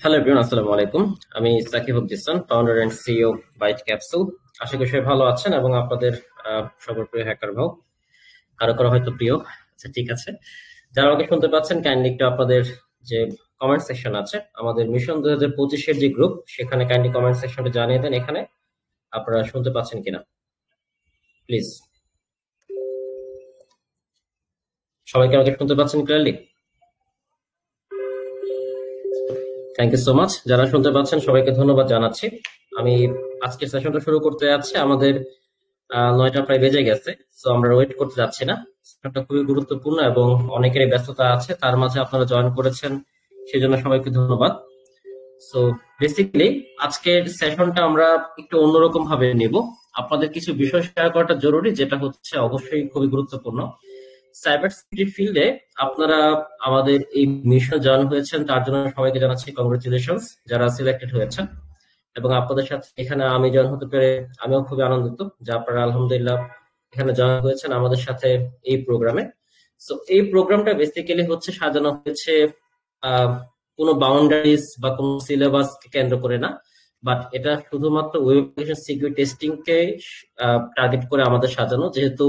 Hello everyone, আসসালামু আলাইকুম। আমি Sakib Hasan, founder and CEO Byte Capsule. আশা করি সবাই ভালো আছেন এবং আপনাদের সবার প্রিয় হ্যাকার ভাও, কারো কারো হয়তো প্রিয়। আচ্ছা, ঠিক আছে। যারা আমাকে শুনতে পাচ্ছেন, কাইন্ডলি একটু আপনাদের যে কমেন্ট সেকশন আছে, আমাদের মিশন 2025-এর যে গ্রুপ, সেখানে কাইন্ডলি কমেন্ট সেকশনটা জানিয়ে দেন এখানে আপনারা শুনতে পাচ্ছেন কিনা, প্লিজ। সবাইকে আমাকে শুনতে পাচ্ছেন clearly? Thank you so much. যারা শুনতে পাচ্ছেন সবাইকে ধন্যবাদ জানাচ্ছি। আমি আজকের সেশনটা শুরু করতে যাচ্ছি। আমাদের 9টা প্রায় বেজে গেছে, তো আমরা ওয়েট করতে যাচ্ছি না। সেশনটা খুবই গুরুত্বপূর্ণ এবং অনেকেরই ব্যস্ততা আছে, তার মাঝে আপনারা জয়েন করেছেন, সেজন্য সবাইকে ধন্যবাদ। সো বেসিক্যালি আজকের সেশনটা আমরা একটু অন্যরকম ভাবে নিব। আপনাদের কিছু বিষয় শেয়ার করাটা জরুরি, যেটা হচ্ছে অবশ্যই খুবই গুরুত্বপূর্ণ। সাইবার সিকিউরিটি ফিল্ডে আপনারা আমাদের এই মিশনে জয়েন হয়েছেন, তার জন্য সবাইকে জানাচ্ছি কংগ্রেচুলেশনস, যারা সিলেক্টেড হয়েছেন। এবং আপনাদের সাথে এখানে আমি জয়েন হতে পেরে আমিও খুবই আনন্দিত যে আপনারা আলহামদুলিল্লাহ এখানে জয়েন হয়েছেন আমাদের সাথে এই প্রোগ্রামে। সো এই প্রোগ্রামটা বেসিক্যালি হচ্ছে সাজানো হয়েছে আহ কোনো বাউন্ডারিজ বা কোনো সিলেবাস কেন্দ্র করে না, বাট এটা শুধুমাত্র ওয়েব অ্যাপ্লিকেশন সিকিউরিটি টেস্টিং কে টার্গেট করে আমাদের সাজানো। যেহেতু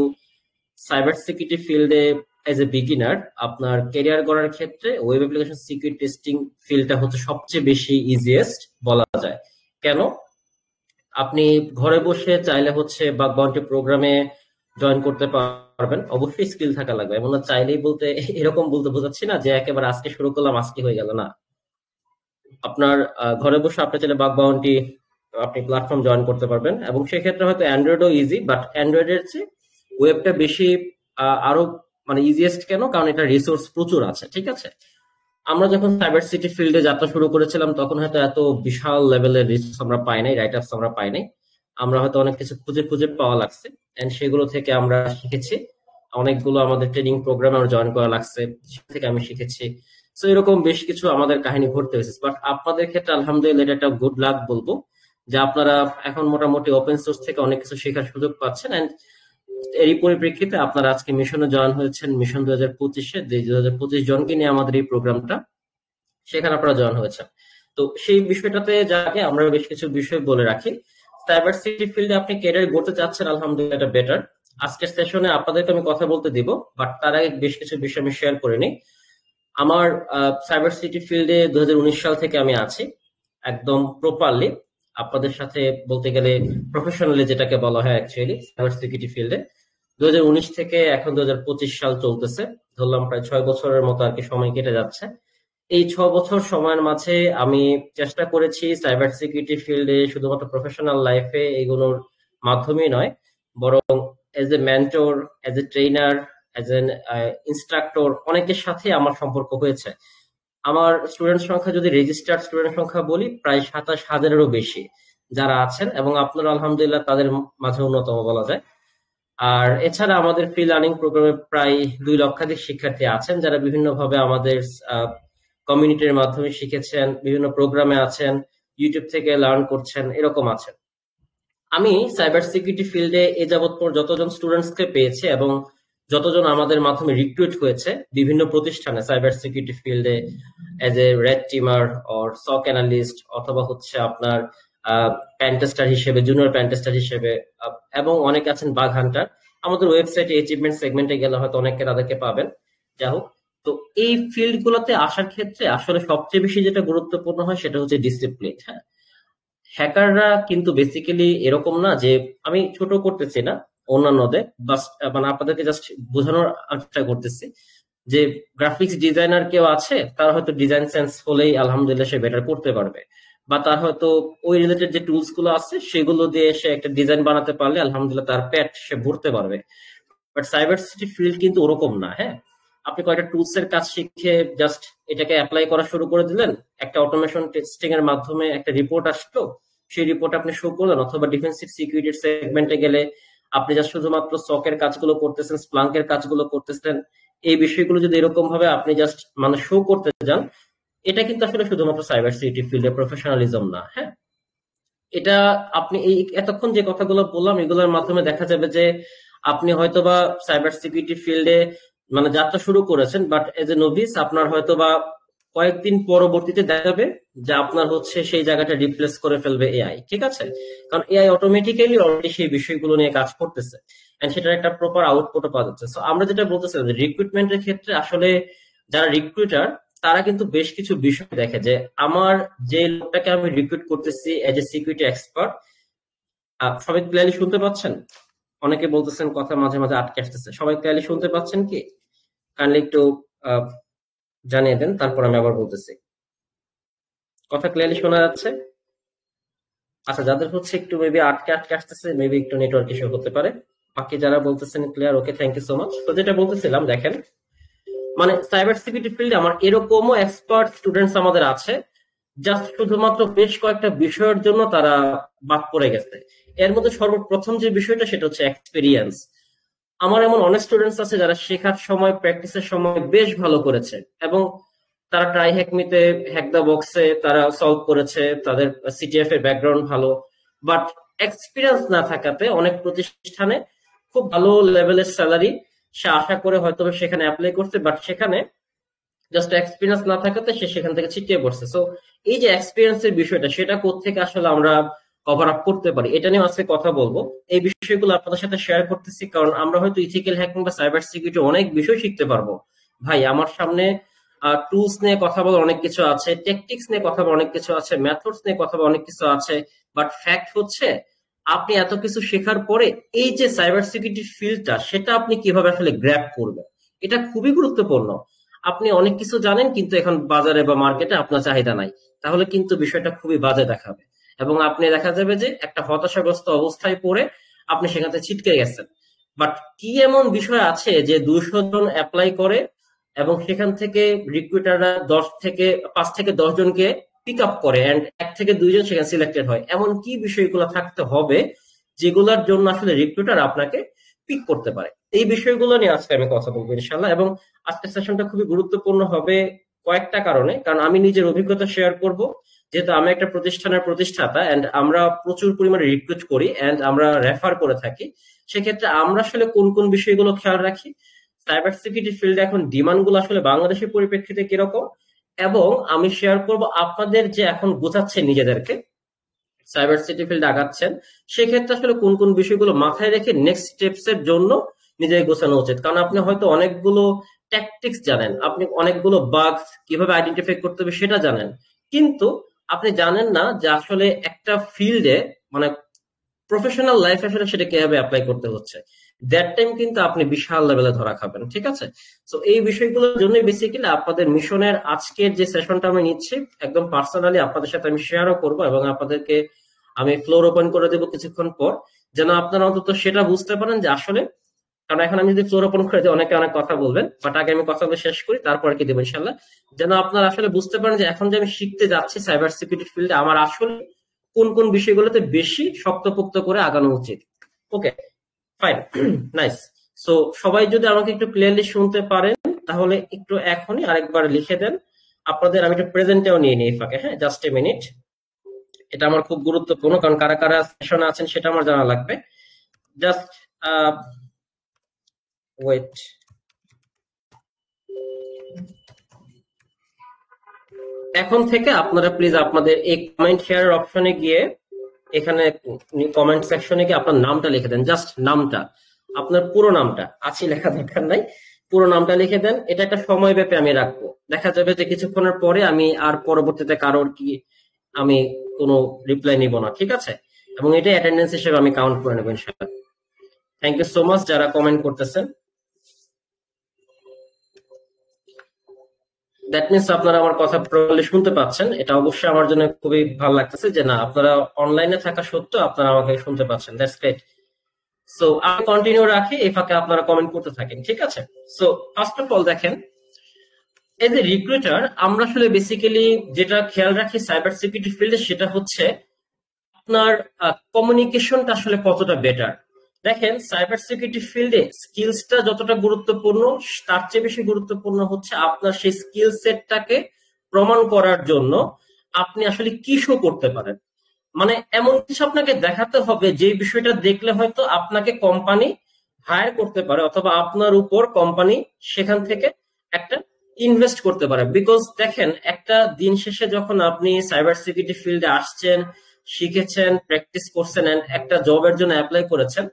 সাইবার সিকিউরিটি ফিল্ডে এজ এ বিগিনার আপনার ক্যারিয়ার গড়ার ক্ষেত্রে ওয়েব অ্যাপ্লিকেশন সিকিউরিটি টেস্টিং ফিল্ডটা হচ্ছে সবচেয়ে বেশি ইজিয়েস্ট বলা যায়। কেন? আপনি ঘরে বসে চাইলে হচ্ছে বাগ বাউন্টি প্রোগ্রামে জয়েন করতে পারবেন। অবশ্যই স্কিল থাকা লাগবে, এমন না চাইলেই বলতে এরকম বলতে বোঝাচ্ছি না যে একেবারে আজকে শুরু করলাম আজকে হয়ে গেল, না। আপনার ঘরে বসে আপনি চাইলে বাগ বাউন্টি আপনি প্ল্যাটফর্ম জয়েন করতে পারবেন, এবং সেক্ষেত্রে হয়তো অ্যান্ড্রয়েডও ইজি, বাট অ্যান্ড্রয়েডের চেয়ে ওয়েবটা বেশি আরো মানে ইজিয়েস্ট। কেন? কারণ এটা রিসোর্স প্রচুর আছে, ঠিক আছে। আমরা যখন সাইবার সিটি ফিল্ডে যাত্রা শুরু করেছিলাম তখন হয়তো এত বিশাল লেভেলের রিসোর্স আমরা পাই নাই, রাইট আপস আমরা পাই নাই। আমরা হয়তো অনেক কিছু খুঁজে খুঁজে পাওয়া লাগছে, এন্ড সেগুলো থেকে আমরা শিখেছি। অনেকগুলো আমাদের ট্রেনিং প্রোগ্রামে আমরা জয়েন করা লাগছে, সেখান থেকে আমি শিখেছি। তো এরকম বেশ কিছু আমাদের কাহিনী ঘটতে হয়েছে, বাট আপনাদের ক্ষেত্রে আলহামদুলিল্লাহ এটা একটা গুড লাক বলবো যে আপনারা এখন মোটামুটি ওপেন সোর্স থেকে অনেক কিছু শেখার সুযোগ পাচ্ছেন। এন্ড এরই পরিপ্রেক্ষিতে আপনারা আজকে মিশনে জয়েন হয়েছেন, মিশন 2025-এ, 2025 জনকে নিয়ে আমাদের এই প্রোগ্রামটা, সেখানে আপনারা জয়েন হয়েছেন। তো সেই বিষয়টাতে যাকে আমরা বেশ কিছু বিষয় বলে রাখি। সাইবার সিকিউরিটি ফিল্ডে আপনি ক্যারিয়ার গড়তে চাচ্ছেন, আলহামদুলিল্লাহ এটা বেটার। আজকের সেশনে আপনাদেরকে আমি কথা বলতে দিব, বাট তার আগে বেশ কিছু বিষয় আমি শেয়ার করে নিই। আমার সাইবার সিকিউরিটি ফিল্ডে 2019 সাল থেকে আমি আছি, একদম প্রপারলি আপনাদের সাথে বলতে গেলে প্রফেশনালি যেটাকে বলা হয় অ্যাকচুয়ালি সাইবার সিকিউরিটি ফিল্ডে 2019 থেকে এখন 2025 সাল চলতেছে। ধরলাম প্রায় 6 বছরের মতো আর কি সময় কেটে যাচ্ছে। এই 6 বছর সময়ের মাঝে আমি চেষ্টা করেছি সাইবার সিকিউরিটি ফিল্ডে শুধুমাত্র প্রফেশনাল লাইফে এগুলোর মাধ্যমেই নয়, বরং as a mentor, as a trainer, age N instructor অনেকের সাথে আমার সম্পর্ক হয়েছে। আমার স্টুডেন্ট সংখ্যা, যদি রেজিস্টার্ড স্টুডেন্ট সংখ্যা বলি, প্রায় 27,000-এরও বেশি যারা আছেন, এবং আপনারা আলহামদুলিল্লাহ তাদের মাঝে অন্যতম বলা যায়। আর এছাড়া আমাদের ফ্রি লার্নিং প্রোগ্রামে প্রায় 2 লক্ষাধিক শিক্ষার্থী আছেন, যারা বিভিন্নভাবে আমাদের কমিউনিটির মাধ্যমে শিখেছেন, বিভিন্ন প্রোগ্রামে আছেন, ইউটিউব থেকে লার্ন করছেন, এরকম আছেন। আমি সাইবার সিকিউরিটি ফিল্ডে এ যাবৎ যতজন স্টুডেন্টসকে পেয়েছি এবং যতজন আমাদের মাধ্যমে রিক্রুট হয়েছে বিভিন্ন প্রতিষ্ঠানে সাইবার সিকিউরিটি ফিল্ডে এজ এ রেড টিমার অর সক অ্যানালিস্ট, অথবা হচ্ছে আপনার প্যান্টেস্টার হিসেবে, জুনিয়র প্যান্টেস্টার হিসেবে, এবং অনেক আছেন বাগ হান্টার। আমাদের ওয়েবসাইটে অ্যাচিভমেন্ট সেগমেন্টে গেলে হয়তো অনেকে তাদেরকে পাবেন। যাই হোক, তো এই ফিল্ড গুলোতে আসার ক্ষেত্রে আসলে সবচেয়ে বেশি যেটা গুরুত্বপূর্ণ হয় সেটা হচ্ছে ডিসিপ্লিন। হ্যাঁ, হ্যাকাররা কিন্তু বেসিক্যালি এরকম না যে, আমি ছোট করতেছি না অন্যান্যদের, বাস মানে আপনাদেরকে জাস্ট বোঝানোর চেষ্টা করতেছি যে গ্রাফিক্স ডিজাইনার কেউ আছে, তার হয়তো ডিজাইন সেন্স হলেই আলহামদুলিল্লাহ সে বেটার করতে পারবে, বা তার হয়তো ওই রিলেটেড যে টুলস গুলো আছে সেগুলো দিয়ে সে একটা ডিজাইন বানাতে পারলে আলহামদুলিল্লাহ তার পেট সে ভরতে পারবে। বাট সাইবার সিটি ফিল্ড কিন্তু ওরকম না। হ্যাঁ, আপনি কয়েকটা টুলস এর কাজ শিখে জাস্ট এটাকে অ্যাপ্লাই করা শুরু করে দিলেন, একটা অটোমেশন টেস্টিং এর মাধ্যমে একটা রিপোর্ট আসলো, সেই রিপোর্ট আপনি শো করলেন, অথবা ডিফেন্সিভ সিকিউরিটি সেগমেন্টে গেলে আপনি জাস্ট শুধুমাত্র সকের কাজগুলো করতেছেন, স্প্লাঙ্কের কাজগুলো করতেছেন। এই বিষয়গুলো যদি এরকম ভাবে আপনি জাস্ট মানে শো করতে যান, এটা কিন্তু আসলে শুধুমাত্র সাইবার সিকিউরিটি ফিল্ডে প্রফেশনালিজম না। হ্যাঁ, এটা আপনি এই এতক্ষণ যে কথাগুলো বললাম এগুলোর মাধ্যমে দেখা যাবে যে আপনি হয়তোবা সাইবার সিকিউরিটি ফিল্ডে মানে যাত্রা শুরু করেছেন, বাট এজ এ নোভিস আপনার হয়তোবা কয়েকদিন পরবর্তীতে দেখা যাবে যে আপনার হচ্ছে সেই জায়গাটা রিপ্লেস করে ফেলবে এআই, ঠিক আছে? কারণ এআই অটোমেটিক্যালি অলরেডি সেই বিষয়গুলো নিয়ে কাজ করতেছে, এন্ড সেটার একটা প্রপার আউটপুটও পাওয়া যাচ্ছে। সো আমরা যেটা বলতেছিলাম যে রিক্রুটমেন্টের ক্ষেত্রে আসলে যারা রিক্রুটার তারা কিন্তু বেশ কিছু বিষয় দেখে, যে আমার যে লোকটাকে আমি রিক্রুট করতেছি এজ এ সিকিউরিটি এক্সপার্ট, সবাই ক্লিয়ারলি শুনতে পাচ্ছেন? অনেকে বলতেছেন কথা মাঝে মাঝে আটকে আসতেছে, সবাই ক্লিয়ারলি শুনতে পাচ্ছেন কি? কাইন্ডলি একটু আহ, জানিয়ে দেন, তারপর আমি আবার বলতেছি। কথা ক্লিয়ারলি শোনা যাচ্ছে? আচ্ছা, যাদের হচ্ছে একটু মেবি আটকে আটকে আসতেছে, মেবি একটু নেটওয়ার্ক ইস্যু হতে পারে। বাকি যারা বলতেছেন clear, okay, thank you so much. তো যেটা বলতেছিলাম, দেখেন মানে সাইবার সিকিউরিটি ফিল্ডে আমার এরকমও এক্সপার্ট স্টুডেন্টস আমাদের আছে, জাস্ট শুধুমাত্র বেশ কয়েকটা বিষয়ের জন্য তারা বাদ পড়ে গেছে। এর মধ্যে সর্বপ্রথম যে বিষয়টা সেটা হচ্ছে এক্সপিরিয়েন্স। আমার এমন অনেক স্টুডেন্টস আছে যারা শেখার সময়, প্র্যাকটিসের সময় বেশ ভালো করেছে, এবং তারা ট্রাই হ্যাকমিতে, হ্যাক দা বক্সে তারা সলভ করেছে, তাদের সিটিএফ এর ব্যাকগ্রাউন্ড ভালো, বাট এক্সপিরিয়েন্স না থাকাতে অনেক প্রতিষ্ঠানে খুব ভালো লেভেলের স্যালারি সে আশা করে হয়তো সেখানে অ্যাপ্লাই করছে, বাট সেখানে জাস্ট এক্সপিরিয়েন্স না থাকাতে সে সেখান থেকে ছিটকে পড়ছে। সো এই যে এক্সপিরিয়েন্সের বিষয়টা, সেটা কোত্থেকে আসলে আমরা কভার আপ করতে পারি, এটা নিয়ে আজকে কথা বলবো। এই বিষয়গুলো আপনাদের সাথে শেয়ার করতেছি কারণ আমরা হয়তো ইথিক্যাল হ্যাকিং বা সাইবার সিকিউরিটি অনেক বিষয় শিখতে পারবো। ভাই, আমার সামনে টুলস নিয়ে কথা বলার অনেক কিছু আছে, টেকটিক্স নিয়ে কথা বলার অনেক কিছু আছে, মেথডস নিয়ে কথা বলার অনেক কিছু আছে, বাট ফ্যাক্ট হচ্ছে আপনি এত কিছু শেখার পরে এই যে সাইবার সিকিউরিটি ফিল্ডটা, সেটা আপনি কিভাবে আসলে গ্র্যাব করবেন, এটা খুবই গুরুত্বপূর্ণ। আপনি অনেক কিছু জানেন কিন্তু এখন বাজারে বা মার্কেটে আপনার চাহিদা নাই, তাহলে কিন্তু বিষয়টা খুবই বাজে দেখাবে, এবং আপনি দেখা যাবে যে একটা হতাশাগ্রস্ত অবস্থায় পড়ে আপনি সেখান থেকে ছিটকে গেছেন। বাট কি এমন বিষয় আছে যে 200 জন অ্যাপ্লাই করে এবং সেখান থেকে রিক্রুটাররা 5 থেকে 10 জনকে পিক আপ করে, এন্ড 1 থেকে 2 জন সেখানে সিলেক্টেড হয়? এমন কি বিষয়গুলো থাকতে হবে যেগুলোর জন্য আসলে রিক্রুটার আপনাকে পিক করতে পারে? এই বিষয়গুলো নিয়ে আজকে আমি কথা বলবো ইনশাল্লাহ। এবং আজকের সেশনটা খুবই গুরুত্বপূর্ণ হবে কয়েকটা কারণে, কারণ আমি নিজের অভিজ্ঞতা শেয়ার করব, যেহেতু আমি একটা প্রতিষ্ঠানের প্রতিষ্ঠাতা এন্ড আমরা প্রচুর পরিমাণে রিক্রুট করি এন্ড আমরা রেফার করে থাকি। সেক্ষেত্রে আমরা আসলে কোন কোন বিষয়গুলো খেয়াল রাখি, সাইবার সিকিউরিটি ফিল্ডে এখন ডিমান্ড গুলো আসলে বাংলাদেশের পরিপ্রেক্ষিতে কিরকম, এবং আমি শেয়ার করব আপনাদের যে এখন গোছাচ্ছেন নিজেদেরকে, সাইবার সিকিউরিটি ফিল্ডে আগাচ্ছেন, সেক্ষেত্রে আসলে কোন কোন বিষয়গুলো মাথায় রেখে নেক্সট স্টেপস এর জন্য নিজেকে গোছানো উচিত। কারণ আপনি হয়তো অনেকগুলো ট্যাকটিক্স জানেন, আপনি অনেকগুলো বাগস কিভাবে আইডেন্টিফাই করতে হবে সেটা জানেন, কিন্তু আপনি জানেন না যে আসলে একটা ফিল্ডে মানে প্রফেশনাল লাইফে আসলে সেটা কিভাবে অ্যাপ্লাই করতে হচ্ছে। দ্যাট টাইম কিন্তু আপনি বিশাল লেভেলে ধরা খাবেন, ঠিক আছে? তো এই বিষয়গুলোর জন্যই বেসিক্যালি আপনাদের মিশনের আজকের যে সেশনটা আমি নিচ্ছি, একদম পার্সোনালি আপনাদের সাথে আমি শেয়ারও করব, এবং আপনাদেরকে আমি ফ্লোর ওপেন করে দেবো কিছুক্ষণ পর, যেন আপনারা অন্তত সেটা বুঝতে পারেন যে আসলে, কারণ এখন আমি যদি ফ্লোর ওপেন করে দিই অনেকে অনেক কথা বলবেন, বাট আগে আমি কথাগুলো শেষ করি, তারপর কি দেবো ইনশাল্লাহ, যেন আপনারা আসলে বুঝতে পারেন যে এখন যে আমি শিখতে যাচ্ছি সাইবার সিকিউরিটি ফিল্ডে, আমার আসলে কোন কোন বিষয়গুলোতে বেশি শক্তপোক্ত করে আগানো উচিত। ওকে, ফাইন, নাইস। সো সবাই যদি আমাকে একটু ক্লিয়ারলি শুনতে পারেন তাহলে একটু এখনই আরেকবার লিখে দেন। আপনাদের আমি একটু প্রেজেন্টেও নিয়ে নিই ফাঁকে, হ্যাঁ, জাস্ট এ মিনিট। এটা আমার খুব গুরুত্বপূর্ণ, কারণ কারা কারা সেশনে আছেন সেটা আমার জানা লাগবে। Just wait. এখন থেকে আপনারা প্লিজ আপনাদের এই কমেন্ট শেয়ার অপশনে গিয়ে এখানে কমেন্ট সেকশনে গিয়ে আপনার নামটা লিখে দেন, জাস্ট নামটা, আপনার পুরো নামটা, আছে লেখা দরকার নাই, পুরো নামটা লিখে দেন। এটা একটা সময় ব্যাপী আমি রাখবো, দেখা যাবে যে কিছুক্ষণের পরে আমি আর পরবর্তীতে কারোর কি আমি কোনো রিপ্লাই নিব না, ঠিক আছে? এবং এটা অ্যাটেন্ডেন্স হিসেবে আমি কাউন্ট করে নেবো ইনশাআল্লাহ। থ্যাংক ইউ সো মাচ যারা কমেন্ট করতেছেন। দ্যাট মিনস আপনারা আমার কথা প্রপারলি শুনতে পাচ্ছেন, এটা অবশ্যই আমার জন্য খুবই ভালো লাগতেছে যে না, আপনারা অনলাইনে থাকা সত্ত্বেও আপনারা আমাকে শুনতে পাচ্ছেন। That's great. সো আমি কন্টিনিউ রাখি, এই ফাঁকে আপনারা কমেন্ট করতে থাকেন, ঠিক আছে? সো ফার্স্ট অফ অল দেখেন, এজ এ রিক্রুটার আমরা আসলে বেসিক্যালি যেটা খেয়াল রাখি সাইবার সিকিউরিটি ফিল্ডে, সেটা হচ্ছে আপনার কমিউনিকেশনটা আসলে কতটা বেটার। দেখেন, সাইবার সিকিউরিটি ফিল্ডে স্কিলসটা যতটা গুরুত্বপূর্ণ, তার চেয়ে বেশি গুরুত্বপূর্ণ হচ্ছে আপনার সেই স্কিল সেটটাকে প্রমাণ করার জন্য আপনি আসলে কি শো করতে পারেন। মানে এমন কিছু আপনাকে দেখাতে হবে যে বিষয়টা দেখলে হয়তো আপনাকে কোম্পানি হায়ার করতে পারে, অথবা আপনার উপর কোম্পানি সেখান থেকে একটা ইনভেস্ট করতে পারে। বিকজ দেখেন, একটা দিন শেষে যখন আপনি সাইবার সিকিউরিটি ফিল্ডে আসছেন, শিখেছেন, প্র্যাকটিস করছেন, and একটা জবের জন্য অ্যাপ্লাই করেছেন,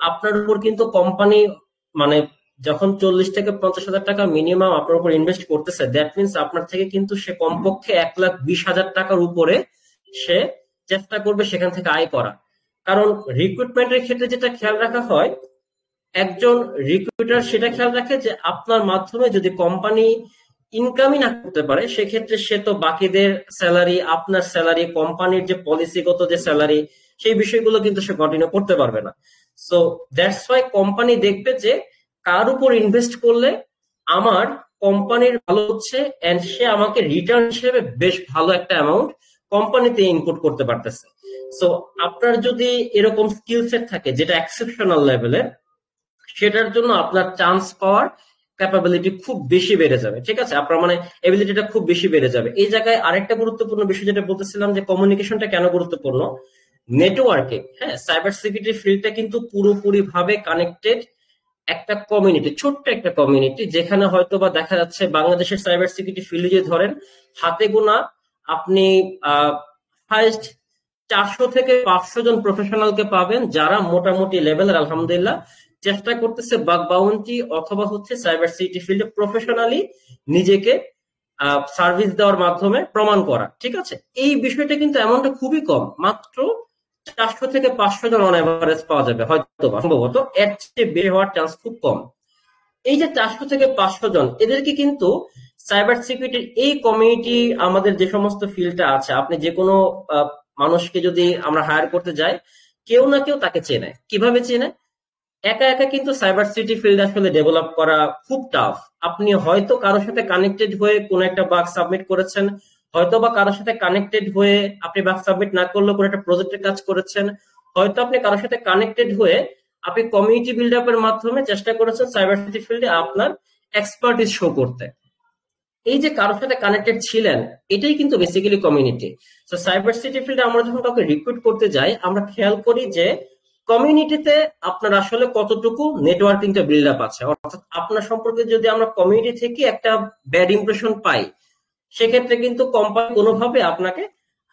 আপনার উপর কিন্তু কোম্পানি মানে যখন 40 থেকে 50 হাজার টাকা মিনিমাম আপনার উপর ইনভেস্ট করতেছে, দ্যাট মিনস আপনার থেকে কিন্তু সে কমপক্ষে 1,20,000 টাকার উপরে সে চেষ্টা করবে সেখান থেকে আয় করা। কারণ রিক্রুটমেন্টের ক্ষেত্রে যেটা খেয়াল রাখা হয়, একজন রিক্রুটার সেটা খেয়াল রাখে যে আপনার মাধ্যমে যদি কোম্পানি ইনকামই না করতে পারে, সেক্ষেত্রে সে তো বাকিদের স্যালারি, আপনার স্যালারি, কোম্পানির যে পলিসিগত যে স্যালারি, সেই বিষয়গুলো কিন্তু সে কন্টিনিউ করতে পারবে না। সো দ্যাটস ওয়াই কোম্পানি দেখবে যে কার উপর ইনভেস্ট করলে আমার কোম্পানির ভালো হচ্ছে, এন্ড সে আমাকে রিটার্ন হিসেবে বেশ ভালো একটা অ্যামাউন্ট কোম্পানিতে ইনপুট করতে পারতেছে। সো আপনার যদি এরকম স্কিল সেট থাকে যেটা এক্সেপশনাল লেভেলের, সেটার জন্য আপনার চান্স পাওয়ার ক্যাপাবিলিটি খুব বেশি বেড়ে যাবে। ঠিক আছে, আপনার মানে এবিলিটিটা খুব বেশি বেড়ে যাবে। এই জায়গায় আরেকটা গুরুত্বপূর্ণ বিষয় যেটা বলতেছিলাম, যে কমিউনিকেশনটা কেন গুরুত্বপূর্ণ, নেটওয়ার্কিং। হ্যাঁ, সাইবার সিকিউরিটি ফিল্ডটা কিন্তু পুরোপুরি ভাবে কানেক্টেড একটা কমিউনিটি, ছোট্ট একটা কমিউনিটি, যেখানে হয়তো বা দেখা যাচ্ছে বাংলাদেশের সাইবার সিকিউরিটি ফিল্ডে যদি ধরেন হাতে গোনা আপনি হাইস্ট 400 থেকে 500 জন প্রফেশনালকে পাবেন, যারা মোটামুটি লেভেলের আলহামদুলিল্লাহ চেষ্টা করতেছে বাগ বাউন্টি অথবা হচ্ছে সাইবার সিকিউরিটি ফিল্ডে প্রফেশনালি নিজেকে সার্ভিস দেওয়ার মাধ্যমে প্রমাণ করা। ঠিক আছে, এই বিষয়টা কিন্তু এমনটা খুবই কম, মাত্র 400 থেকে 500 জন অন এভারেজ পাওয়া যাবে, হয়তো সম্ভবত এর চেয়ে বেশি হওয়ার চান্স খুব কম। এই যে 400 থেকে 500 জন, এদেরকে কিন্তু সাইবার সিকিউরিটির এই কমিউনিটি, আমাদের যে সমস্ত ফিল্ডটা আছে, আপনি যে কোনো মানুষকে যদি আমরা হায়ার করতে যাই, কেউ না কেউ তাকে চেনে। কিভাবে চেনে? একা একা কিন্তু সাইবার সিকিউরিটি ফিল্ড আসলে ডেভেলপ করা খুব টাফ। আপনি হয়তো কারোর সাথে কানেক্টেড হয়ে কোনো একটা বাগ সাবমিট করেছেন, হয়তো বা কারোর সাথে কানেক্টেড হয়ে আপনি বাগ সাবমিট না করলেও কোনো একটা প্রজেক্টের কাজ করেছেন, হয়তো আপনি কারোর সাথে কানেক্টেড হয়ে আপনি কমিউনিটি বিল্ড আপের মাধ্যমে চেষ্টা করেছেন সাইবার সিকিউরিটি ফিল্ডে আপনার এক্সপার্টিস শো করতে। এই যে কারোর সাথে কানেক্টেড ছিলেন, এটাই কিন্তু বেসিক্যালি কমিউনিটি। তো সাইবার সিকিউরিটি ফিল্ডে আমরা যখন কাউকে রিক্রুট করতে যাই, আমরা খেয়াল করি যে কমিউনিটিতে আপনার আসলে কতটুকু নেটওয়ার্কিংটা বিল্ড আপ আছে। অর্থাৎ আপনার সম্পর্কে যদি আমরা কমিউনিটি থেকে একটা ব্যাড ইমপ্রেশন পাই, সেক্ষেত্রে কিন্তু কোম্পানি কোনোভাবে আপনাকে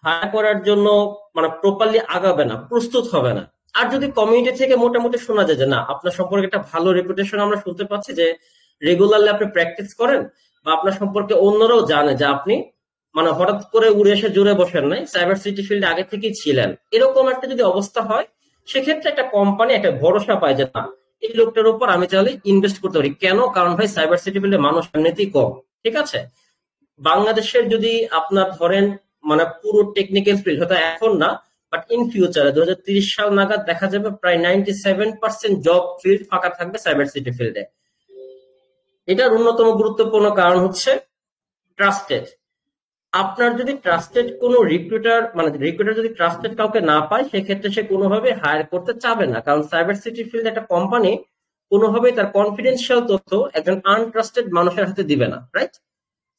হায়ার করার জন্য মানে প্রপারলি আগাবে না, প্রস্তুত হবে না। আর যদি কমিউনিটি থেকে মোটামুটি শোনা যায় যে না, আপনার সম্পর্কে একটা ভালো রেপুটেশন আমরা শুনতে পাচ্ছি, যে রেগুলারলি আপনি প্র্যাকটিস করেন, বা আপনার সম্পর্কে অন্যরাও জানে যে আপনি মানে হঠাৎ করে উড়ে এসে জুড়ে বসেন নাই, সাইবার সিকিউরিটি ফিল্ডে আগে থেকেই ছিলেন, এরকম একটা যদি অবস্থা হয়, সেক্ষেত্রে একটা কোম্পানি একটা ভরসা পায় যে না, এই লোকটার উপর আমি চাইলে ইনভেস্ট করতে পারি। কেন? কারণ ভাই সাইবার সিকিউরিটি ফিল্ডে মানুষ এমনিতেই কম। ঠিক আছে, বাংলাদেশের যদি আপনার ধরেন মানে পুরো টেকনিক্যাল ফিল্ড, হয়তো এখন না, বাট ইন ফিউচারে 2030 সাল নাগাদ দেখা যাবে প্রায় 97% জব ফিল্ড ফাঁকা থাকবে সাইবার সিকিউরিটি ফিল্ডে। এটার অন্যতম গুরুত্বপূর্ণ কারণ হচ্ছে ট্রাস্টেড। আপনার যদি ট্রাস্টেড কোনো রিক্রুটার, মানে রিক্রুটার যদি ট্রাস্টেড কাউকে না পায়, সেক্ষেত্রে সে কোনোভাবে হায়ার করতে চাবে না। কারণ সাইবার সিকিউরিটি ফিল্ড একটা কোম্পানি কোনোভাবেই তার কনফিডেন্সিয়াল তথ্য একজন আনট্রাস্টেড মানুষের হাতে দিবে না, রাইট?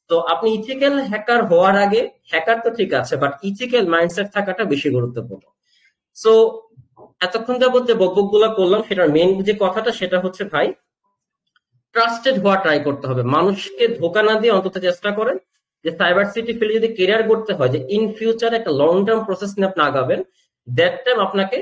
তো আপনি ইথিক্যাল হ্যাকার হওয়ার আগে, হ্যাকার তো ঠিক আছে, বাট ইথিক্যাল মাইন্ডসেট থাকাটা বেশি গুরুত্বপূর্ণ। সো এতক্ষণ যাবত যে বকবকগুলো করলাম, সেটার মেইন যে কথাটা সেটা হচ্ছে ভাই, ট্রাস্টেড হওয়া ট্রাই করতে হবে। মানুষকে ধোকা না দিয়ে অন্তত চেষ্টা করেন যে সাইবার সিকিউরিটি ফিল্ডে যদি কেরিয়ার করতে হয়, যে ইন ফিউচার একটা লং টার্ম প্রসেস নিয়ে আপনি আগাবেন, দ্যাট টাইম আপনাকে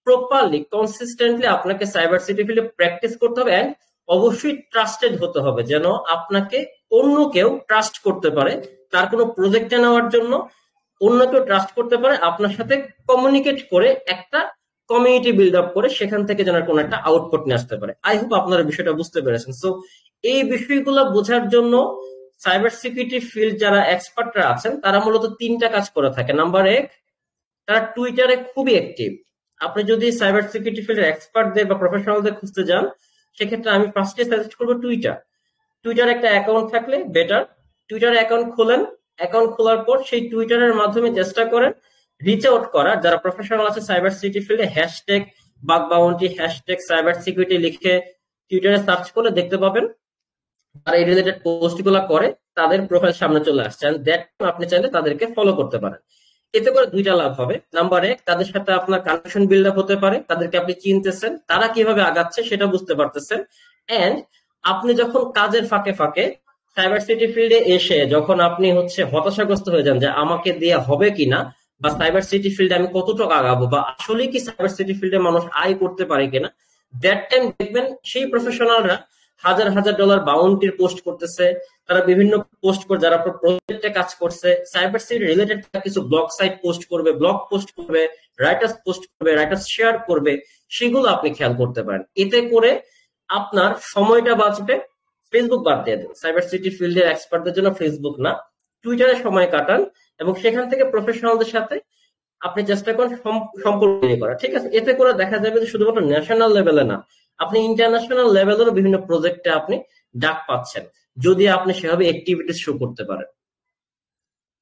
প্রপারলি কনসিস্টেন্টলি আপনাকে সাইবার সিকিউরিটি ফিল্ডে প্র্যাকটিস করতে হবে, এন্ড অবশ্যই ট্রাস্টেড হতে হবে, যেন আপনাকে অন্য কেউ ট্রাস্ট করতে পারে তার কোনো প্রজেক্টে নেওয়ার জন্য, অন্য কেউ ট্রাস্ট করতে পারে আপনার সাথে কমিউনিকেট করে একটা কমিউনিটি বিল্ড আপ করে সেখান থেকে যেন কোনো একটা আউটপুট নিয়ে আসতে পারে। আই হোপ আপনারা বিষয়টা বুঝতে পেরেছেন। সো এই বিষয়গুলো বোঝার জন্য সাইবার সিকিউরিটি ফিল্ড যারা এক্সপার্টরা আছেন, তারা মূলত 3টা কাজ করে থাকে। নাম্বার 1, তারা টুইটারে খুবই অ্যাক্টিভ। আপনি যদি সাইবার সিকিউরিটি ফিল্ডের এক্সপার্টদের বা প্রফেশনালদের খুঁজতে যান, সেক্ষেত্রে আমি ফার্স্টে সাজেস্ট করবো টুইটার একটা অ্যাকাউন্ট থাকলে বেটার। টুইটার অ্যাকাউন্ট খোলেন, অ্যাকাউন্ট খোলার পর সেই টুইটারের মাধ্যমে চেষ্টা করেন রিচ আউট করার, যারা প্রফেশনাল আছে সাইবার সিকিউরিটি ফিল্ডে, hashtag bug bounty, hashtag cyber security লিখে টুইটারে সার্চ করলে দেখতে পাবেন তারা এই রিলেটেড পোস্ট গুলা করে, তাদের প্রোফাইল সামনে চলে আসছে, দ্যাট আপনি চাইলে তাদেরকে ফলো করতে পারেন। এতে করে 2টা লাভ হবে। নাম্বার 1, তাদের সাথে আপনার কানেকশন বিল্ড আপ হতে পারে, তাদেরকে আপনি চিনতেছেন, তারা কিভাবে আগাচ্ছে সেটা বুঝতে পারতেছেন, এন্ড আপনি যখন কাজের ফাঁকে ফাঁকে সাইবার সিটি ফিল্ডে এসে যখন আপনি হচ্ছে হতাশাগ্রস্ত হয়ে যান যে আমাকে দিয়ে হবে কিনা, বা সাইবার সিটি ফিল্ডে আমি কতটুকু আগাবো, বা আসলে কি সাইবার সিটি ফিল্ডে মানুষ আয় করতে পারে কিনা, দ্যাট টাইম দেখবেন সেই প্রফেশনালরা হাজার হাজার ডলার বাউন্টির পোস্ট করতেছে। তারা বিভিন্ন পোস্ট করে, যারা প্রজেক্টে কাজ করছে সাইবার সিটি রিলেটেড কিছু ব্লগ সাইট পোস্ট করবে, ব্লগ পোস্ট করবে, রাইটার্স পোস্ট করবে, রাইটার্স শেয়ার করবে, সেগুলো আপনি খেয়াল করতে পারেন। এতে করে আপনার সময়টা বাঁচবে। ফেসবুক বাদ দিয়ে দেন, সাইবার সিটি ফিল্ডের এক্সপার্টদের জন্য ফেসবুক না, টুইটারে সময় কাটান এবং সেখান থেকে প্রফেশনালদের সাথে আপনি চেষ্টা করেন সম্পর্ক তৈরি করা। ঠিক আছে, এতে করে দেখা যাবে যে শুধুমাত্র ন্যাশনাল লেভেলে না, আপনি ইন্টারন্যাশনাল লেভেলেরও বিভিন্ন প্রজেক্টে আপনি ডাক পাচ্ছেন, যদি আপনি সেভাবে অ্যাক্টিভিটিস শো করতে পারেন।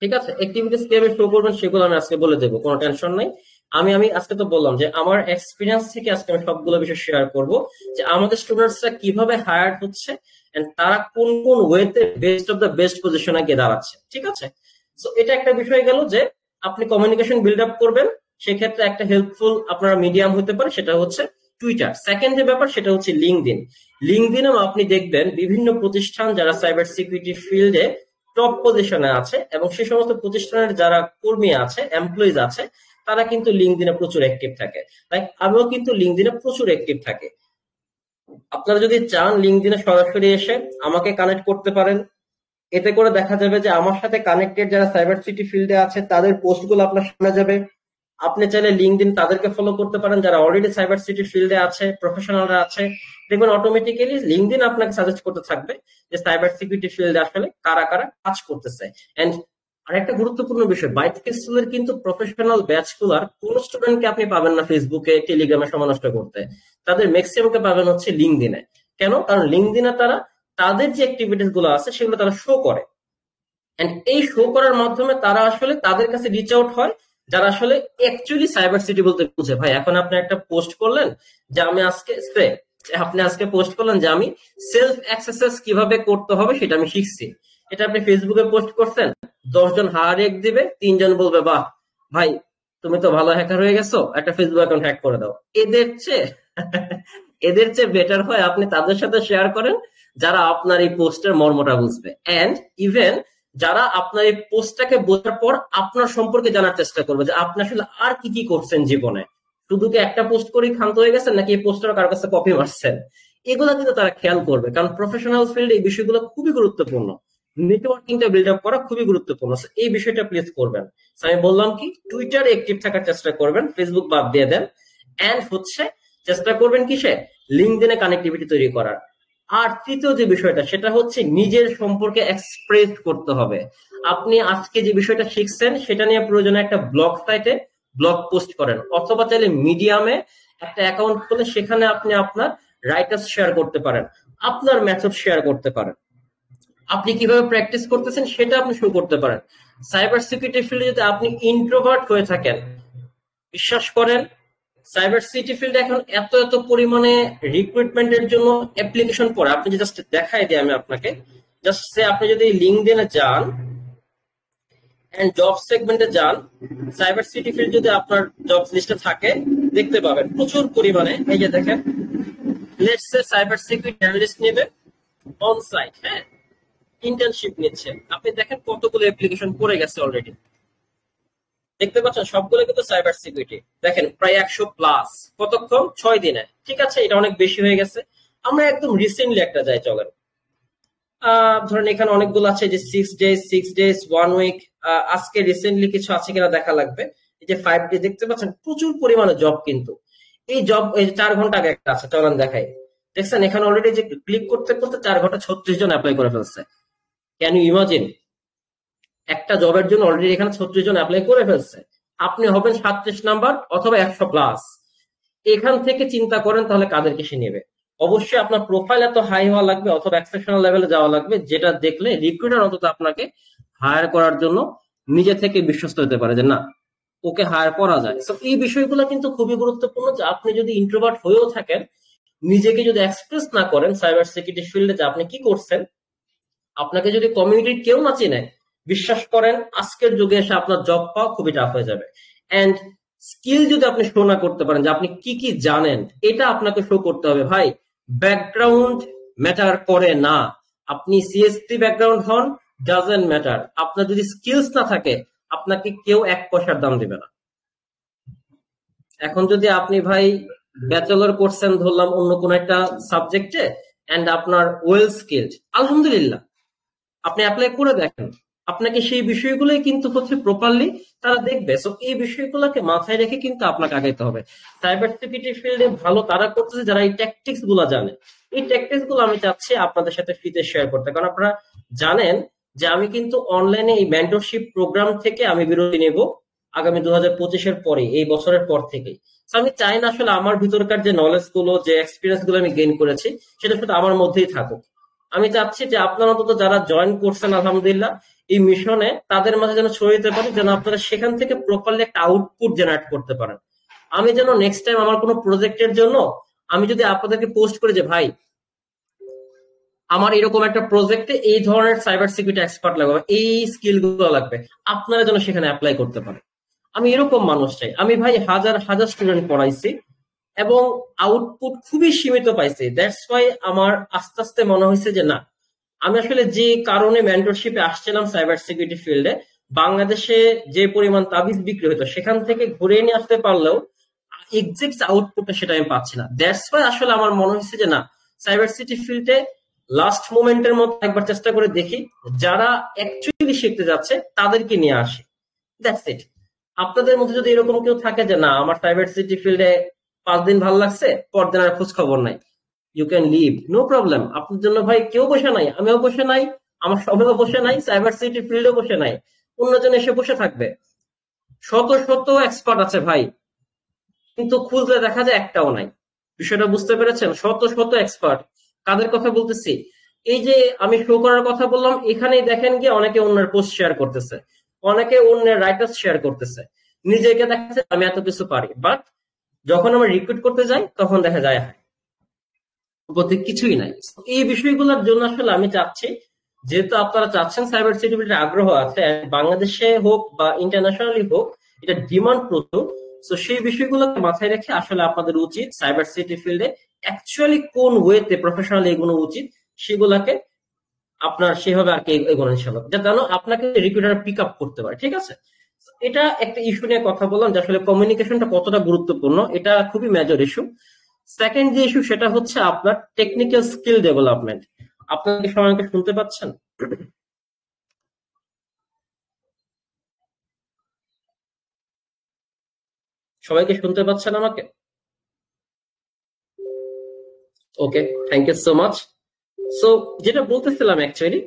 ঠিক আছে, অ্যাক্টিভিটিস কিভাবে শো করবেন সেগুলো আমি আজকে বলে দেবো, কোনো টেনশন নাই। আমি আজকে তো বললাম যে আমার এক্সপিরিয়েন্স থেকে আজকে আমি সবগুলো বিষয় শেয়ার করব, যে আমাদের স্টুডেন্টসরা কিভাবে হায়ার হচ্ছে এন্ড তারা কোন কোন ওয়েতে বেস্ট অফ দ্য বেস্ট পজিশনে গিয়ে দাঁড়াচ্ছে। ঠিক আছে, সো এটা একটা বিষয় গেল যে আপনি কমিউনিকেশন বিল্ড আপ করবেন, সেক্ষেত্রে একটা হেল্পফুল আপনার মিডিয়াম হতে পারে সেটা হচ্ছে টুইটার। সেকেন্ড যে ব্যাপার সেটা হচ্ছে লিঙ্কডইন। লিঙ্কডইনেও আপনি দেখবেন বিভিন্ন প্রতিষ্ঠান যারা সাইবার সিকিউরিটি ফিল্ডে টপ পজিশনে আছে এবং সেই সমস্ত প্রতিষ্ঠানের যারা কর্মী আছে, এমপ্লয়িজ আছে, তারা কিন্তু লিঙ্কডইনে প্রচুর অ্যাক্টিভ থাকে। তাই আমিও কিন্তু লিঙ্কডইনে প্রচুর অ্যাক্টিভ থাকে। আপনারা যদি চান লিঙ্কডইনে সরাসরি এসে আমাকে কানেক্ট করতে পারেন। এতে করে দেখা যাবে যে আমার সাথে কানেক্টেড যারা সাইবার সিটি ফিল্ডে আছে তাদের পোস্টগুলো আপনার সামনে যাবে। আপনি চাইলে লিঙ্কডইন তাদেরকে ফলো করতে পারেন যারা অলরেডি সাইবার সিটি ফিল্ডে আছে, প্রফেশনালরা আছে। দেখবেন অটোমেটিক্যালি লিঙ্কডইন আপনাকে সাজেস্ট করতে থাকবে যে সাইবার সিকিউরিটি ফিল্ডে আসলে কারা কারা কাজ করতেছে। এন্ড আরেকটা গুরুত্বপূর্ণ বিষয়, বাইটকেস স্কুলের কিন্তু প্রফেশনাল ব্যাচ গুলার কোন স্টুডেন্টকে আপনি পাবেন না ফেসবুকে, টেলিগ্রামে সময় নষ্ট করতে। তাদের ম্যাক্সিমামকে পাবেন হচ্ছে লিঙ্কডইনে। কেন? কারণ লিঙ্কডইনে তারা তাদের যে অ্যাক্টিভিটিস গুলো আছে সেগুলো তারা শো করে, এন্ড এই শো করার মাধ্যমে তারা আসলে তাদের কাছে রিচ আউট হয় যারা আসলে অ্যাকচুয়ালি সাইবার সিটি বলতে বুঝে। ভাই এখন আপনি একটা পোস্ট করলেন যে আমি আজকে আপনি আজকে পোস্ট করলেন যে আমি সেলফ অ্যাক্সেস কিভাবে করতে হবে সেটা আমি শিখছি। এটা আপনি ফেসবুকে পোস্ট করছেন, 10 জন হারেক দিবে, 3 জন বলবে বাহ ভাই তুমি তো ভালো হ্যাকার হয়ে গেছো, একটা ফেসবুক অ্যাকাউন্ট হ্যাক করে দাও। এদের চেয়ে বেটার হয় আপনি তাদের সাথে শেয়ার করেন যারা আপনার এই পোস্টের মর্মটা বুঝবে, এন্ড ইভেন যারা আপনার এই পোস্টটাকে বোঝার পর আপনার সম্পর্কে জানার চেষ্টা করবে যে আপনি আসলে আর কি কি করছেন জীবনে, শুধু কি একটা পোস্ট করেই ক্ষান্ত হয়ে গেছেন নাকি এই পোস্টটা কারো কাছে কপি মারছেন। এগুলো কিন্তু তারা খেয়াল করবে, কারণ প্রফেশনাল ফিল্ডে এই বিষয়গুলো খুবই গুরুত্বপূর্ণ। নেটওয়ার্কিংটা বিল্ড আপ করা খুবই গুরুত্বপূর্ণ, এই বিষয়টা প্লিজ করবেন। আমি বললাম কি, টুইটারে অ্যাক্টিভ থাকার চেষ্টা করবেন, ফেসবুক বাদ দিয়ে দেন, এন্ড হচ্ছে চেষ্টা করবেন কিসে, লিঙ্কডইনে কানেক্টিভিটি তৈরি করার। আর তৃতীয় যে বিষয়টা সেটা হচ্ছে নিজের সম্পর্কে এক্সপ্রেস করতে হবে। আপনি আজকে যে বিষয়টা শিখছেন সেটা নিয়ে প্রয়োজনে একটা ব্লগ সাইটে ব্লগ পোস্ট করেন, অথবা চাইলে মিডিয়ামে একটা অ্যাকাউন্ট খুলে সেখানে আপনি আপনার রাইটার্স শেয়ার করতে পারেন, আপনার মেথড শেয়ার করতে পারেন, আপনি কিভাবে প্র্যাকটিস করতেছেন সেটা আপনি শুরু করতে পারেন। সাইবার সিকিউরিটি ফিল্ডে যদি আপনি ইন্ট্রোভার্ট হয়ে থাকেন, বিশ্বাস করেন সাইবার সিটি ফিল্ডে এখন এত এত পরিমাণে রিক্রুটমেন্টের জন্য অ্যাপ্লিকেশন পড়ে। আপনি জাস্ট দেখাই দিই আমি আপনাকে, জাস্ট সে আপনি যদি লিঙ্কডইনে যান এন্ড জব সেগমেন্টে যান, সাইবার সিটি ফিল্ড যদি আপনার জব লিস্টে থাকে দেখতে পাবেন প্রচুর পরিমাণে। এই যে দেখেন, let's say cyber security analyst নেবে অন সাইট, হ্যাঁ ইন্টার্নশিপ নিচ্ছে, আপনি দেখেন কতগুলো অ্যাপ্লিকেশন পড়ে গেছে অলরেডি, দেখতে পাচ্ছেন সবগুলো কিন্তু সাইবার সিকিউরিটি। দেখেন প্রায় 100+, কতক্ষণ, 6 দিনে। ঠিক আছে, এটা অনেক বেশি হয়ে গেছে। আমরা একদম রিসেন্টলি একটা যাই, চলেন ধরেন এখানে অনেকগুলো আছে যে 6 days, 6 days, 1 week। আজকে রিসেন্টলি কিছু আছে কিনা দেখা লাগবে। এই যে 5 day দেখতে পাচ্ছেন প্রচুর পরিমাণে জব, কিন্তু এই জব এই 4 ঘন্টা আগে একটা আছে, চলেন দেখাই। দেখছেন এখানে অলরেডি যে ক্লিক করতে করতে 4 ঘন্টা 36 জন অ্যাপ্লাই করে ফেলছে। ক্যান ইউ ইমাজিন, একটা জবের জন্য অলরেডি এখানে 36 জন অ্যাপ্লাই করে ফেলছে। আপনি হবেন 37 নাম্বার অথবা 100+। এখান থেকে চিন্তা করেন তাহলে কাদেরকে সে নেবে। অবশ্যই আপনার প্রোফাইল এত হাই হওয়া লাগবে অথবা এক্সেপশনাল লেভেলে যাওয়া লাগবে, যেটা দেখলে রিক্রুটার অন্তত আপনাকে হায়ার করার জন্য নিজে থেকে বিশ্বস্ত হতে পারে যে না, ওকে হায়ার করা যায়। তো এই বিষয়গুলো কিন্তু খুবই গুরুত্বপূর্ণ, যে আপনি যদি ইন্ট্রোভার্ট হয়েও থাকেন, নিজেকে যদি এক্সপ্রেস না করেন সাইবার সিকিউরিটি ফিল্ডে যে আপনি কি করছেন, আপনাকে যদি কমিউনিটির কেউ না চিনে, বিশ্বাস করেন আজকের যুগে এসে আপনার জব পাওয়া খুবই টাফ হয়ে যাবে। এন্ড স্কিল যদি আপনি শো না করতে পারেন যে আপনি কি কি জানেন, এটা আপনাকে শো করতে হবে। ভাই ব্যাকগ্রাউন্ড ম্যাটার করে না, আপনি সিএসপি ব্যাকগ্রাউন্ড হন, ডাজেন্ট ম্যাটার, আপনার যদি স্কিলস না থাকে আপনাকে কেউ এক পয়সার দাম দিবে না। এখন যদি আপনি ভাই ব্যাচেলর করছেন ধরলাম অন্য কোন একটা সাবজেক্টে এন্ড আপনার ওয়েল স্কিলড, আলহামদুলিল্লাহ, আপনি অ্যাপ্লাই করে দেখেন, আপনাকে সেই বিষয়গুলোই কিন্তু হচ্ছে প্রপারলি তারা দেখবে। সো এই বিষয়গুলোকে মাথায় রেখে কিন্তু আপনাকে আগাইতে হবে। সাইবার সিকিউরিটি ফিল্ডে ভালো তারা করতেছে যারা এই ট্যাকটিক্স গুলো জানে। এই ট্যাকটিক্স গুলো আমি চাচ্ছি আপনাদের সাথে ফ্রিতে শেয়ার করতে, কারণ আপনারা জানেন যে আমি কিন্তু অনলাইনে এই মেন্টরশিপ প্রোগ্রাম থেকে আমি বিরতি নেব আগামী 2025-এর পরে, এই বছরের পর থেকেই। আমি চাই না আসলে আমার ভিতরকার যে নলেজ গুলো, যে এক্সপিরিয়েন্স গুলো আমি গেইন করেছি সেটা শুধু আমার মধ্যেই থাকুক। আমি চাচ্ছি যে আপনারা অন্তত যারা জয়েন করছেন আলহামদুলিল্লাহ এই মিশনে, তাদের মাঝে যেন ছড়িয়ে দিতে পারি, যেন আপনারা সেখান থেকে প্রপারলি একটা আউটপুট জেনারেট করতে পারেন। আমি যেন নেক্সট টাইম আমার কোনো প্রজেক্টের জন্য আমি যদি আপনাদেরকে পোস্ট করি যে ভাই আমার এরকম একটা প্রজেক্টে এই ধরনের সাইবার সিকিউরিটি এক্সপার্ট লাগবে, এই স্কিল গুলো লাগবে, আপনারা যেন সেখানে অ্যাপ্লাই করতে পারেন। আমি এরকম মানুষ চাই। আমি ভাই হাজার হাজার স্টুডেন্ট পড়াইছি এবং আউটপুট খুবই সীমিত পাইছি। দ্যাটস ওয়াই আমার আস্তে আস্তে মনে হয়েছে যে না, আমি আসলে যে কারণে মেন্টরশিপে আসছিলাম সাইবার সিকিউরিটি ফিল্ডে, বাংলাদেশে যে পরিমাণ তাবিজ বিক্রি হতো সেখান থেকে ঘুরে নিয়ে আসতে পারলেও এক্সাক্ট আউটপুটটা সেটা আমি পাচ্ছি না। দ্যাটস ওয়াই আসলে আমার মনে হয়েছে যে না, সাইবার সিকিউরিটি ফিল্ডে লাস্ট মোমেন্টের মতো একবার চেষ্টা করে দেখি, যারা অ্যাকচুয়ালি শিখতে যাচ্ছে তাদেরকে নিয়ে আসি। That's it. আপনাদের মধ্যে যদি এরকম কেউ থাকে যে না আমার সাইবার সিকিউরিটি ফিল্ডে 5 দিন ভালো লাগছে, পরদিন আর খোঁজ খবর নাই, you can leave, no problem. আপনার জন্য ভাই কেউ বসে নাই, আমিও বসে নাই, আমার সবাইও বসে নাই, সাইবার সিকিউরিটি ফিল্ডেও বসে নাই, অন্যজন এসে বসে থাকবে। শত শত এক্সপার্ট আছে ভাই, কিন্তু খুঁজলে দেখা যায় একটাও নাই। বিষয়টা বুঝতে পেরেছেন? শত শত এক্সপার্ট, কাদের কথা বলতেছি? এই যে আমি শো করার কথা বললাম, এখানেই দেখেন গিয়ে অনেকে অন্যের পোস্ট শেয়ার করতেছে, অনেকে অন্যের রাইটার্স শেয়ার করতেছে, নিজেকে দেখাচ্ছে আমি এত কিছু পারি, বাট যখন আমরা রিক্রুট করতে যাই তখন দেখা যায় প্রতি কিছুই নাই। এই বিষয়গুলোর জন্য আসলে আমি চাচ্ছি, যেহেতু আপনারা চাচ্ছেন সাইবার সিকিউরিটির আগ্রহ আছে, বাংলাদেশে হোক বা ইন্টারন্যাশনালি হোক এটা ডিমান্ড প্রচুর। তো সেই বিষয়গুলোকে মাথায় রেখে আসলে আপনাদের উচিত সাইবার সিকিউরিটি ফিল্ডে অ্যাকচুয়ালি কোন ওয়েতে প্রফেশনাল এগোনো উচিত সেগুলাকে আপনার সেভাবে আর কি এগোনো ইনশাআল্লাহ, যেন আপনাকে রিক্রুটার পিক আপ করতে পারে। ঠিক আছে, এটা একটা ইস্যু নিয়ে কথা বললাম যে আসলে কমিউনিকেশনটা কতটা গুরুত্বপূর্ণ, এটা খুবই মেজর ইস্যু। সেকেন্ড যে ইস্যু সেটা হচ্ছে আপনার টেকনিক্যাল স্কিল ডেভেলপমেন্ট। আপনাকে সবাইকে শুনতে পাচ্ছেন? সবাইকে শুনতে পাচ্ছেন আমাকে? Okay, thank you so much. So যেটা বলতেছিলাম অ্যাকচুয়ালি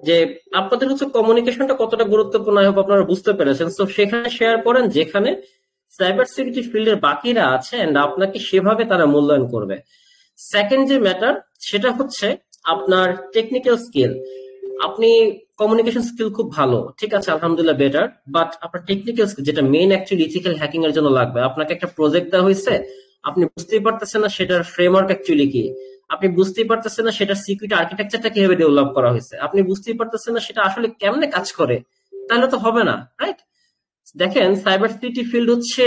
যে আপনাদের হচ্ছে কমিউনিকেশনটা কতটা গুরুত্বপূর্ণ হবে আপনারা বুঝতে পেরেছেন। তো সেখানে শেয়ার করেন যেখানে সাইবার সিকিউরিটি ফিল্ডের বাকিরা আছে এন্ড আপনাকে সেভাবে তারা মূল্যায়ন করবে। সেকেন্ড যে ম্যাটার সেটা হচ্ছে আপনার টেকনিক্যাল স্কিল। আপনি কমিউনিকেশন স্কিল খুব ভালো, ঠিক আছে, আলহামদুলিল্লাহ বেটার, বাট আপনার টেকনিক্যাল স্কিল যেটা মেইন অ্যাকচুয়ালি ইথিক্যাল হ্যাকিং এর জন্য লাগবে। আপনাকে একটা প্রজেক্ট দেওয়া হয়েছে, আপনি বুঝতেই পারতেছেন না সেটার ফ্রেমওয়ার্ক অ্যাকচুয়ালি কি, আপনি বুঝতেই পারতেছেন না সেটার সিকিউরিটি আর্কিটেকচারটা কিভাবে ডেভেলপ করা হয়েছে, আপনি বুঝতেই পারতেছেন না সেটা আসলে কেমনে কাজ করে, তাহলে তো হবে না, রাইট? দেখেন সাইবার সিকিউরিটি ফিল্ড হচ্ছে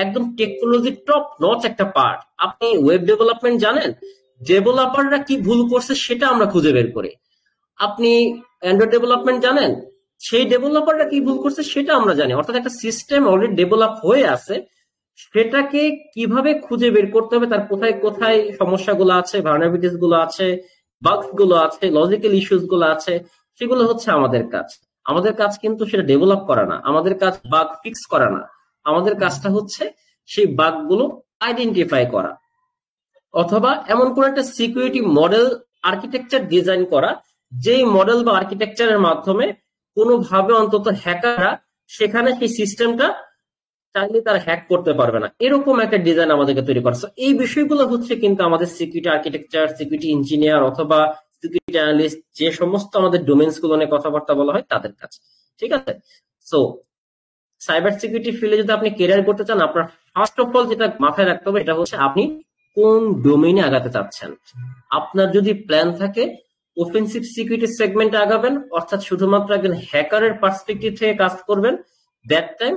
একদম টেকনোলজি টপ নচ একটা পার্ট। আপনি ওয়েব ডেভেলপমেন্ট জানেন, ডেভেলপাররা কি ভুল করছে সেটা আমরা খুঁজে বের করি। আপনি অ্যান্ড্রয়েড ডেভেলপমেন্ট জানেন, সেই ডেভেলপাররা কি ভুল করছে সেটা আমরা জানি। অর্থাৎ একটা সিস্টেম অলরেডি ডেভেলপ হয়ে আছে, সেটাকে কিভাবে খুঁজে বের করতে হবে, তার কোথায় কোথায় সমস্যাগুলো আছে, ভালনারেবিলিটিস গুলো আছে, বাগস গুলো আছে, লজিক্যাল ইস্যুস গুলো আছে, সেগুলো হচ্ছে আমাদের কাজ। আমাদের কাজ কিন্তু সেটা ডেভেলপ করা না, আমাদের কাজ বাগ ফিক্স করা না, আমাদের কাজটা হচ্ছে সেই বাগ গুলো আইডেন্টিফাই করা, অথবা এমন কোন একটা সিকিউরিটি মডেল আর্কিটেকচার ডিজাইন করা, যেই মডেল বা আর্কিটেকচারের মাধ্যমে কোনোভাবে অন্তত হ্যাকাররা সেখানে সেই সিস্টেমটা চাইলে তারা হ্যাক করতে পারবে না, এরকম একটা ডিজাইন আমাদেরকে তৈরি করছে। এই বিষয়গুলো হচ্ছে কিন্তু আমাদের সিকিউরিটি আর্কিটেকচার, সিকিউরিটি ইঞ্জিনিয়ার অথবা সিকিউরিটি অ্যানালিস্ট, যে সমস্ত আমাদের ডোমেন্স গুলো নিয়ে কথাবার্তা বলা হয় তাদের কাছে। ঠিক আছে, সো সাইবার সিকিউরিটি ফিল্ডে যদি আপনি কেরিয়ার করতে চান, আপনার ফার্স্ট অফ অল যেটা মাথায় রাখতে হবে এটা হচ্ছে আপনি কোন ডোমেইনে আগাতে চাচ্ছেন। আপনার যদি প্ল্যান থাকে অফেন্সিভ সিকিউরিটি সেগমেন্টে আগাবেন, অর্থাৎ শুধুমাত্র একজন হ্যাকারের পার্সপেক্টিভ থেকে কাজ করবেন, that time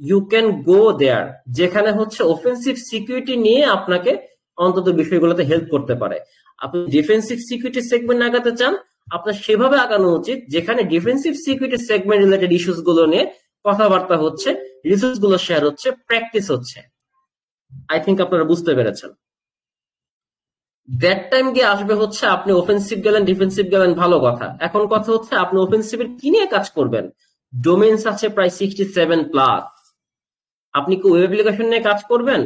you can go there, যেখানে হচ্ছে অফেন্সিভ সিকিউরিটি নিয়ে আপনাকে অন্তত বিষয়গুলোতে হেল্প করতে পারে। আপনি ডিফেন্সিভ সিকিউরিটি সেগমেন্ট আগাতে চান, আপনার সেভাবে আগানো উচিত যেখানে defensive security segment related issues গুলো নিয়ে কথাবার্তা হচ্ছে, রিসোর্স গুলো শেয়ার হচ্ছে, প্র্যাকটিস হচ্ছে। আই থিঙ্ক আপনারা বুঝতে পেরেছেন। দ্যাট টাইম গিয়ে আসবে হচ্ছে আপনি অফেন্সিভ গেলেন, ডিফেন্সিভ গেলেন, ভালো কথা। এখন কথা হচ্ছে আপনি অফেন্সিভের কি নিয়ে কাজ করবেন। ডোমেইনস আছে প্রায় 67+। আপনি কি ওয়েব অ্যাপ্লিকেশন নিয়ে কাজ করবেন,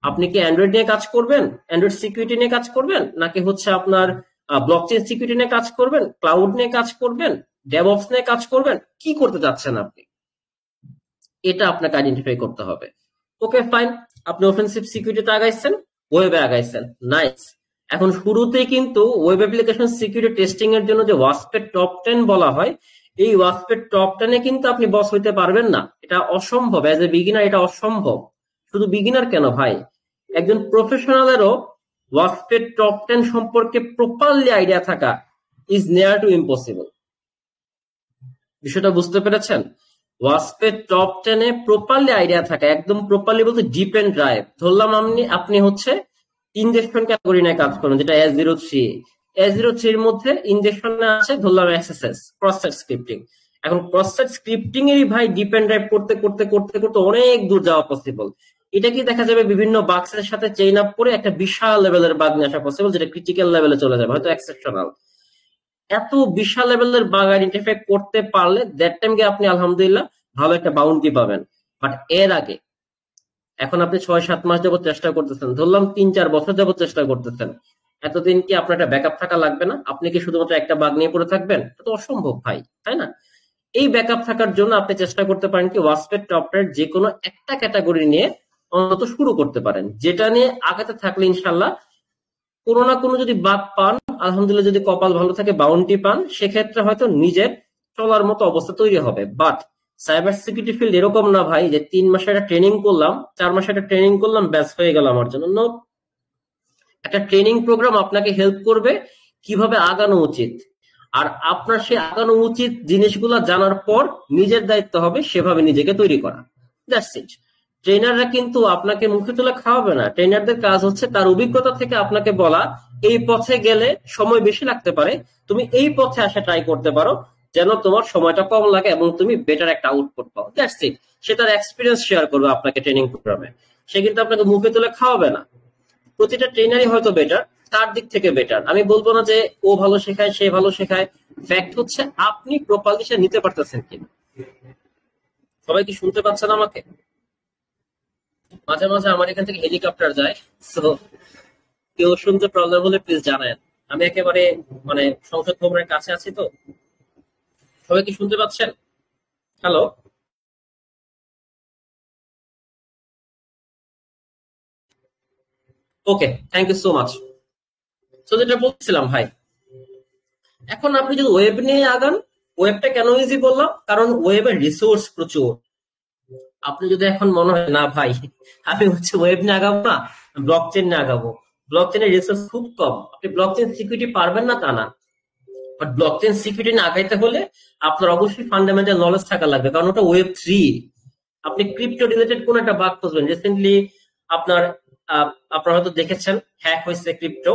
আপনি কি অ্যান্ড্রয়েড নিয়ে কাজ করবেন, অ্যান্ড্রয়েড সিকিউরিটি নিয়ে কাজ করবেন, নাকি হচ্ছে আপনার ব্লকচেইন সিকিউরিটি নিয়ে কাজ করবেন, ক্লাউড নিয়ে কাজ করবেন, ডেভঅপস নিয়ে কাজ করবেন, কি করতে যাচ্ছেন আপনি, এটা আপনাকে আইডেন্টিফাই করতে হবে। ওকে ফাইন, আপনি অফেন্সিভ সিকিউরিটিতে আগাইছেন, ওয়েবে আগাইছেন, নাইস। এখন শুরুতেই কিন্তু ওয়েব অ্যাপ্লিকেশন সিকিউরিটি টেস্টিং এর জন্য যে ওয়াসপের টপ 10 বলা হয়, এই ওয়াসপের টপ 10 কিন্তু আপনি বস হইতে পারবেন না, এটা অসম্ভব। অ্যাজ এ বিগিনার এটা অসম্ভব। শুধু বিগিনার কেন ভাই, একজন প্রফেশনালেরও ওয়াসপের টপ 10 সম্পর্কে প্রপারলি আইডিয়া থাকা ইজ নিয়ার টু ইম্পসিবল। বিষয়টা বুঝতে পেরেছেন? ওয়াসপের টপ 10 এ প্রপারলি আইডিয়া থাকা, একদম প্রপারলি বলতে ডিপ এন্ড ড্রাইভ। ধরলাম আপনি হচ্ছে ইনজেকশন ক্যাটাগরি নিয়ে কাজ করেন, যেটা S03। S03 এর মধ্যে ইনজেকশনে আছে ধরলাম SSS, ক্রস সাইট স্ক্রিপ্টিং। এখন ক্রস সাইট স্ক্রিপ্টিং এরই ভাই ডিপ এন্ড ড্রাইভ করতে করতে করতে করতে অনেক দূর যাওয়া পসিবল। এটা কি দেখা যাবে বিভিন্ন বাক্সের সাথে চেইন আপ করে একটা বিশাল লেভেলের বাগ নিয়ে আসা পসিবল, যেটা ক্রিটিক্যাল লেভেলে চলে যাবে, হয়তো এক্সেপশনাল। এত বিশাল লেভেলের বাগ আইডেন্টিফাই করতে পারলে দ্যাট টাইম গিয়ে আপনি আলহামদুলিল্লাহ ভালো একটা বাউন্টি পাবেন। বাট এর আগে এখন আপনি 6-7 মাস যাবত চেষ্টা করতেছেন, ধরলাম 3-4 বছর যাবত চেষ্টা করতেছেন, এতদিন কি আপনার একটা ব্যাকআপ থাকা লাগবে না? আপনি কি শুধুমাত্র একটা বাগ নিয়ে পড়ে থাকবেন? এটা তো অসম্ভব ভাই, তাই না? এই ব্যাকআপ থাকার জন্য আপনি চেষ্টা করতে পারেন কি ওয়াসপের টপটার যে কোনো একটা ক্যাটাগরি নিয়ে অন্তত শুরু করতে পারেন, যেটা নিয়ে আগাতে থাকলে ইনশাল্লাহ কোনো না কোনো যদি বাগ পান, আলহামদুলিল্লাহ যদি কপাল ভালো থাকে বাউন্টি পান, সেক্ষেত্রে হয়তো নিজের চলার মতো অবস্থা তৈরি হবে। বাট সাইবার সিকিউরিটি ফিল্ড এরকম না ভাই যে 3 মাসে একটা ট্রেনিং করলাম, 4 মাসে একটা ট্রেনিং করলাম, ব্যাস হয়ে গেল আমার জন্য। একটা ট্রেনিং প্রোগ্রাম আপনাকে হেল্প করবে কিভাবে আগানো উচিত, আর আপনার সেই আগানো উচিত জিনিসগুলো জানার পর নিজের দায়িত্ব হবে সেভাবে নিজেকে তৈরি করা। That's it. ট্রেনাররা কিন্তু আপনাকে মুখে তুলে খাওয়াবে না। ট্রেনারদের কাজ হচ্ছে তার অভিজ্ঞতা থেকে আপনাকে বলা, এই পথে গেলে সময় বেশি লাগতে পারে, তুমি এই পথে আসা ট্রাই করতে পারো, যেন তোমার সময়টা কম লাগে এবং তুমি বেটার একটা আউটপুট পাও। That's it. সে তার এক্সপিরিয়েন্স শেয়ার করবে আপনাকে ট্রেনিং প্রোগ্রামে, সে কিন্তু আপনাকে মুখে তুলে খাওয়াবে না। প্রতিটা ট্রেনারই হয়তো বেটার, তার দিক থেকে বেটার। আমি বলবো না যে ও ভালো শেখায়, সে ভালো শেখায়। ফ্যাক্ট হচ্ছে আপনি প্রপারলি সে নিতে পারতেছেন কিনা। সবাই কি শুনতে পাচ্ছেন আমাকে? মাঝে মাঝে আমার এখান থেকে হেলিকপ্টার যায়, সো কেউ শুনতে প্রবলেম হলে প্লিজ জানায়েন। আমি একেবারে মানে সংসদ ভবনের কাছে আছি তো। সবাই কি শুনতে পাচ্ছেন? Hello? Okay, thank you so much. তো যেটা বলছিলাম ভাই, এখন আপনি যদি ওয়েব নিয়ে আগান, ওয়েবটা কেন ইজি বললাম, কারণ ওয়েবের রিসোর্স প্রচুর। আপনি যদি এখন মনে হয় না ভাই আমি হচ্ছে ওয়েব নিয়ে আগাবো না, ব্লক চেন নিয়ে আগাবো, ব্লক চেনের রিসোর্স খুব কম, আপনি ব্লক চেন সিকিউরিটি পারবেন না তা না। বাট ব্লক চেন সিকিউরিটি না আগাইতে হলে আপনার অবশ্যই ফান্ডামেন্টাল নলেজ থাকা লাগবে, কারণ ওটা Web3। আপনি ক্রিপ্টো রিলেটেড কোন একটা বাগ খুঁজবেন। রিসেন্টলি আপনার আপনারা হয়তো দেখেছেন হ্যাক হয়েছে ক্রিপ্টো,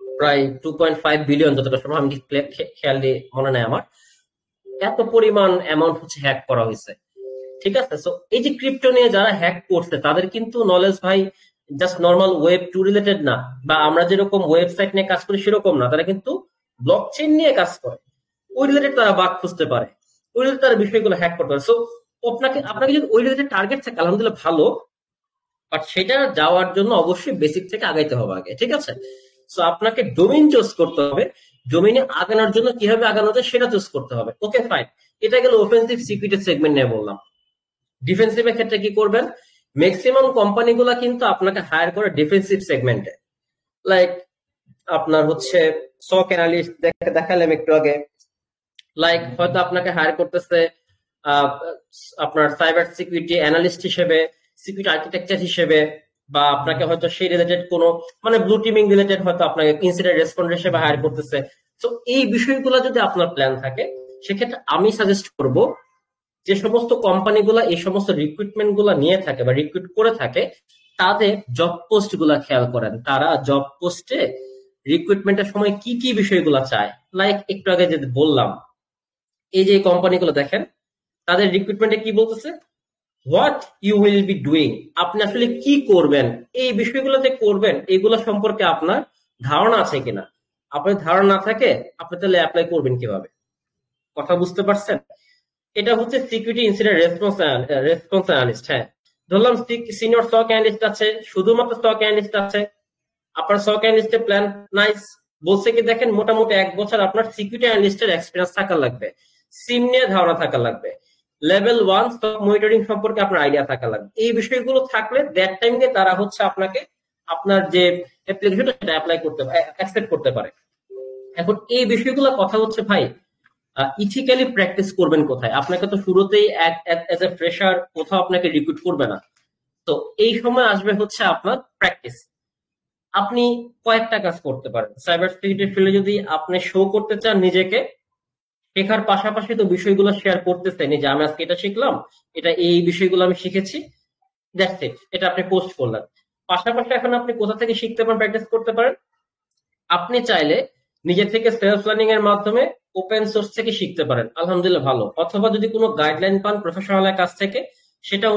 প্রায় 2.5 বিলিয়ন, যতটা সময় আমি খেয়াল দিয়ে মনে নেই আমার, এত পরিমাণ অ্যামাউন্ট হচ্ছে হ্যাক করা হয়েছে। ঠিক আছে, সো এই যে ক্রিপ্টো নিয়ে যারা হ্যাক করছে তাদের কিন্তু নলেজ ভাই জাস্ট নর্মাল Web2 রিলেটেড না, বা আমরা যেরকম ওয়েবসাইট নিয়ে কাজ করি সেরকম না, তারা কিন্তু ব্লকচেইন নিয়ে কাজ করে, ওই রিলেটেড তারা বাগ খুঁজতে পারে, ওই রিলেটেড তারা বিষয়গুলো হ্যাক করতে পারে। সো আপনাকে আপনাকে যদি ওই রিলেটেড টার্গেট থাকে আলহামদুলিল্লাহ ভালো, বাট সেটা যাওয়ার জন্য অবশ্যই বেসিক থেকে আগাইতে হবে আগে। ঠিক আছে, সো আপনাকে ডোমেইন চুজ করতে হবে, ডোমেইনে আগানোর জন্য কিভাবে আগানো যায় সেটা চুজ করতে হবে। ওকে ফাইন, এটা গেল অফেন্সিভ সিকিউরিটি সেগমেন্ট নিয়ে বললাম। ডিফেন্সিভের ক্ষেত্রে কি করবেন? ম্যাক্সিমাম কোম্পানিগুলা কিন্তু আপনাকে হায়ার করে ডিফেন্সিভ সেগমেন্টে, লাইক আপনার হচ্ছে সক অ্যানালিস্ট দেখালাম একটু আগে, লাইক হয়তো আপনাকে হায়ার করতেছে আপনার সাইবার সিকিউরিটি অ্যানালিস্ট হিসেবে, সিকিউরিটি আর্কিটেকচার হিসেবে, বা আপনাকে হয়তো সেই রিলেটেড কোনো মানে ব্লু টিমিং রিলেটেড হয়তো আপনাকে ইনসিডেন্ট রেসপন্ডার হিসেবে হায়ার করতেছে। তো এই বিষয়গুলো যদি আপনার প্ল্যান থাকে, সেক্ষেত্রে আমি সাজেস্ট করব যে সমস্ত কোম্পানিগুলা এই সমস্ত রিক্রুটমেন্ট গুলা নিয়ে থাকে বা রিক্রুট করে থাকে, তাদের জব পোস্ট গুলা খেয়াল করেন। তারা জব পোস্টে রিক্রুটমেন্টের সময় কি কি বিষয়গুলো চায়। লাইক একটু আগে যে বললাম, এই যে কোম্পানিগুলো দেখেন, তাদের রিক্রুটমেন্টে কি বলতেছে, what you will be doing, আপনি আসলে কি করবেন, এই বিষয়গুলো যে করবেন এগুলো সম্পর্কে আপনার ধারণা আছে কিনা। আপনার ধারণা না থাকে আপনি তাহলে অ্যাপ্লাই করবেন কিভাবে? কথা বুঝতে পারছেন? এটা হচ্ছে সিকিউরিটি ইনসিডেন্ট রেসপন্স অ্যানালিস্ট। হ্যাঁ, ধরলাম সিনিয়র স্টক অ্যানালিস্ট আছে, শুধুমাত্র স্টক অ্যানালিস্ট আছে, আপনার স্টক অ্যানালিস্টের প্ল্যান নাইস, বলছে কি দেখেন মোটামুটি 1 বছর আপনার সিকিউরিটি অ্যানালিস্টের এক্সপিরিয়েন্স থাকা লাগবে, সিম নিয়ে ধারণা থাকা লাগবে, লেভেল 1 স্টক মনিটরিং সম্পর্কে আপনার আইডিয়া থাকা লাগবে। এই বিষয়গুলো থাকলে দ্যাট টাইমে তারা হচ্ছে আপনাকে আপনার যে অ্যাপ্লিকেশনটা সেটা অ্যাপ্লাই করতে অ্যাকসেপ্ট করতে পারে। এখন এই বিষয়গুলো কথা হচ্ছে ভাই, ইথিক্যালি প্র্যাকটিস করবেন কোথায়? আপনাকে তো শুরুতেই এজ এ ফ্রেশার কোথাও আপনাকে রিক্রুট করবে না। তো এই সময় আসবে হচ্ছে আপনার প্র্যাকটিস। আপনি কয়েকটা কাজ করতে পারেন সাইবার সিকিউরিটি ফিল্ডে। যদি আপনি শো করতে চান নিজেকে, শেখার পাশাপাশি তো বিষয়গুলো শেয়ার করতেছেন, যে আমি আজকে এটা শিখলাম, এটা এই বিষয়গুলো আমি শিখেছি, দ্যাটস ইট, এটা আপনি পোস্ট করলেন। পাশাপাশি এখন আপনি কোথা থেকে শিখতে পারেন, প্র্যাকটিস করতে পারেন? আপনি চাইলে নিজে থেকে সেলফ লার্নিং এর মাধ্যমে ওপেন সোর্স থেকে শিখতে পারেন, আলহামদুলিল্লাহ ভালো। অথবা যদি কোনো গাইডলাইন পান প্রফেশনালের কাছ থেকে, সেটা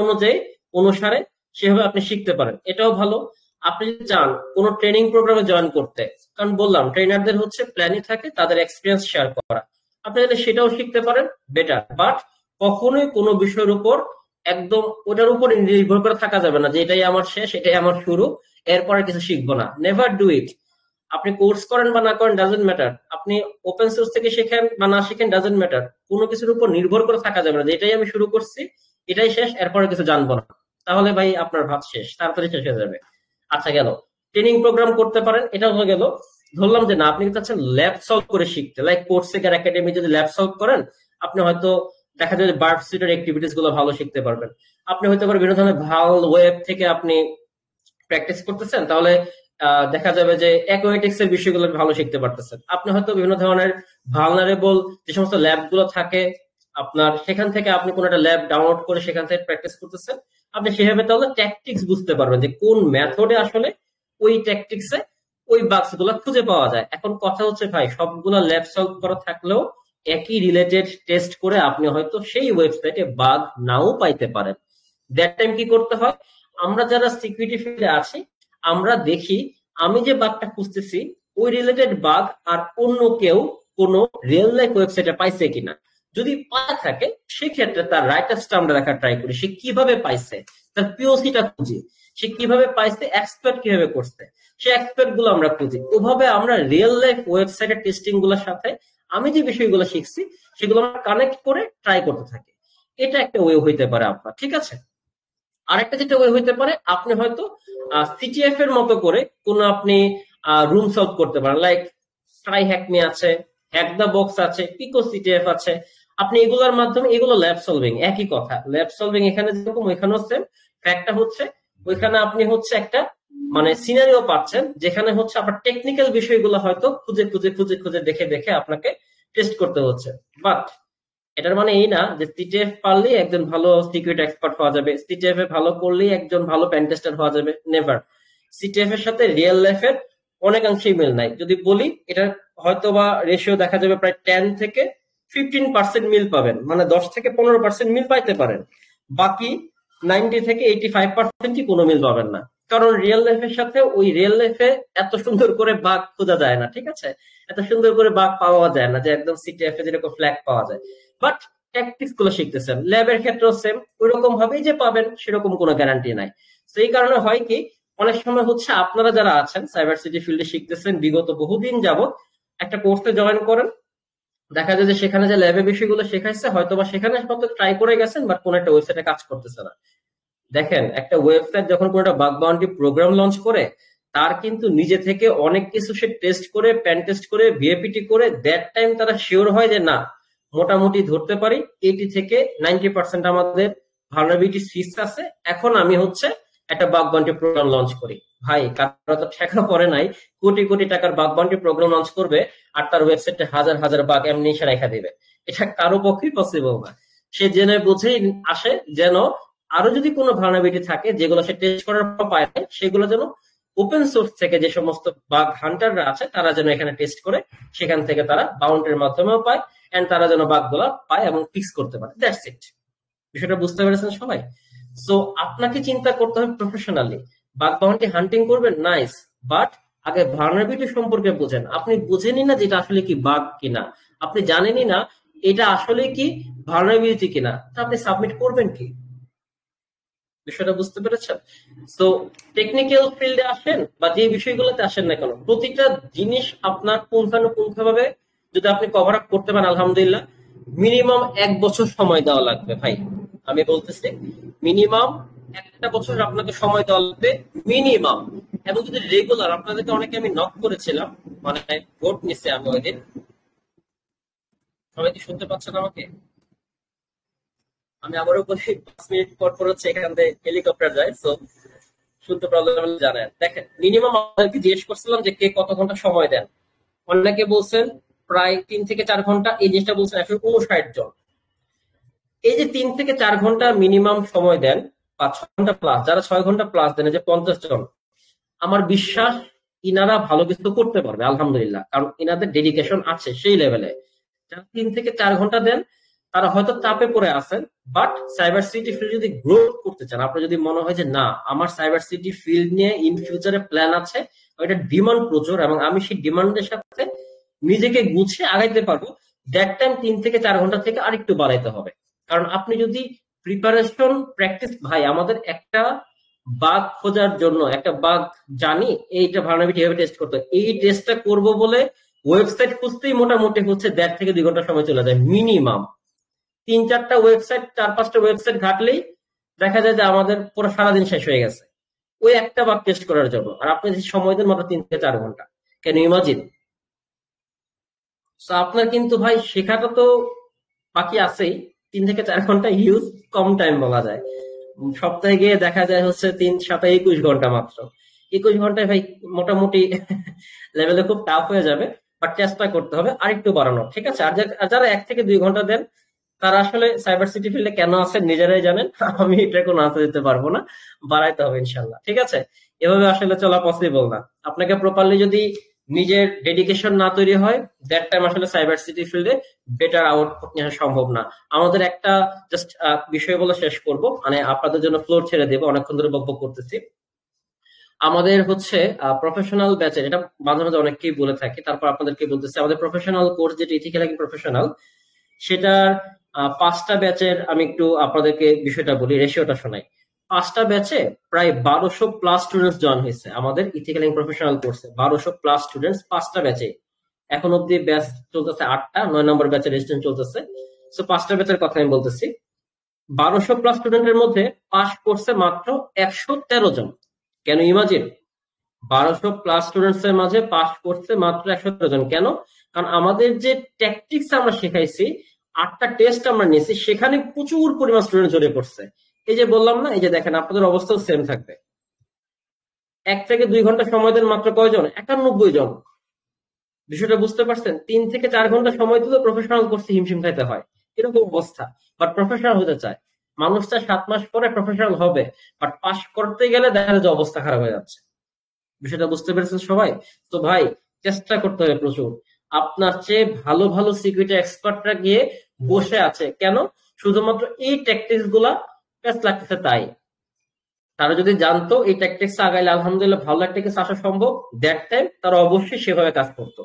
অনুসারে সেভাবে আপনি শিখতে পারেন, এটাও ভালো। আপনি যদি চান কোনো ট্রেনিং প্রোগ্রামে জয়েন করতে, কারণ বললাম ট্রেনারদের হচ্ছে প্ল্যানই থাকে তাদের এক্সপিরিয়েন্স শেয়ার করা, আপনি যদি সেটাও শিখতে পারেন বেটার। বাট কখনোই কোনো বিষয়ের উপর একদম ওটার উপর নির্ভর করে থাকা যাবে না যে এটাই আমার শেষ, এটাই আমার শুরু, এরপরে কিছু শিখবো না। Never do it. আপনি কোর্স করেন বা না করেন ডাজেন্ট ম্যাটার, আপনি ওপেন সোর্স থেকে শেখেন বা না শিখেন ডাজেন্ট ম্যাটার, কোনো কিছুর উপর নির্ভর করে থাকা যাবে না যে এটাই আমি শুরু করছি, এটাই শেষ, এরপরে কিছু জানবো না। তাহলে ভাই আপনার ভাত শেষ, তাড়াতাড়ি শেষ হয়ে যাবে। আচ্ছা গেল, ট্রেনিং প্রোগ্রাম করতে পারেন, এটা হয়ে গেল। ধরলাম যে না, আপনি চাচ্ছেন ল্যাব সলভ করে শিখতে, লাইক কোর্সেকের একাডেমি যদি ল্যাব সলভ করেন, আপনি হয়তো দেখা যায় বার্ড সিটের অ্যাক্টিভিটিস গুলো ভালো শিখতে পারবেন। আপনি হয়তো বিভিন্ন ধরনের ভালো ওয়েব থেকে আপনি প্র্যাকটিস করতেছেন, তাহলে দেখা যাবে যে অ্যাকুয়েটিক্স এর বিষয়গুলো ভালো শিখতে পারতেছেন। আপনি হয়তো বিভিন্ন ধরনের ভালনারেবল যে সমস্ত ল্যাব গুলো থাকে আপনার, সেখান থেকে আপনি কোন একটা ল্যাব ডাউনলোড করে সেখান থেকে প্র্যাকটিস করতেছেন। আপনি সেভাবে তাহলে ট্যাকটিক্স বুঝতে পারবেন যে কোন মেথডে আসলে ওই ট্যাকটিক্সে ওই বাগস গুলো খুঁজে পাওয়া যায়। এখন কথা হচ্ছে ভাই, সবগুলা ল্যাব সলভ করা থাকলেও একই রিলেটেড টেস্ট করে আপনি হয়তো সেই ওয়েবসাইটে বাগ নাও পাইতে পারেন। দ্যাট টাইম কি করতে হয়, আমরা যারা সিকিউরিটি ফিল্ডে আছি, আমরা দেখি আমি যে বাগটা খুঁজতেছি ওই রিলেটেড বাগ আর অন্য কেউ কোনো রিয়েল লাইফ ওয়েবসাইটে পাইছে কিনা। যদি পাওয়া থাকে সেক্ষেত্রে তার রাইটার্সটা আমরা দেখার ট্রাই করি, সে কিভাবে পাইছে, তার পিওসিটা খুঁজি, সে কিভাবে পাইছে, এক্সপার্ট কিভাবে করছে, সে এক্সপার্ট গুলো আমরা খুঁজি। ওভাবে আমরা রিয়েল লাইফ ওয়েবসাইটের টেস্টিং গুলোর সাথে আমি যে বিষয়গুলো শিখছি সেগুলো আমরা কানেক্ট করে ট্রাই করতে থাকি। এটা একটা ওয়ে হইতে পারে আপনার, ঠিক আছে? আরেকটা যেটা ওয়ে হইতে পারে, আপনি হয়তো সিটিএফ এর মতো করে কোন আপনি রুম সলভ করতে পারেন, লাইক ট্রাই হ্যাকমি আছে, হ্যাক দা বক্স আছে, পিকো সিটিএফ আছে। আপনি এগুলোর মাধ্যমে, এগুলো ল্যাব সলভিং, একই কথা, ল্যাব সলভিং এখানে যেরকম ওইখানেও সেম। ফ্যাক্টটা হচ্ছে ওইখানে আপনি হচ্ছে একটা মানে সিনারিও পাচ্ছেন যেখানে হচ্ছে আপনার টেকনিক্যাল বিষয়গুলো হয়তো খুঁজে খুঁজে খুঁজে খুঁজে দেখে দেখে আপনাকে টেস্ট করতে হচ্ছে। বাট এটার মানে এই না যে সিটিএফ পারলেই একজন ভালো সিকিউরিটি এক্সপার্ট হওয়া যাবে, সিটিএফ এ ভালো করলেই একজন ভালো পেন টেস্টার হওয়া যাবে, নেভার। সিটিএফ এর সাথে রিয়েল লাইফের অনেকাংশেই মিল নাই। যদি বলি এটা হয়তো বা রেশিও দেখা যাবে প্রায় 10 থেকে 15% মিল পাবেন, মানে 10 থেকে 15% মিল পাইতে পারেন। বাকি 90 থেকে 85% কোনো মিল পাবেন না, কারণ রিয়েল লাইফের সাথে ওই রিয়েল লাইফে এত সুন্দর করে বাগ খোঁজা যায় না, ঠিক আছে? এত সুন্দর করে বাগ পাওয়া যায় না যে একদম সিটিএফ এ যেরকম ফ্ল্যাগ পাওয়া যায়। বাট ট্যাকটিক্স গুলো শিখতেছেন, ল্যাবের ক্ষেত্রেও সেম ওই রকম ভাবেই যে পাবেন সেরকম কোনো গ্যারান্টি নাই। সেই কারণে হয় কি, অনেক সময় হচ্ছে আপনারা যারা আছেন সাইবার সিটি ফিল্ডে শিখতেছেন বিগত বহুদিন যাবত, একটা কোর্সে জয়েন করেন, দেখা যায় যে সেখানে যে ল্যাবে বিষয়গুলো শেখাইছে হয়তো বা সেখানে হয়তো ট্রাই করে গেছেন, বাট কোন একটা ওয়েবসাইটে কাজ করতেছে না। দেখেন, একটা ওয়েবসাইট যখন কোনো একটা বাগ বাউন্ডারি প্রোগ্রাম লঞ্চ করে, তার কিন্তু নিজে থেকে অনেক কিছু সে টেস্ট করে, প্যান টেস্ট করে, ভিএপিটি করে, দ্যাট টাইম তারা শিওর হয় যে না, মোটামুটি ধরতে পারি 80 থেকে 90% আমাদের ভালনারেবিলিটি ফিক্স আছে, এখন আমি হচ্ছে একটা বাগ বাউন্ডারি প্রোগ্রাম লঞ্চ করি। ভাই, কারো তো টাকা পড়ে নাই কোটি কোটি টাকার বাগ বাউন্ডারি প্রোগ্রাম লঞ্চ করবে আর তার ওয়েবসাইটে হাজার হাজার বাগ এমনি এসে রেখা দিবে? এটা কারো পক্ষেই পসিবল না। সে জেনে বুঝেই আসে যেন আরো যদি কোনো ভালনারেবিলিটি থাকে যেগুলো সে টেস্ট করার পর পায় নাই, সেগুলো যেন ওপেন সোর্স থেকে যে সমস্ত বাগ হান্টাররা আছে তারা যেন এখানে টেস্ট করে সেখান থেকে তারা বাউন্ডের মাধ্যমেও পায় এন্ড তারা যেন বাগগুলা পায় এবং ফিক্স করতে পারে। That's it. বিষয়টা বুঝতে পেরেছেন সবাই? সো আপনাকে চিন্তা করতে হবে প্রফেশনালি। বাগ বাউন্টি হান্টিং করবেন, নাইস, বাট আগে ভালনারেবিলিটি সম্পর্কে বুঝেন। আপনি বুঝেনই না যেটা আসলে কি বাগ কিনা, আপনি জানেনই না এটা আসলে কি ভালনারেবিলিটি কিনা, তা আপনি সাবমিট করবেন কি? বিষয়টা বুঝতে পেরেছেন? সো টেকনিক্যাল ফিল্ডে আসেন বা যে বিষয়গুলোতে আসেন না কেন, প্রতিটা জিনিস আপনার পুঙ্খানুপুঙ্খভাবে যদি আপনি কভার আপ করতে পারেন, আলহামদুলিল্লাহ, মিনিমাম 1 বছর সময় দেওয়া লাগবে ভাই। আমি বলতেছি মিনিমাম 1 বছর আপনাকে সময় দেওয়া লাগবে মিনিমাম। এবং যদি রেগুলার, আপনাদেরকে অনেকে আমি নক করেছিলাম, মানে ভোট নিচ্ছে আমি ওই দিন। সবাই কি শুনতে পাচ্ছেন আমাকে? আমি আবারও বলি, 5 মিনিট পর পর হচ্ছে এখান থেকে হেলিকপ্টার যায়, সো শুনতে প্রবলেম জানেন। দেখেন, মিনিমাম আমাদেরকে জিজ্ঞেস করছিলাম যে কে কত ঘন্টা সময় দেন। অনেকে বলছেন প্রায় 3 থেকে 4 ঘন্টা, এই জিনিসটা বলছেন 159 জন। এই যে 3 থেকে 4 ঘন্টা মিনিমাম সময় দেন, 5 ঘন্টা প্লাস, যারা 6 ঘন্টা প্লাস দেন, এই যে 50 জন, আমার বিশ্বাস ইনারা ভালো কিছু করতে পারবে আলহামদুলিল্লাহ, কারণ ইনাদের ডেডিকেশন আছে সেই লেভেলে। যারা 3 থেকে 4 ঘন্টা দেন তারা হয়তো চাপে পড়ে আছেন, বাট সাইবার সিটি ফিল্ড যদি গ্রো করতে চান, আপনার যদি মনে হয় যে না আমার সাইবার সিটি ফিল্ড নিয়ে ইন ফিউচারে প্ল্যান আছে, এটা ডিমান্ড প্রচুর এবং আমি সেই ডিমান্ডের সাথে নিজেকে গুছিয়ে আগাইতে পারবো, দ্যাট টাইম 3 থেকে 4 ঘন্টা থেকে আরেকটু বাড়াইতে হবে। কারণ আপনি যদি প্রিপারেশন প্র্যাকটিস, ভাই আমাদের একটা বাগ খোঁজার জন্য একটা বাগ জানি এইটা ভার্নাবিলিটি এভাবে টেস্ট করতে হয়। এই টেস্টটা করব বলে ওয়েবসাইট খুঁজতেই মোটামুটি হচ্ছে 1.5 থেকে 2 ঘন্টা সময় চলে যায় মিনিমাম। 3-4টা ওয়েবসাইট, 4-5টা ওয়েবসাইট ঘাটলেই দেখা যায় যে আমাদের পুরো সারাদিন শেষ হয়ে গেছে ওই একটা বাগ টেস্ট করার জন্য। আর আপনি যে সময় দেন মাত্র 3 থেকে 4 ঘন্টা, ক্যান ইউ ইমাজিন? আপনার কিন্তু ভাই শেখাটা তো বাকি আছেই। 3 থেকে 4 ঘন্টা হিউজ কম টাইম বলা যায়। সপ্তাহে গিয়ে দেখা যায় হচ্ছে 3 7 21 ঘন্টা মাত্র। 21 ঘন্টায় ভাই মোটামুটি লেভেলে খুব টাফ হয়ে যাবে, বাট চেষ্টা করতে হবে আরেকটু বাড়ানো, ঠিক আছে? আর যারা 1 থেকে 2 ঘন্টা দেন তারা আসলে সাইবার সিটি ফিল্ডে কেন আছেন নিজেরাই জানেন, আমি এটা কোনো আনসার দিতে পারবো না। বাড়াইতে হবে ইনশাল্লাহ, ঠিক আছে? এভাবে আসলে চলা পসিবল না। আপনাকে প্রপারলি যদি নিজের ডেডিকেশন না তৈরি হয়, দ্যাট টাইম আসলে সাইবার সিটি ফিল্ডে বেটার আউটপুট নেওয়া সম্ভব না। আমাদের একটা জাস্ট বিষয় বলে শেষ করব, মানে আপনাদের জন্য ফ্লোর ছেড়ে দেবো, অনেকক্ষণ ধরে বকবক করতেছি। আমাদের হচ্ছে প্রফেশনাল ব্যাচের, এটা মাঝে মাঝে অনেককেই বলে থাকি, তারপর আপনাদেরকে বলতেছি, আমাদের প্রফেশনাল কোর্স যেটা ইথিক্যাল হ্যাকিং প্রফেশনাল, সেটার 5টা ব্যাচের আমি একটু আপনাদেরকে বিষয়টা বলি, রেশিওটা শোনাই। 5টা ব্যাচে প্রায় 1200+ স্টুডেন্টস জয়েন হয়েছে আমাদের ইথিক্যাল হ্যাকিং প্রফেশনাল কোর্সে। 1200+ স্টুডেন্টস 5টা ব্যাচে। এখন অব্দি ব্যাচ চলতেছে 8টা, 9 নম্বর ব্যাচের রেজিস্ট্রেশন চলতেছে। সো 5টা ব্যাচের কথা আমি বলতেছি। 1200+ স্টুডেন্টের মধ্যে পাস করছে মাত্র 113 জন। কেন ইমাজিন? 1200+ স্টুডেন্টস এর মাঝে পাস করছে মাত্র 113 জন। কেন? কারণ আমাদের যে ট্যাকটিক্স আমরা শেখাইছি, 8টা টেস্ট আমরা নিয়েছি, সেখানে প্রচুর পরিমাণ স্টুডেন্ট জড়িয়ে পড়ছে। এই যে বললাম না, এই যে দেখেন আপনাদের অবস্থাও সেম থাকবে। 1 থেকে 2 ঘন্টা সময় দেন মাত্র কয়জন? 91 জন। বিষয়টা বুঝতে পারছেন? 3 থেকে 4 ঘন্টা সময় দিলে প্রফেশনাল কোর্সে হিমশিম খাইতে হয়, এরকম অবস্থা। বাট প্রফেশনাল হতে চায়, মানুষ চায় 7 মাস পরে প্রফেশনাল হবে, বাট পাস করতে গেলে দেখা যায় যে অবস্থা খারাপ হয়ে যাচ্ছে। বিষয়টা বুঝতে পেরেছেন সবাই? তো ভাই চেষ্টা করতে হবে প্রচুর। আপনার চেয়ে ভালো ভালো সিকিউরিটি এক্সপার্টরা গিয়ে বসে আছে কেন? শুধুমাত্র এই ট্যাকটিক্স গুলা কাজ লাগতেছে তাই। তারা যদি জানতো এই ট্যাকটিক্স আগাইলে আলহামদুলিল্লাহ ভালো একটা কিছু আসা সম্ভব, দ্যাট টাইম তারা অবশ্যই সেভাবে কাজ করতো।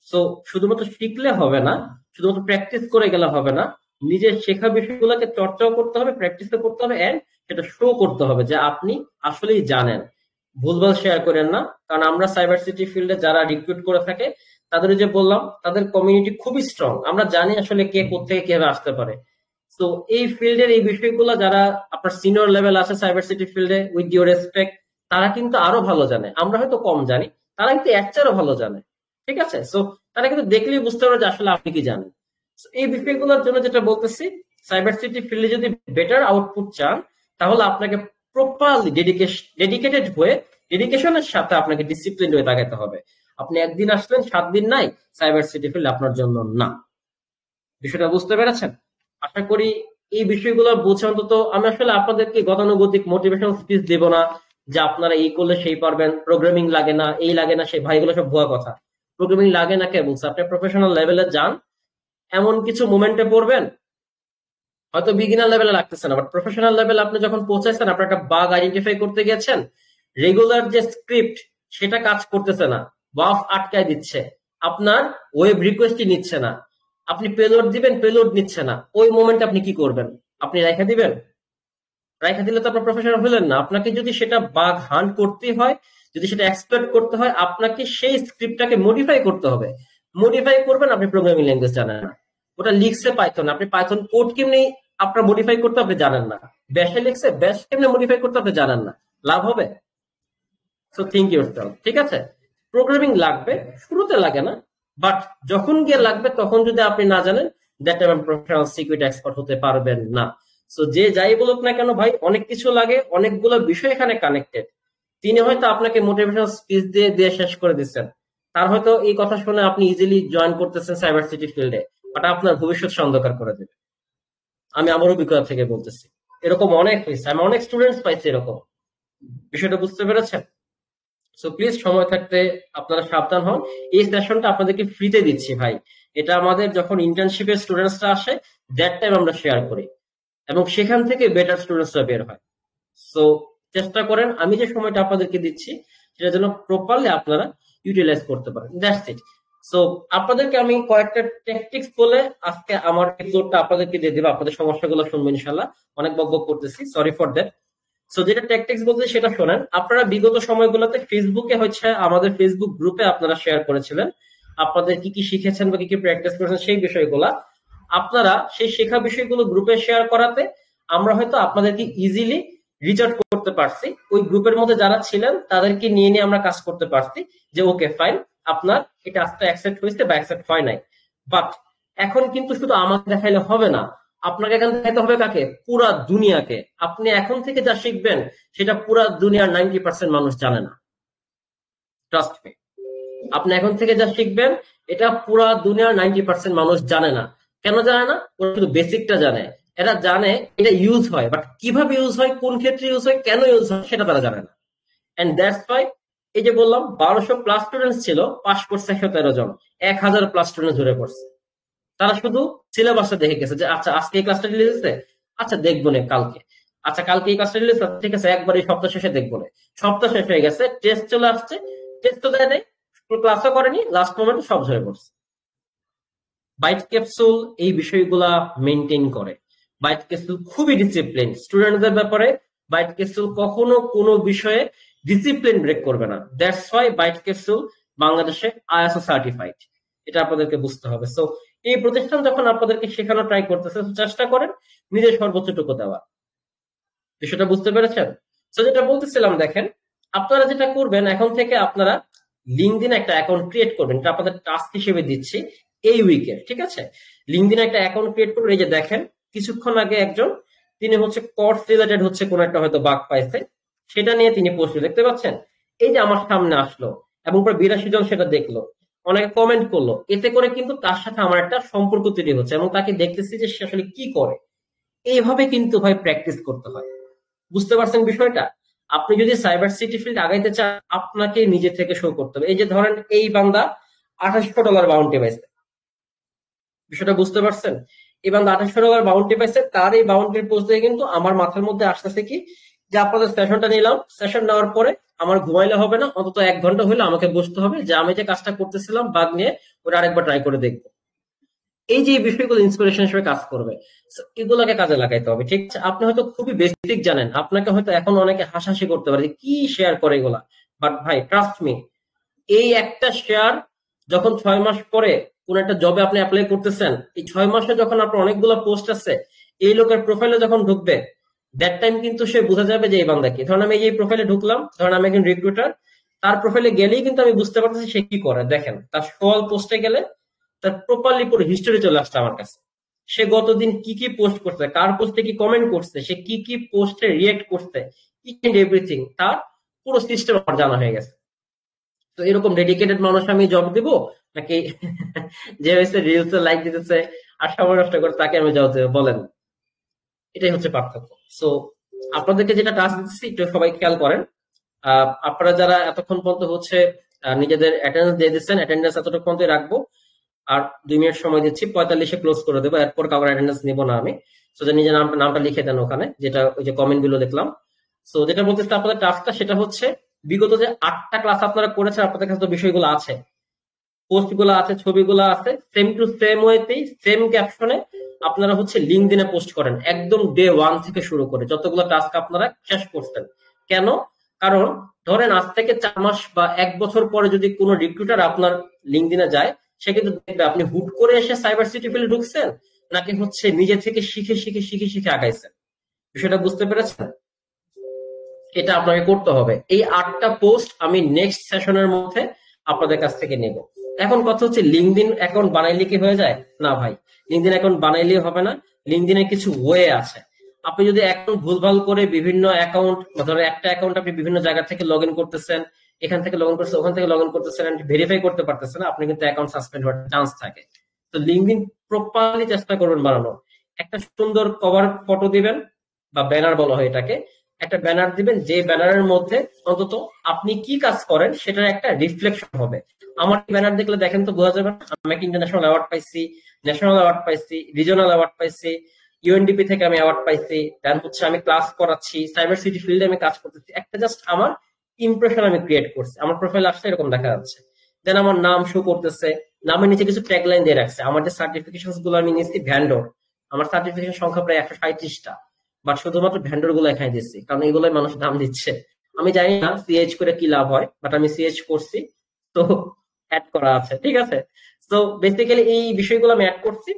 সো শুধুমাত্র শিখলে হবে না, শুধুমাত্র প্র্যাকটিস করে গেলে হবে না, নিজের শেখা বিষয়গুলোকে চর্চাও করতে হবে, প্র্যাকটিসও করতে হবে, এন্ড সেটা শো করতে হবে যে আপনি আসলেই জানেন। ভুলভাল শেয়ার করেন না, কারণ আমরা সাইবার সিটি ফিল্ডে যারা রিক্রুট করে থাকে তাদের যে বললাম, তাদের কমিউনিটি খুবই স্ট্রং, আমরা জানি আসলে কে কোথেকে কিভাবে আসতে পারে। তো এই ফিল্ডের এই বিষয়গুলো যারা আপনার সিনিয়র লেভেল আছে সাইবার সিটি ফিল্ডে, উইথ ইউর রেসপেক্ট, তারা কিন্তু আরো ভালো জানে। আমরা হয়তো কম জানি, তারা কিন্তু এর চেয়েও ভালো জানে, ঠিক আছে? সো তারা কিন্তু দেখলেই বুঝতে পারে যে আসলে আপনি কি জানেন। এই বিষয়গুলোর জন্য যেটা বলতেছি, সাইবার সিটি ফিল্ডে যদি বেটার আউটপুট চান, তাহলে আপনাকে প্রপারলি ডেডিকেটেড হয়ে, ডেডিকেশনের সাথে আপনাকে ডিসিপ্লিন হয়ে তাকাতে হবে। আপনি একদিন আসলেন, 7 দিন নাই, সাইবার সিটি ফিল্ড আপনার জন্য না। বিষয়টা বুঝতে পেরেছেন? আশা করি এই বিষয়গুলো বুঝে অন্তত আমি আসলে আপনাদেরকে গতানুগতিক মোটিভেশনাল স্পিচ দেব না, যে আপনারা এই করলে সেই পারবেন, প্রোগ্রামিং লাগে না, এই লাগে না, সেই ভাইগুলো সব ভুয়া কথা। প্রোগ্রামিং লাগে না কে বলছে? আপনি প্রফেশনাল লেভেলে যান, এমন কিছু মোমেন্টে পড়বেন, হয়তো বিগিনার লেভেলে লাগতেছে না, বাট প্রফেশনাল লেভেলে আপনি যখন পৌঁছাইছেন, আপনার একটা বাগ আইডেন্টিফাই করতে গেছেন, রেগুলার যে স্ক্রিপ্ট সেটা কাজ করতেছে না, বাফ আটকায় দিচ্ছে, আপনার ওয়েব রিকোয়েস্টই নিচ্ছে না, আপনি পেলোড দিবেন, পেলোড নিচ্ছে না, ওই মোমেন্টে আপনি কি করবেন? আপনি রেখে দিবেন? রাইখা দিলে তো আপনার প্রফেশনাল হলেন না। আপনাকে যদি সেটা বাগ হান্ট করতে হয়, যদি সেটা এক্সপ্লয়েট করতে হয়, আপনাকে সেই স্ক্রিপ্টটাকে মডিফাই করতে হবে। মডিফাই করবেন, আপনি প্রোগ্রামিং ল্যাঙ্গুয়েজ জানেন না, ওটা লিখছে পাইথন, আপনি পাইথন কোড কেমনি আপনার মডিফাই করতে আপনি জানেন না, ব্যাশে লিখছে, ব্যাশ কেমনে মডিফাই করতে আপনি জানেন না, লাভ হবে? সো থিঙ্ক ইউরসেলফ, ঠিক আছে? প্রোগ্রামিং লাগবে, শুরুতে লাগে না, বাট যখন গিয়ে লাগবে তখন যদি আপনি না জানেন, that time professional security expert হতে পারবেন না। সো যে যাই বলুক না কেন ভাই, অনেক কিছু লাগে, অনেকগুলো বিষয় এখানে কানেক্টেড। তিনি হয়তো আপনাকে মোটিভেশনাল স্পিচ দিয়ে দিয়ে শেষ করে দিচ্ছেন, তার হয়তো এই কথা শুনে আপনি ইজিলি জয়েন করতেছেন সাইবার সিটি ফিল্ডে, বাট আপনার ভবিষ্যৎ অন্ধকার করে দেবে। আমি আমার অভিজ্ঞতা থেকে বলতেছি, এরকম অনেক হয়েছে, আমি অনেক স্টুডেন্টস পাইছি এরকম। বিষয়টা বুঝতে পেরেছেন? সো প্লিজ সময় থাকতে আপনারা সাবধান হন। এই সেশনটা আপনাদেরকে ফ্রিতে দিচ্ছি ভাই, এটা আমাদের যখন ইন্টার্নশিপের স্টুডেন্টসরা আসে, দ্যাট টাইম আমরা শেয়ার করি, এবং সেখান থেকে বেটার স্টুডেন্টসরা বের হয়। সো চেষ্টা করেন আমি যে সময়টা আপনাদেরকে দিচ্ছি সেটা যেন প্রপারলি আপনারা ইউটিলাইজ করতে পারেন, দ্যাটস ইট। সো আপনাদেরকে আমি কয়েকটা ট্যাকটিক্স বলে আজকে আমার এপিসোডটা আপনাদেরকে দিয়ে দেবো, আপনাদের সমস্যাগুলো শুনবেন ইনশাল্লাহ। অনেক বকবক করতেছি, সরি ফর দ্যাট। সো যেটা ট্যাকটিক্স বলতে সেটা শোনেন। আপনারা বিগত সময়গুলোতে ফেসবুকে হচ্ছে আমাদের ফেসবুক গ্রুপে আপনারা শেয়ার করেছিলেন আপনাদের কি কি শিখেছেন বা কি কি প্র্যাকটিস করেছেন সেই বিষয়গুলা। আপনারা সেই শেখা বিষয়গুলো গ্রুপে শেয়ার করাতে আমরা হয়তো আপনাদেরকে ইজিলি রিচ আউট করতে পারছি। ওই গ্রুপের মধ্যে যারা ছিলেন তাদেরকে নিয়ে নিয়ে আমরা কাজ করতে পারছি যে ওকে ফাইন, আপনার এটা আজকে অ্যাকসেপ্ট হয়েছে বা অ্যাকসেপ্ট হয় নাই। বাট এখন কিন্তু শুধু আমাকে দেখাইলে হবে না, আপনাকে এখন দেখাইতে হবে কাকে? পুরা দুনিয়াকে। আপনি এখন থেকে যা শিখবেন সেটা পুরা দুনিয়ার 90% মানুষ জানে না, ট্রাস্ট মি। আপনি এখন থেকে যা শিখবেন এটা পুরা দুনিয়ার 90% মানুষ জানে না। কেন জানে না? ওরা শুধু বেসিকটা জানে। এরা জানে এটা ইউজ হয়, বাট কিভাবে ইউজ হয়, কোন ক্ষেত্রে ইউজ হয়, কেন ইউজ হয় সেটা তারা জানে না। এন্ড দ্যাটস ওয়াই এই যে বললাম 1200 প্লাস স্টুডেন্টস ছিল, পাস করছে 113 জন, 1000 প্লাস স্টুডেন্ট ধরে পড়ছে। তারা শুধু সিলেবাসটা দেখে গেছে যে আচ্ছা আজকে এই ক্লাসটা রিলিজ হচ্ছে, আচ্ছা দেখবো না কালকে, আচ্ছা কালকে এই ক্লাসটা রিলিজ, ঠিক আছে একবার এই সপ্তাহ শেষে দেখবো না। সপ্তাহ শেষ হয়ে গেছে, টেস্ট চলে আসছে, টেস্ট তো দেয় নাই, ক্লাসও করেনি, লাস্ট মোমেন্টে সব ঝরে পড়ছে। বাইট ক্যাপসুল এই বিষয়গুলা মেনটেন করে। বাইট ক্যাপসুল খুবই ডিসিপ্লিন স্টুডেন্টদের ব্যাপারে। বাইট ক্যাপসুল কখনো কোনো বিষয়ে ডিসিপ্লিন ব্রেক করবে না। দ্যাটস ওয়াই বাইট ক্যাপসুল বাংলাদেশে আইএসও সার্টিফাইড, এটা আপনাদেরকে বুঝতে হবে। সো এই প্রতিষ্ঠান যখন আপনাদেরকে শেখানো ট্রাই করতেছে, চেষ্টা করেন নিজের সর্বোচ্চটুকু দেওয়া। বিষয়টা বুঝতে পেরেছেন? তো যেটা বলতেছিলাম, দেখেন আপনারা যেটা করবেন এখন থেকে, আপনারা লিঙ্কডইনে একটা অ্যাকাউন্ট ক্রিয়েট করবেন, এটা আপনাদের টাস্ক হিসেবে দিচ্ছি এই উইকে, ঠিক আছে? লিঙ্কডইনে একটা অ্যাকাউন্ট ক্রিয়েট করবেন। এই যে দেখেন কিছুক্ষণ আগে একজন, তিনি হচ্ছে কোর্স রিলেটেড হচ্ছে কোন একটা হয়তো বাগ পাইছে, সেটা নিয়ে তিনি পোস্ট দেখতে পাচ্ছেন, এই যে আমার সামনে আসলো এবং প্রায় 82 জন সেটা দেখলো, অনেকে কমেন্ট করলো, এতে করে কিন্তু তার সাথে আমার একটা সম্পর্ক তৈরি হচ্ছে এবং তাকে দেখতেছি যে সে আসলে কি করে। এইভাবে কিন্তু ভাই প্র্যাকটিস করতে হয়। বুঝতে পারছেন বিষয়টা? আপনি যদি সাইবার সিটি ফিল্ড আগাইতে চান, আপনাকে নিজে থেকে শো করতে হবে। এই যে ধরেন এই বান্দা $2800 বাউন্টি পাইছে, বিষয়টা বুঝতে পারছেন? এই বান্দা $2800 বাউন্টি পাইছে, তার এই বাউন্টির পোস্ট দিয়ে কিন্তু আমার মাথার মধ্যে আসতেছে কি, যে আপনাদের সেশনটা নিলাম, সেশন নেওয়ার পরে আমার ঘুমাইলে হবে না, অন্তত 1 ঘন্টা হলে আমাকে বসতে হবে যে আমি যে কাজটা করতেছিলাম বাগ নিয়ে, ওটা আরেকবার ট্রাই করে দেখবো। এই যে বিষয়গুলো ইন্সপিরেশন হিসেবে কাজ করবে, So, এগুলোকে কাজে লাগাইতে হবে, ঠিক আছে? আপনি হয়তো খুবই বেসিক জানেন, আপনাকে হয়তো এখন অনেকে হাসাহাসি করতে পারে যে কি শেয়ার করে এগুলা, বাট ভাই ট্রাস্ট মি, এই একটা শেয়ার যখন 6 মাস পরে কোন একটা জবে আপনি অ্যাপ্লাই করতেছেন, এই 6 মাসে যখন আপনার অনেকগুলো পোস্ট আছে, এই লোকের প্রোফাইলে যখন ঢুকবে, দ্যাট টাইম কিন্তু সে বোঝা যাবে যে এই বান্দা কি। ধরেন আমি এই প্রোফাইলে ঢুকলাম, ধরেন আমি একজন রিক্রুটার, তার প্রোফাইলে গেলেই কিন্তু আমি বুঝতে পারতেছি সে কি করে। দেখেন তার সোয়াল পোস্টে গেলে তার প্রপারলি পুরো হিস্টোরি চলে আসছে আমার কাছে। সে গতদিন কি কি পোস্ট করছে, কার পোস্টে কি কমেন্ট করছে, সে কি কি পোস্টে রিয়েক্ট করছে, ইচ এন্ড এভরিথিং তার পুরো সিস্টেম আমার জানা হয়ে গেছে। তো এরকম ডেডিকেটেড মানুষ আমি জব দিব নাকি যে হয়েছে রিলস লাইক দিতেছে আর সময় নষ্ট করে তাকে আমি জব দেবো? বলেন, এটাই হচ্ছে পার্থক্য। সো আপনাদেরকে যেটা টাস্ক দিচ্ছি একটু সবাই খেয়াল করেন। আপনারা যারা এতক্ষণ পর্যন্ত হচ্ছে নিজেদের অ্যাটেন্ডেন্স দিয়ে দিচ্ছেন, অ্যাটেন্ডেন্স এতটুকু পর্যন্ত রাখবো। আর 2 মিনিট সময় দিচ্ছি, 45-এ ক্লোজ করে দেবো। এরপর কাউর অ্যাটেন্ডেন্স নিবো না আমি। সো যে নিজের নামটা লিখে দেন ওখানে, যেটা ওই যে কমেন্ট গুলো দেখলাম। সো যেটা বলতেছে আপনাদের টাস্কটা, সেটা হচ্ছে বিগত যে 8টা ক্লাস আপনারা করেছেন, আপনাদের কাছে তো বিষয়গুলো আছে, পোস্ট গুলো আছে, ছবিগুলো আছে, সেম টু সেম ওয়েতেই সেম ক্যাপশনে আপনারা হচ্ছে লিঙ্কডইনে পোস্ট করেন, একদম ডে 1 থেকে শুরু করে যতগুলো টাস্ক আপনারা শেষ করছেন। কেন? কারণ ধরেন আজ থেকে 4 মাস বা 1 বছর পরে যদি কোনো রিক্রুটার আপনার লিঙ্কডইনে যায়, সে কিন্তু দেখবে আপনি হুট করে এসে সাইবার সিটি ফিল্ডে ঢুকছেন, নাকি হচ্ছে নিজে থেকে শিখে শিখে শিখে শিখে আগাইছেন। বিষয়টা বুঝতে পেরেছেন? এটা আপনাকে করতে হবে। এই 8টা পোস্ট আমি নেক্সট সেশনের মধ্যে আপনাদের কাছ থেকে নেব। এখন কথা হচ্ছে লিঙ্কডইন অ্যাকাউন্ট বানাইলে কি হয়ে যায়? না ভাই, লিঙ্কডইন অ্যাকাউন্ট বানাইলেই হবে না। লিঙ্কডইনের কিছু ওয়ে আছে। আপনি যদি অ্যাকাউন্ট ভুলভাল করে বিভিন্ন অ্যাকাউন্ট, ধরেন একটা অ্যাকাউন্ট আপনি বিভিন্ন জায়গা থেকে লগ ইন করতেছেন, এখান থেকে লগ ইন করতেছেন, ওখান থেকে লগ ইন করতেছেন, ভেরিফাই করতে পারতেছেন না, আপনি কিন্তু অ্যাকাউন্ট সাসপেন্ড হওয়ার চান্স থাকে। তো লিঙ্কডইন প্রপারলি চেষ্টা করবেন বানানো। একটা সুন্দর কভার ফটো দিবেন, বা ব্যানার বলা হয় এটাকে। একটা ব্যানার দিবেন, যে ব্যানারের মধ্যে অন্তত আপনি কি কাজ করেন সেটার একটা রিফ্লেকশন হবে। আমার ব্যানার দেখলে দেখেন তো বোঝা যাবে না আমি একটা ইন্টারন্যাশনাল অ্যাওয়ার্ড পাইছি, ন্যাশনাল অ্যাওয়ার্ড পাইছি, রিজনাল অ্যাওয়ার্ড পাইছি, ইউএনডিপি থেকে আমি অ্যাওয়ার্ড পাইছি, দেন হচ্ছে আমি ক্লাস করাচ্ছি, সাইবার সিটি ফিল্ডে আমি কাজ করতেছি। একটা জাস্ট আমার ইমপ্রেশন আমি ক্রিয়েট করছি, আমার প্রোফাইল আসলে এরকম দেখা যাচ্ছে। দেন আমার নাম শো করতেছে, নামের নিচে কিছু ট্যাগলাইন দিয়ে রাখছে। আমার যে সার্টিফিকেশন গুলো আমি নিয়েছি ভ্যান্ডর, আমার সার্টিফিকেশন সংখ্যা প্রায় 137টা, বাট শুধুমাত্র ভ্যান্ডর গুলো এখানে দিচ্ছি, কারণ এগুলোই মানুষ দাম দিচ্ছে। আমি জানি না সিএইচ করে কি লাভ হয়, বাট আমি সিএইচ করছি, তো অ্যাড করা আছে, ঠিক আছে। তো বেসিক্যালি এই বিষয়গুলো আমি অ্যাড করছি।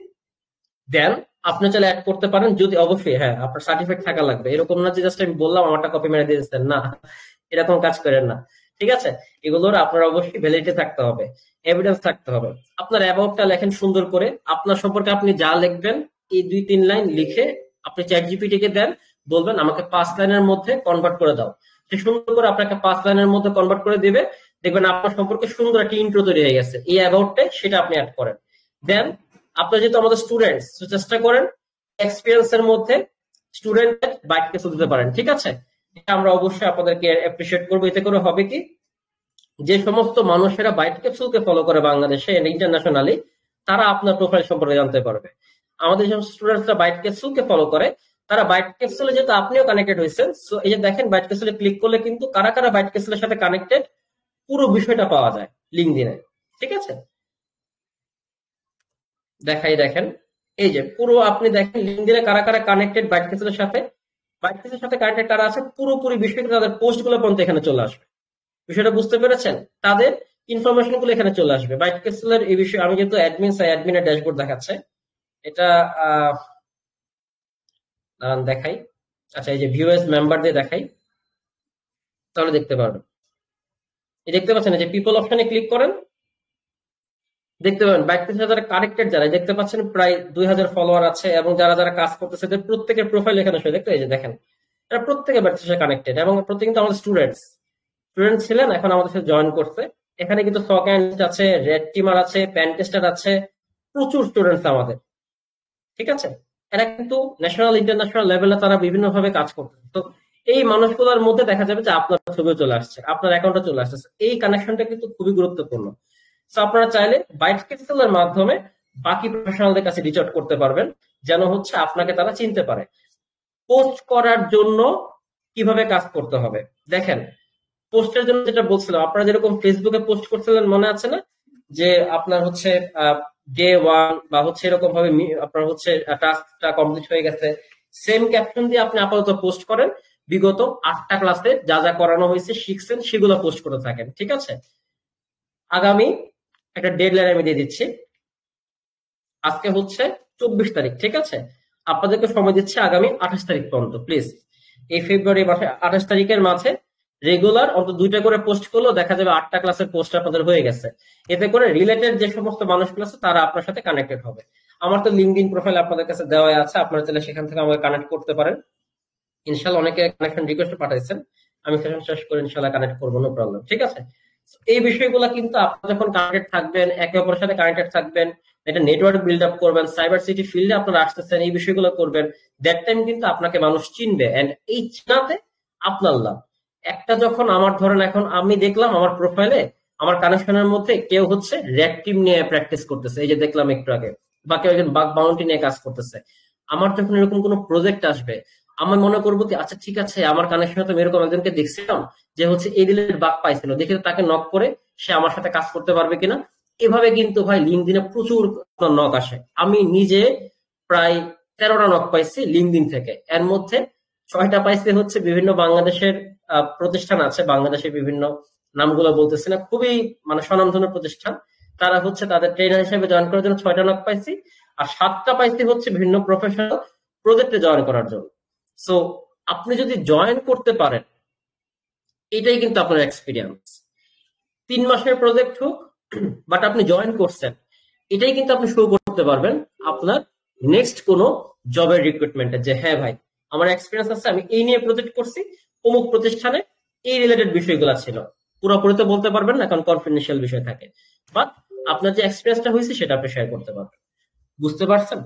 দেন আপনি চাইলে অ্যাড করতে পারেন, যদি অবশ্যই হ্যাঁ আপনার সার্টিফিকেট থাকা লাগবে। এরকম না যে জাস্ট আমি বললাম আমারটা কপি মেরে দিয়ে দিচ্ছেন, না, এরকম কাজ করেন না, ঠিক আছে। এগুলোর আপনার অবশ্যই ভ্যালিডিটি থাকতে হবে, এভিডেন্স থাকতে হবে। আপনার অ্যাবাউটটা লেখেন সুন্দর করে, আপনার সম্পর্কে আপনি যা লিখবেন এই 2-3 লাইন লিখে আপনি চ্যাট জিপিটি কে দেন, বলবেন আমাকে 5 লাইনের মধ্যে কনভার্ট করে দাও। সে সুন্দর করে আপনাকে 5 লাইনের মধ্যে কনভার্ট করে দিবে। দেখবেন আপনার সম্পর্কে সুন্দর একটা ইন্ট্রো তৈরি হয়ে গেছে। এই অ্যাবাউটটা সেটা আপনি অ্যাড করেন। দেন আপনারা যেহেতু আমাদের স্টুডেন্টস, চেষ্টা করেন এক্সপিরিয়েন্স এর মধ্যে স্টুডেন্ট বাইক কেসও দিতে পারেন, ঠিক আছে। এটা আমরা অবশ্যই আপনাদেরকে অ্যাপ্রিসিয়েট করবো। এতে করে হবে কি, যে সমস্ত মানুষেরা বাইট ক্যাপসুলকে ফলো করে বাংলাদেশে ইন্টারন্যাশনালি, তারা আপনার প্রোফাইল সম্পর্কে জানতে পারবে। আমাদের যে স্টুডেন্টসরা বাইট ক্যাপসুলকে ফলো করে, তারা বাইট ক্যাপসুলে যেহেতু আপনিও কানেক্টেড হয়েছেন, সো এই যে দেখেন বাইট ক্যাপসুলে ক্লিক করলে কিন্তু কারা কারা বাইট ক্যাপসুলের সাথে কানেক্টেড পুরো বিষয়টা পাওয়া যায় লিঙ্কডইনে, ঠিক আছে। দেখাই দেখেন, এই যে পুরো আপনি দেখেন লিঙ্কডইনে কারা কারা কানেক্টেড বাইট ক্যাপসুলের সাথে, বাইট ক্যাপসুলের সাথে কানেক্টেড কারা আছে, পুরোপুরি বিষয়টা তাদের পোস্ট গুলো পর্যন্ত এখানে চলে আসবে। বিষয়টা বুঝতে পেরেছেন? তাদের ইনফরমেশন গুলো এখানে চলে আসবে। বাইট ক্যাপসুলের এই বিষয়ে আমি যেহেতু অ্যাডমিন, অ্যাডমিনের ড্যাশবোর্ড দেখাচ্ছে এটা, দেখাই। আচ্ছা, এই যে ভিউ এস মেম্বার দিয়ে দেখাই, তাহলে দেখতে পারবেন। এই দেখতে পাচ্ছেন, এই যে পিপল অপশনে ক্লিক করেন, দেখতে পাবেন 32,000 যারা কানেক্টেড, যারা দেখতে পাচ্ছেন প্রায় 2,000 ফলোয়ার আছে, এবং যারা যারা কাজ করতেছে এদের প্রত্যেকের প্রোফাইল এখানে শুয়ে দেখতে, এই যে দেখেন এরা প্রত্যেকে 32,000 কানেক্টেড, এবং প্রত্যেকে কিন্তু আমাদের স্টুডেন্ট ছিলেন, এখন আমাদের সাথে জয়েন করছে। এখানে কিন্তু সক অ্যানালিস্ট আছে, রেড টিমার আছে, প্যান টেস্টার আছে, প্রচুর স্টুডেন্টস আমাদের, ঠিক আছে। এরা কিন্তু ন্যাশনাল ইন্টারন্যাশনাল লেভেলে তারা বিভিন্ন ভাবে কাজ করছে। তো এই মানুষগুলোর মধ্যে দেখা যাবে যে আপনার ছবিও চলে আসছে, আপনার অ্যাকাউন্টে চলে আসছে। এই কানেকশনটা কিন্তু খুবই গুরুত্বপূর্ণ। তো আপনারা চাইলে বাইট ক্যাপসুলের মাধ্যমে বাকি প্রফেশনালদের কাছে রিচ আউট করতে পারবেন, যেন হচ্ছে আপনাকে তারা চিনতে পারে। পোস্ট করার জন্য কিভাবে কাজ করতে হবে দেখেন। পোস্টের জন্য যেটা বলছিলাম, আপনারা যেরকম ফেসবুকে পোস্ট করছিলেন মনে আছে না, যে আপনার হচ্ছে ডে 1 বা হচ্ছে এরকম ভাবে আপনার হচ্ছে টাস্কটা কমপ্লিট হয়ে গেছে, সেম ক্যাপশন দিয়ে আপনি আপাতত পোস্ট করেন। বিগত 8টা ক্লাসে যা যা করানো হয়েছে, শিখছেন, সেগুলো পোস্ট করে থাকেন, ঠিক আছে। আগামী একটা ডেডলাইন আমি দিয়ে দিচ্ছি। আজকে হচ্ছে 24 তারিখ, ঠিক আছে। আপনাদেরকে সময় দিচ্ছি আগামী 28 তারিখ পর্যন্ত। প্লিজ এই ফেব্রুয়ারি মাসে 28 তারিখের মাঝে রেগুলার অন্তত 2টা করে পোস্ট করলেও দেখা যাবে 8টা ক্লাসের পোস্ট আপনাদের হয়ে গেছে। এতে করে রিলেটেড যে সমস্ত মানুষগুলো আছে তারা আপনার সাথে কানেক্টেড হবে। আমার তো লিঙ্কডইন প্রোফাইল আপনাদের কাছে দেওয়া আছে, আপনারা চাইলে সেখান থেকে আমাকে কানেক্ট করতে পারেন। ইনশাল্লাহ অনেকে কানেকশন রিকোয়েস্ট পাঠাইছেন, আমি সেশন শেষ করে ইনশাল্লাহ কানেক্ট করবো, নো প্রবলেম, ঠিক আছে। এই বিষয়গুলো কিন্তু আপনি যখন কানেক্টেড থাকবেন, একে অপরের সাথে কানেক্টেড থাকবেন, একটা নেটওয়ার্ক বিল্ড আপ করবেন, সাইবার সিটি ফিল্ডে আপনারা আসতেছেন, এই বিষয়গুলো করবেন, দ্যাট টাইম কিন্তু আপনাকে মানুষ চিনবে, এন্ড এই চিনাতে আপনার লাভ। একটা যখন আমার ধরেন এখন আমি দেখলাম আমার প্রোফাইলে আমার কানেকশনের মধ্যে কেউ হচ্ছে রেড টিম নিয়ে প্র্যাকটিস করতেছে, এই যে দেখলাম একটু আগে, বা কেউ একজন বাগ বাউন্টি নিয়ে কাজ করতেছে। আমার যখন এরকম কোনো প্রজেক্ট আসবে, আমি মনে করবো কি আচ্ছা ঠিক আছে, আমার কানেকশনে তো এরকম একজনকে দেখছিলাম যে হচ্ছে এই রিলেটেড বাগ পাইছিল, দেখে তো তাকে নক করে সে আমার সাথে কাজ করতে পারবে কিনা। এভাবে কিন্তু ভাই লিঙ্কডিনে প্রচুর নক আসে। আমি নিজে প্রায় 13টা নক পাইছি লিঙ্কডিন থেকে। এর মধ্যে 6টা পাইছি হচ্ছে বিভিন্ন বাংলাদেশের প্রতিষ্ঠান আছে, বাংলাদেশের বিভিন্ন নামগুলো বলতেছি না, খুবই মানে স্বনামধন্য প্রতিষ্ঠান। তারা হচ্ছে তাদের ট্রেনার হিসেবে জয়েন করার জন্য 6টা নক পাইছি। আর 7টা পাইছি হচ্ছে বিভিন্ন প্রফেশনাল প্রজেক্টে জয়েন করার জন্য। সো আপনি যদি জয়েন করতে পারেন, এটাই কিন্তু আপনার এক্সপিরিয়েন্স। 3 মাসের প্রজেক্ট হোক, বাট আপনি জয়েন করছেন, এটাই কিন্তু আপনি শো করতে পারবেন আপনার নেক্সট কোনো জবের রিক্রুটমেন্টে, যে হ্যাঁ ভাই আমার এক্সপিরিয়েন্স আছে, আমি এই নিয়ে প্রজেক্ট করছি, অমুক প্রতিষ্ঠানে এই রিলেটেড বিষয়গুলো ছিল। পুরোপুরি তো বলতে পারবেন না, কারণ কনফিডেন্সিয়াল বিষয় থাকে, বাট আপনার যে এক্সপিরিয়েন্সটা হয়েছে সেটা আপনি শেয়ার করতে পারবেন। বুঝতে পারছেন?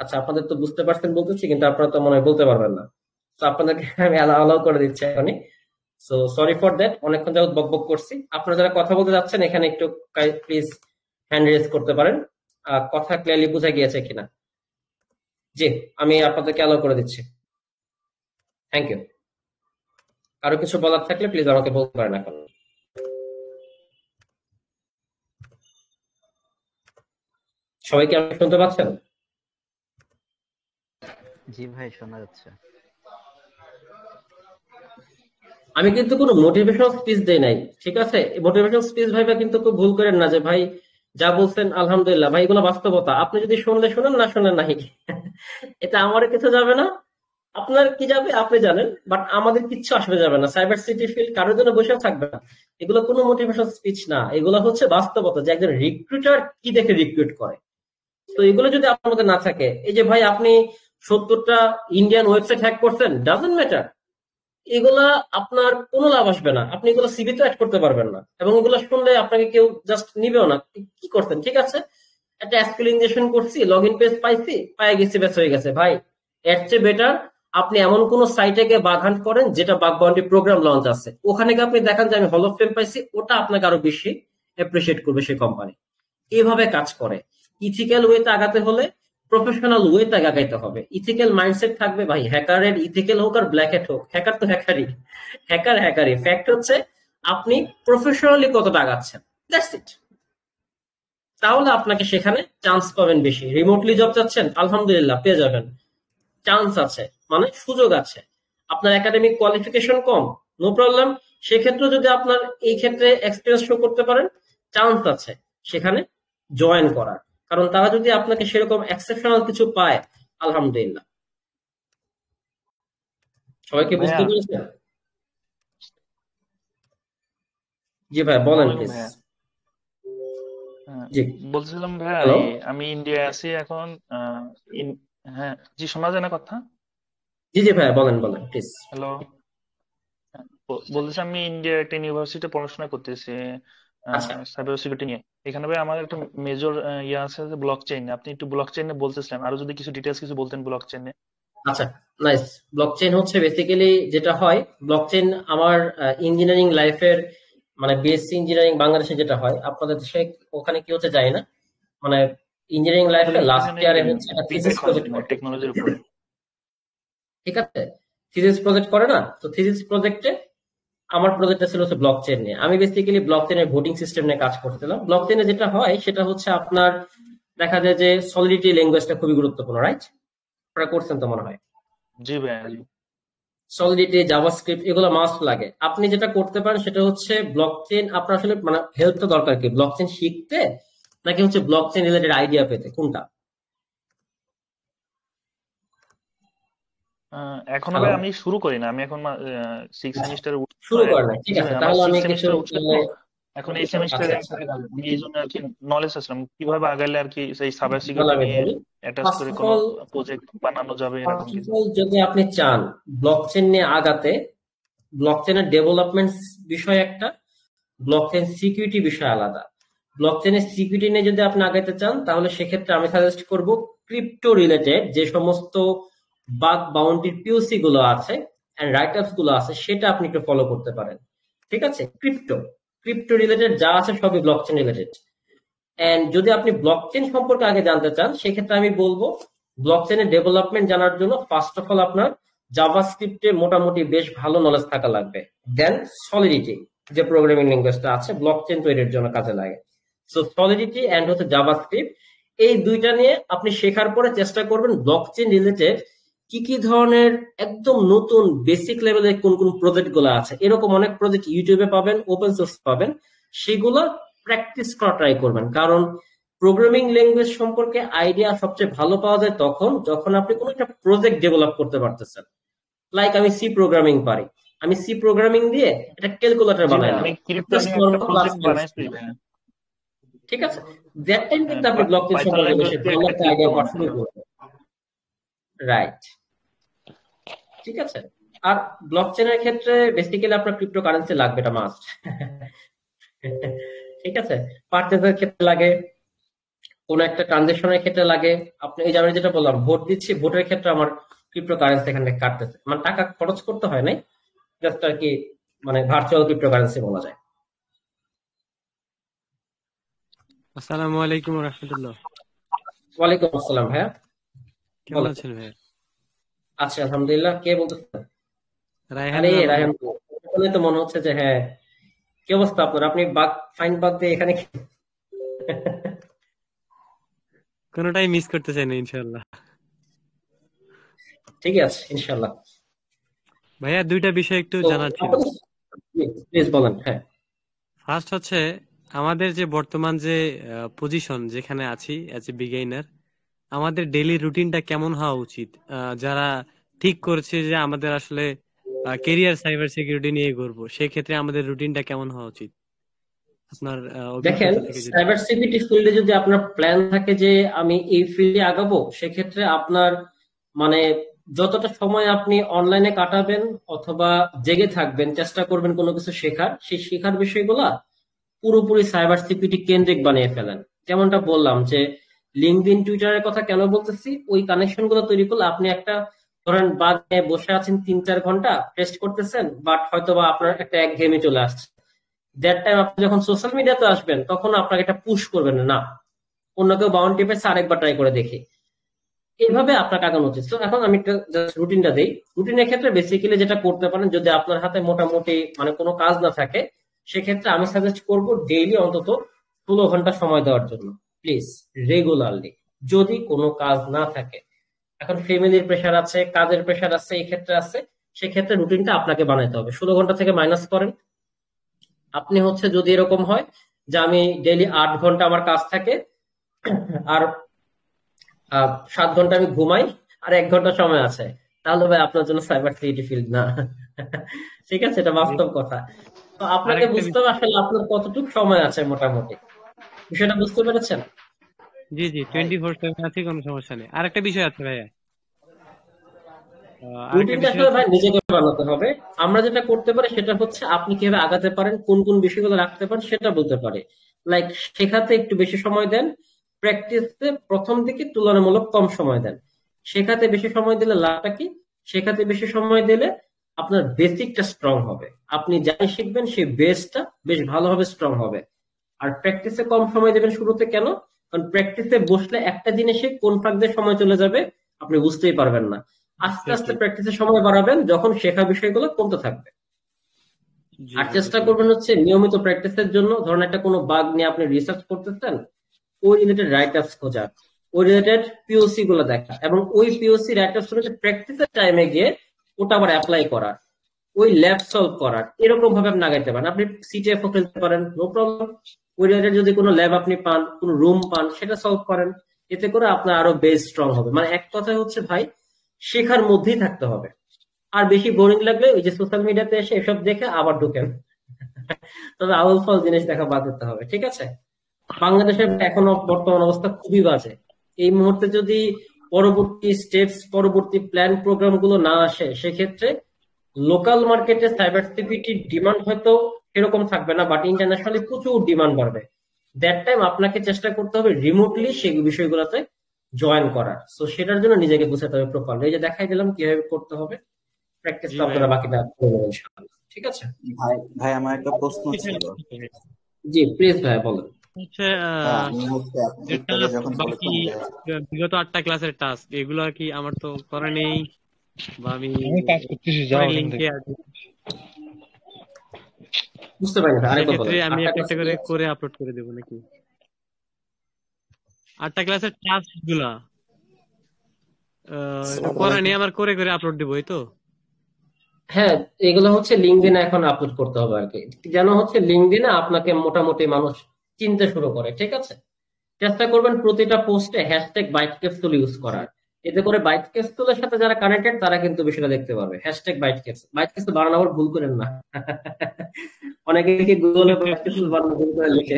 আচ্ছা, আপনাদের তো বুঝতে পারছেন বলতেছি, কিন্তু আপনারা তো মনে হয় বলতে পারবেন না। তো আপনাদেরকে আমি অ্যালাউ করে দিচ্ছি এখনই। সো সরি ফর দ্যাট, অনেকক্ষণ যাবত বকবক করছি। আপনারা যারা কথা বলতে যাচ্ছেন এখানে একটু প্লিজ হ্যান্ড রেজ করতে পারেন, কথা ক্লিয়ারলি বোঝা গিয়েছে কিনা। জি, আমি আপনাদেরকে অ্যালাউ করে দিচ্ছি। Thank you. কারো কিছু বলার থাকলে প্লিজ আমাকে বলতে পারেন এখন। সবাই কি আমাকে শুনতে পাচ্ছেন? জি ভাই, শোনা যাচ্ছে। আমি কিন্তু কোনো মোটিভেশনাল স্পিচ দেই নাই, ঠিক আছে? মোটিভেশনাল স্পিচ ভাইবা কিন্তু খুব ভুল করেন না যে ভাই যা বলছেন আলহামদুলিল্লাহ, ভাই এগুলো বাস্তবতা, আপনি যদি শুনলে শুনেন, না শুনেন নাই। এটা আমারও কিছু যাবে না, আপনার কি যাবে আপনি জানেন, বাট আমাদের কিচ্ছু আসবে যাবে না। সাইবার সিটি ফিল্ড কারোর জন্য বসে থাকবে না। এগুলো কোনো মোটিভেশনাল স্পিচ না, এগুলো হচ্ছে বাস্তবতা, যে একজন রিক্রুটার কি দেখে রিক্রুট করে। তো এগুলো যদি আপনার মধ্যে না থাকে, এই যে ভাই আপনি 70টা ইন্ডিয়ান ওয়েবসাইট হ্যাক করছেন, ডাজন্ট ম্যাটার, এগুলা আপনার কোনো লাভ আসবে না, আপনি এগুলো সিভি তো অ্যাড করতে পারবেন না, এবং এগুলো শুনলে আপনাকে কেউ জাস্ট নিবেও না। কি করছেন, ঠিক আছে একটা এসকিউএল ইনজেকশন করছি, লগ ইন পেজ পাইছি, পায়ে গেছি, ব্যাস হয়ে গেছে। ভাই এর চেয়ে বেটার আপনি এমন কোন সাইটে গিয়ে বাগ হান্ট করেন যেটা বাগ বাউন্ডি প্রোগ্রাম লঞ্চ আছে, ওখানে গিয়ে আপনি দেখান যে আমি হল অফ ফেম পাইছি, ওটা আপনাকে আরো বেশি অ্যাপ্রিসিয়েট করবে সেই কোম্পানি। এভাবে কাজ করে। ইথিক্যাল ওয়েতে আগাতে হলে প্রফেশনাল ওয়েতে আগাইতে হবে, ইথিক্যাল মাইন্ডসেট থাকবে। ভাই হ্যাকারের ইথিক্যাল হোক আর ব্ল্যাক হ্যাট হোক, হ্যাকার তো হ্যাকারই, হ্যাকার হ্যাকারই। ফ্যাক্ট হচ্ছে আপনি প্রফেশনালি কতটা আগাচ্ছেন, দ্যাটস ইট। তাহলে আপনাকে সেখানে চান্স পাবেন বেশি। রিমোটলি জব চাচ্ছেন, আলহামদুলিল্লাহ পেয়ে যাবেন, চান্স আছে, মানে সুযোগ আছে। আপনার একাডেমিক কোয়ালিফিকেশন কম, নো প্রবলেম, সেক্ষেত্রে যদি আপনার এই ক্ষেত্রে এক্সপিরিয়েন্স শো করতে পারেন, চান্স আছে সেখানে জয়েন করার। কারণ তারা যদি আপনাকে সেরকম এক্সেপশনাল কিছু পায়, আলহামদুলিল্লাহ। সবাইকে বুঝতে ভাইয়া, পেরেছেন? জি ভাই বলেন বলেন প্লিজ। ভাইয়া। হ্যাঁ, জি, বলছিলাম ভাইয়া, হ্যালো। আমি ইন্ডিয়ায় আছি এখন। হ্যাঁ, জি, শোনা যায় না কথা? জি জি ভাই বলেন বলেন প্লিজ। হ্যালো। বলতেছি আমি ইন্ডিয়ার একটা ইউনিভার্সিটিতে পড়াশোনা করতেছি আচ্ছা সাইবার সিকিউরিটি নিয়ে। এখানে ভাই আমার একটা মেজর ইয়ে আছে যে ব্লক চেইন। আপনি একটু ব্লক চেইনে বলতেছিলেন, আরো যদি কিছু ডিটেলস কিছু বলতেন ব্লক চেইনে। আচ্ছা, নাইস। ব্লকচেইন হচ্ছে বেসিক্যালি যেটা হয়, ব্লকচেইন আমার ইঞ্জিনিয়ারিং লাইফের মানে বিএসসি ইঞ্জিনিয়ারিং বাংলাদেশে যেটা হয়, আপনাদের দেশে ওখানে কি হচ্ছে জানি না, মানে ইঞ্জিনিয়ারিং লাইফে আসলে লাস্ট ইঞ্জিনিয়ারিং ইয়ারে হচ্ছে একটা থিসিস বিটেক হয় প্রজেক্ট করে, টেকনোলজির উপরে। ঠিক আছে? থিসিস প্রজেক্ট করে না, তো থিসিস প্রজেক্টে আমার প্রজেক্টটা ছিল হচ্ছে ব্লকচেইন নিয়ে। আমি বেসিক্যালি ব্লকচেইনের ভোটিং সিস্টেম নিয়ে কাজ করছিলাম। ব্লকচেইনে যেটা হয় সেটা হচ্ছে আপনার দেখা যায় যে সলিডিটি ল্যাঙ্গুয়েজটা খুবই গুরুত্বপূর্ণ, রাইট? আপনারা করছেন তো মনে হয়। জি ভাইয়া, জি। সলিডিটি, জাভাস্ক্রিপ্ট এগুলো মাস্ট লাগে। আপনি যেটা করতে পারেন সেটা হচ্ছে ব্লকচেইন, আপনার আসলে মানে হেল্পটা দরকার কি, ব্লকচেইন শিখতে নাকি হচ্ছে ব্লকচেইন রিলেটেড আইডিয়া পেতে, কোনটা? এখনো হ্যালো, ভাই আমি শুরু করি না, আমি এখন 6 সেমিস্টারে উঠছি তো। শুরু করেন নাই, ঠিক জি আছে, ভাই, আমার তাহলে আমি সিক্স কিছু সেমিস্টারে উঠছি তো। এখন এই আচ্ছা সেমিস্টারে আচ্ছা, আমি এই জন্য আর কি নলেজ আসলাম কিভাবে আগাইলে আর কি সেই সাইবার তাহলে সিকিউরিটি আমি নিয়ে বলি। অ্যাটাচ ফার্স্ট করে অফ কোনো অল, প্রজেক্ট বানানো যাবে এরকম কিছু। যদি আপনি চান ব্লকচেইন নিয়ে আগাতে, ব্লকচেইনের ডেভেলপমেন্ট বিষয় একটা, ব্লকচেইন সিকিউরিটি বিষয় আলাদা। ব্লকচেইনের সিকিউরিটি নিয়ে যদি আপনি আগাইতে চান, তাহলে সেক্ষেত্রে আমি সাজেস্ট করব ক্রিপ্টো রিলেটেড যে সমস্ত বাগ বাউন্ডির পিওসি গুলো আছে, এন্ড রাইট আপস গুলো আছে সেটা আপনি একটু ফলো করতে পারেন। ঠিক আছে, ক্রিপ্টো রিলেটেড যা আছে সবই ব্লকচেন রিলেটেড। এন্ড যদি আপনি ব্লকচেন সম্পর্কে আগে জানতে চান সেক্ষেত্রে আমি বলবো ব্লকচেনের ডেভেলপমেন্ট জানার জন্য ফার্স্ট অফ অল আপনার জাভাস্ক্রিপ্টে মোটামুটি বেশ ভালো নলেজ থাকা লাগবে। দেন সলিডিটি যে প্রোগ্রামিং ল্যাঙ্গুয়েজটা আছে ব্লকচেন তৈরির জন্য কাজে লাগে। সো সলিডিটি এন্ড হচ্ছে জাভাস্ক্রিপ্ট, এই দুইটা নিয়ে আপনি শেখার পরে চেষ্টা করবেন ব্লকচেন রিলেটেড কি কি ধরনের একদম নতুন বেসিক লেভেলের কোন কোন প্রজেক্ট গুলো আছে, এরকম অনেক প্রজেক্ট ইউটিউবে পাবেন, ওপেন সোর্স পাবেন, সেগুলো প্র্যাকটিস করা ট্রাই করবেন। কারণ প্রোগ্রামিং ল্যাঙ্গুয়েজ সম্পর্কে আইডিয়া সবচেয়ে ভালো পাওয়া যায় তখন যখন আপনি কোনো একটা প্রজেক্ট ডেভেলপ করতে পারতেছেন। লাইক আমি সি প্রোগ্রামিং পারি, আমি সি প্রোগ্রামিং দিয়ে একটা ক্যালকুলেটর জি ভাই, বানাইলাম, আমি ক্রিপ্টো নিয়ে একটা প্রজেক্ট বানাইছি ভাই। ঠিক আছে, দ্যাট টাইম কিন্তু আপনি ব্লকচেন পাইথন সম্পর্কে ল্যাঙ্গুয়েজ বেশি দিয়ে ভালো একটা একটা ক্রিপ্টো আইডিয়া পাওয়া বানাইছি। শুরু করবেন। রাইট, ঠিক আছে। আর ব্লকচেনের ক্ষেত্রে বেসিক্যালি আপনার ক্রিপ্টো কারেন্সি লাগবে, এটা মাস্ট। ঠিক আছে, পারচেজের ক্ষেত্রে লাগে, কোন একটা ট্রানজেকশনের ক্ষেত্রে লাগে। আপনি এই যে আমি যেটা বললাম ভোট দিচ্ছি, ভোটের ক্ষেত্রে আমার ক্রিপ্টো কারেন্সি এখানে কাটতেছে, মানে টাকা খরচ করতে হয় নাই, জাস্ট আর কি, মানে ভার্চুয়াল ক্রিপ্টো কারেন্সি বলা যায়। আসসালামু আলাইকুম রহমতুল্লাহ। ওয়ালাইকুম আসসালাম ভাইয়া, কেমন বলেন। আছেন ভাইয়া? আচ্ছা, আলহামদুলিল্লাহ। কে বলতেছেন? রায়হান আরে রানা রায়হান, বলছি। শুনে তো মনে হচ্ছে যে হ্যাঁ, কি অবস্থা আপনার? আপনি বাগ ফাইন বাগ দিয়ে এখানে কোনোটাই মিস করতে চাই না ইনশাআল্লাহ। ঠিকই আছে ইনশাল্লাহ। ভাইয়া দুইটা বিষয় একটু তো জানার ছিল। প্লিজ বলেন। হ্যাঁ, ফার্স্ট হচ্ছে আমাদের যে বর্তমান যে পজিশন যেখানে আছি অ্যাজ এ বিগিনার, আমাদের ডেইলি রুটিনটা কেমন হওয়া উচিত? যারা ঠিক করেছে যে আমাদের আসলে কেরিয়ার সাইবার সিকিউরিটি নিয়ে করবো, সেক্ষেত্রে আমাদের রুটিনটা কেমন হওয়া উচিত? আপনার দেখেন, অভিজ্ঞতা থেকে যদি সাইবার সিকিউরিটি ফিল্ডে যদি আপনার প্ল্যান থাকে যে আমি এই ফিল্ডে আগাবো, সেক্ষেত্রে আপনার মানে যতটা সময় আপনি অনলাইনে কাটাবেন অথবা জেগে থাকবেন, চেষ্টা করবেন কোনো কিছু শেখার, সেই শেখার বিষয়গুলা পুরোপুরি সাইবার সিকিউরিটি কেন্দ্রিক বানিয়ে ফেলেন। যেমনটা বললাম যে লিঙ্কডইন টুইটারের কথা কেন বলতেছি, ওই কানেকশন গুলো তৈরি করলে আপনি একটা, ধরেন বাদে বসে আছেন 3-4 ঘন্টা টেস্ট করতেছেন, বাট হয়তো বা আপনার একটা একঘেয়েমি চলে আসছে, দ্যাট টাইম আপনি যখন সোশ্যাল মিডিয়াতে আসবেন তখন আপনাকে এটা পুশ করবেন না, না অন্য কেউ বাউন্ড টিপেছে আরেকবার ট্রাই করে দেখি, এইভাবে আপনাকে আগানো উচিত। তো এখন আমি একটা রুটিনটা দিই। রুটিনের ক্ষেত্রে বেসিক্যালি যেটা করতে পারেন, যদি আপনার হাতে মোটামুটি মানে কোনো কাজ না থাকে, সেক্ষেত্রে আমি সাজেস্ট করব ডেইলি অন্তত 16 ঘন্টা সময় দেওয়ার জন্য, প্লিজ, রেগুলারলি, যদি কোনো কাজ না থাকে। এখন ফ্যামিলির প্রেশার আছে, কাজের প্রেশার আছে, এই ক্ষেত্রে আছে, সেক্ষেত্রে রুটিনটা আপনাকে বানাইতে হবে। 16 ঘন্টা থেকে মাইনাস করেন। আপনি হচ্ছে যদি এরকম হয় যে আমি ডেইলি 8 ঘন্টা আমার কাজ থাকে, আর 7 ঘন্টা আমি ঘুমাই, আর 1 ঘন্টা সময় আছে, তাহলে ভাই আপনার জন্য সাইবার সিকিউরিটি ফিল্ড না। ঠিক আছে, এটা বাস্তব কথা। তো আপনাকে আরেকটা বুঝতে হবে বিষয়, আসলে আপনার কতটুকু সময় আছে মোটামুটি, বিষয়টা বুঝতে পেরেছেন? জি জি 24/7 আছে, কোনো সমস্যা নেই। আরেকটা বিষয় আছে ভাইয়া, আরেকটা রুটিনটা বিষয় আসলে হচ্ছে ভাই নিজেকে বানাতে হবে। আমরা যেটা করতে পারি সেটা হচ্ছে আপনি কিভাবে আগাতে পারেন, কোন কোন বিষয়গুলো রাখতে পারেন সেটা বলতে পারি। লাইক শেখাতে একটু বেশি সময় দেন, প্র্যাকটিসে প্রথম দিকে তুলনামূলক কম সময় দেন। শেখাতে বেশি সময় দিলে লাভটা কি? শেখাতে বেশি সময় দিলে আপনার বেসিকটা স্ট্রং হবে, আপনি যাই শিখবেন সেই বেসটা বেশ ভালোভাবে স্ট্রং হবে। আর প্র্যাকটিসে কম সময় দেবেন শুরুতে, কেন? কারণ প্র্যাকটিসে বসলে একটা জিনিসে কোন ফাঁক দিয়ে সময় চলে যাবে আপনি বুঝতেই পারবেন না। আস্তে আস্তে এক্স্যাক্টলি। প্র্যাকটিসের সময় বাড়াবেন যখন শেখা বিষয়গুলো কমতে থাকবে। জি আর জি, চেষ্টা বুঝতে করবেন পারছি। হচ্ছে নিয়মিত প্র্যাকটিসের জন্য, ধরেন একটা কোনো বাগ নিয়ে আপনি রিসার্চ করতেছেন, ওই রিলেটেড রাইট আপস খোঁজা, ওই রিলেটেড পিওসি গুলো দেখা, এবং ওই পিওসি রাইট আপস গুলোকে প্র্যাকটিসের টাইমে গিয়ে ওটা আবার অ্যাপ্লাই করার, ওই ল্যাব সলভ করার, এরকম ভাবে আপনি আগাইতে পারেন। আপনি সিটিএফও খেলতে পারেন, নো প্রবলেম। ওই রিলেটেড যদি কোনো ল্যাব আপনি পান, কোনো রুম পান, সেটা সলভ করেন। এতে করে আপনার আরো বেস স্ট্রং হবে। মানে এক কথায় হচ্ছে ভাই, শেখার মধ্যেই থাকতে হবে। আর বেশি বোরিং লাগলে ওই যে সোশ্যাল মিডিয়াতে এসে এসব দেখে আবার ঢুকেন। তবে আউল ফাউল জিনিস দেখা বাদ দিতে হবে, ঠিক আছে? বাংলাদেশের এখনো বর্তমান অবস্থা খুবই বাজে। এই মুহূর্তে যদি পরবর্তী স্টেপস, পরবর্তী প্ল্যান প্রোগ্রাম গুলো না আসে, সেক্ষেত্রে লোকাল মার্কেটে সাইবার সিকিউরিটির ডিমান্ড হয়তো এরকম থাকবে না, বাট ইন্টারন্যাশনালি প্রচুর ডিমান্ড বাড়বে। দ্যাট টাইম আপনাকে চেষ্টা করতে হবে রিমোটলি সেই বিষয়গুলোতে জয়েন করার। সো সেটার জন্য নিজেকে বুঝাতে হবে প্রপারলি। এই যে দেখাই দিলাম কিভাবে করতে হবে, প্র্যাকটিস জি তো ভাই আপনারা বাকিটা করে নেবেন ইনশাআল্লাহ। ঠিক আছে? ভাই ভাই আমার একটা প্রশ্ন এটা ছিল। জি প্লিজ ভাই বলেন। হচ্ছে ভাই আমি হচ্ছে আপনি যে একটু আগে টাস্ক যখন বাকি বলেছেন যে বিগত 8টা ক্লাসের টাস্ক এগুলো কি আমার তো করা নেই, বা আমি আমি কাজ করতেছি, যাও পরের এখান লিঙ্কে থেকে। বুঝতে পারিনি ভাই, আরেকবার সেক্ষেত্রে বলেন। আমি আটটা একটা ক্লাস একটা কি? করে করে আপলোড করে দেবো নাকি? 8টা ক্লাসের টাস্ক গুলা এটা আসসালামু করা আলাইকুম। নেই, আমার করে করে আপলোড দেবো, এই তো? হ্যাঁ, এগুলো হচ্ছে লিঙ্কডইনে এখন আপলোড করতে হবে আর কি, যেন হচ্ছে লিঙ্কডইনে আপনাকে মোটামুটি মানুষ চিনতে শুরু করে। ঠিক আছে? চেষ্টা করবেন প্রতিটা পোস্টে হ্যাশট্যাগ বাইট ক্যাপসুল ইউজ করার। এতে করে বাইট ক্যাপসুলের সাথে যারা কানেক্টেড তারা কিন্তু বিষয়টা দেখতে পারবে। Hashtag byte capsule, byte capsule বানানো আবার ভুল করেন না। অনেকে কি গুগলে বাইট ক্যাপসুল বানানো ভুল করে লিখে,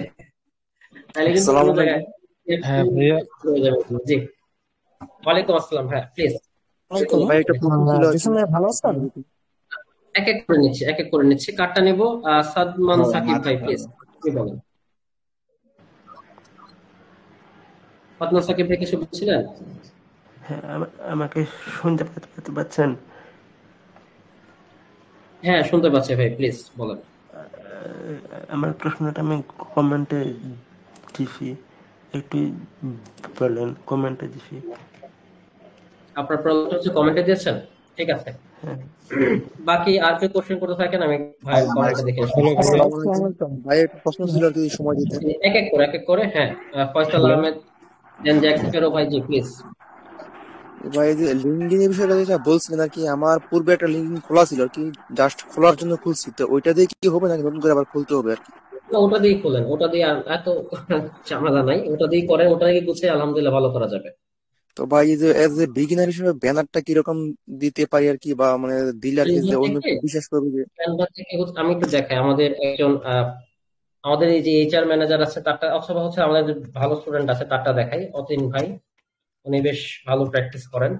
তাহলে কিন্তু আসসালামু কোনো জায়গায় আলাইকুম। হ্যাঁ ভাইয়া, হয়ে যাবে। জি, ওয়ালাইকুম আসসালাম ভাই, প্লিজ। ভাই একটা প্রশ্ন ছিল আর কি। জিসুম ভাই ভালো আছেন? এক এক করে নিচ্ছি, এক এক করে নিচ্ছি, কার্ডটা নিবো। সাদমান হ্যাঁ সাকিব ভাই প্লিজ, মাশাআল্লাহ। কি বলেন? সাদমান সাকিব ভাই কিছু বলছিলেন? হ্যাঁ, আমাকে শুনতে পাচ্ছেন? হ্যাঁ শুনতে পাচ্ছি ভাই, প্লিজ বলেন। আমার প্রশ্নটা আমি কমেন্টে দিছি, একটু বলেন। কমেন্টে দিছি। আপনার প্রবলেমটা হচ্ছে কমেন্টে দিয়েছেন, ঠিক আছে। হ্যাঁ। বাকি আর কেউ কোশ্চেন করতে থাকেন, আমি ভাই ভাইয়ের আমার কমেন্টটা দেখে আসি। হ্যালো ভাইয়া। আসসালামু আলাইকুম। ভাই একটা প্রশ্ন ছিল আর কি, যদি সময় দিতেন। এক এক করে, এক এক করে। হ্যাঁ, ফয়সাল হ্যালো। আহমেদ, দেন জ্যাকস ফেরো ভাই, জি প্লিজ। ভাই এই যে লিঙ্কডইন এর বিষয়টা যেটা বলছিলেন আর কি, আমার পূর্বে একটা লিঙ্কডইন খোলা ছিল আর কি, জাস্ট খোলার জন্য খুলছি, তো ওইটা দিয়ে কি হবে নাকি নতুন করে আবার খুলতে হবে আর কি? না, ওটা দিয়ে খোলেন, ওটা দিয়ে আর এত ঝামেলা নাই, ওটা দিয়ে করেন, ওটা দিয়ে গুছিয়ে আলহামদুলিল্লাহ ভালো করা যাবে। তো ভাই এই যে এজ এ বিগিনার হিসেবে ব্যানারটা কিরকম দিতে পারি আর কি, বা মানে দিলে আর কি যে ক্যানভা অন্য থেকে, কেউ বিশ্বাস করবে যে। ক্যানভা থেকে আমি একটু দেখাই। আমাদের একজন আমাদের এই যে এইচআর ম্যানেজার আছে তারটা, অথবা হচ্ছে আমাদের যে ভালো স্টুডেন্ট আছে তারটা দেখাই, অতীন ভাই। উনি বেশ ভালো প্র্যাকটিস করেন,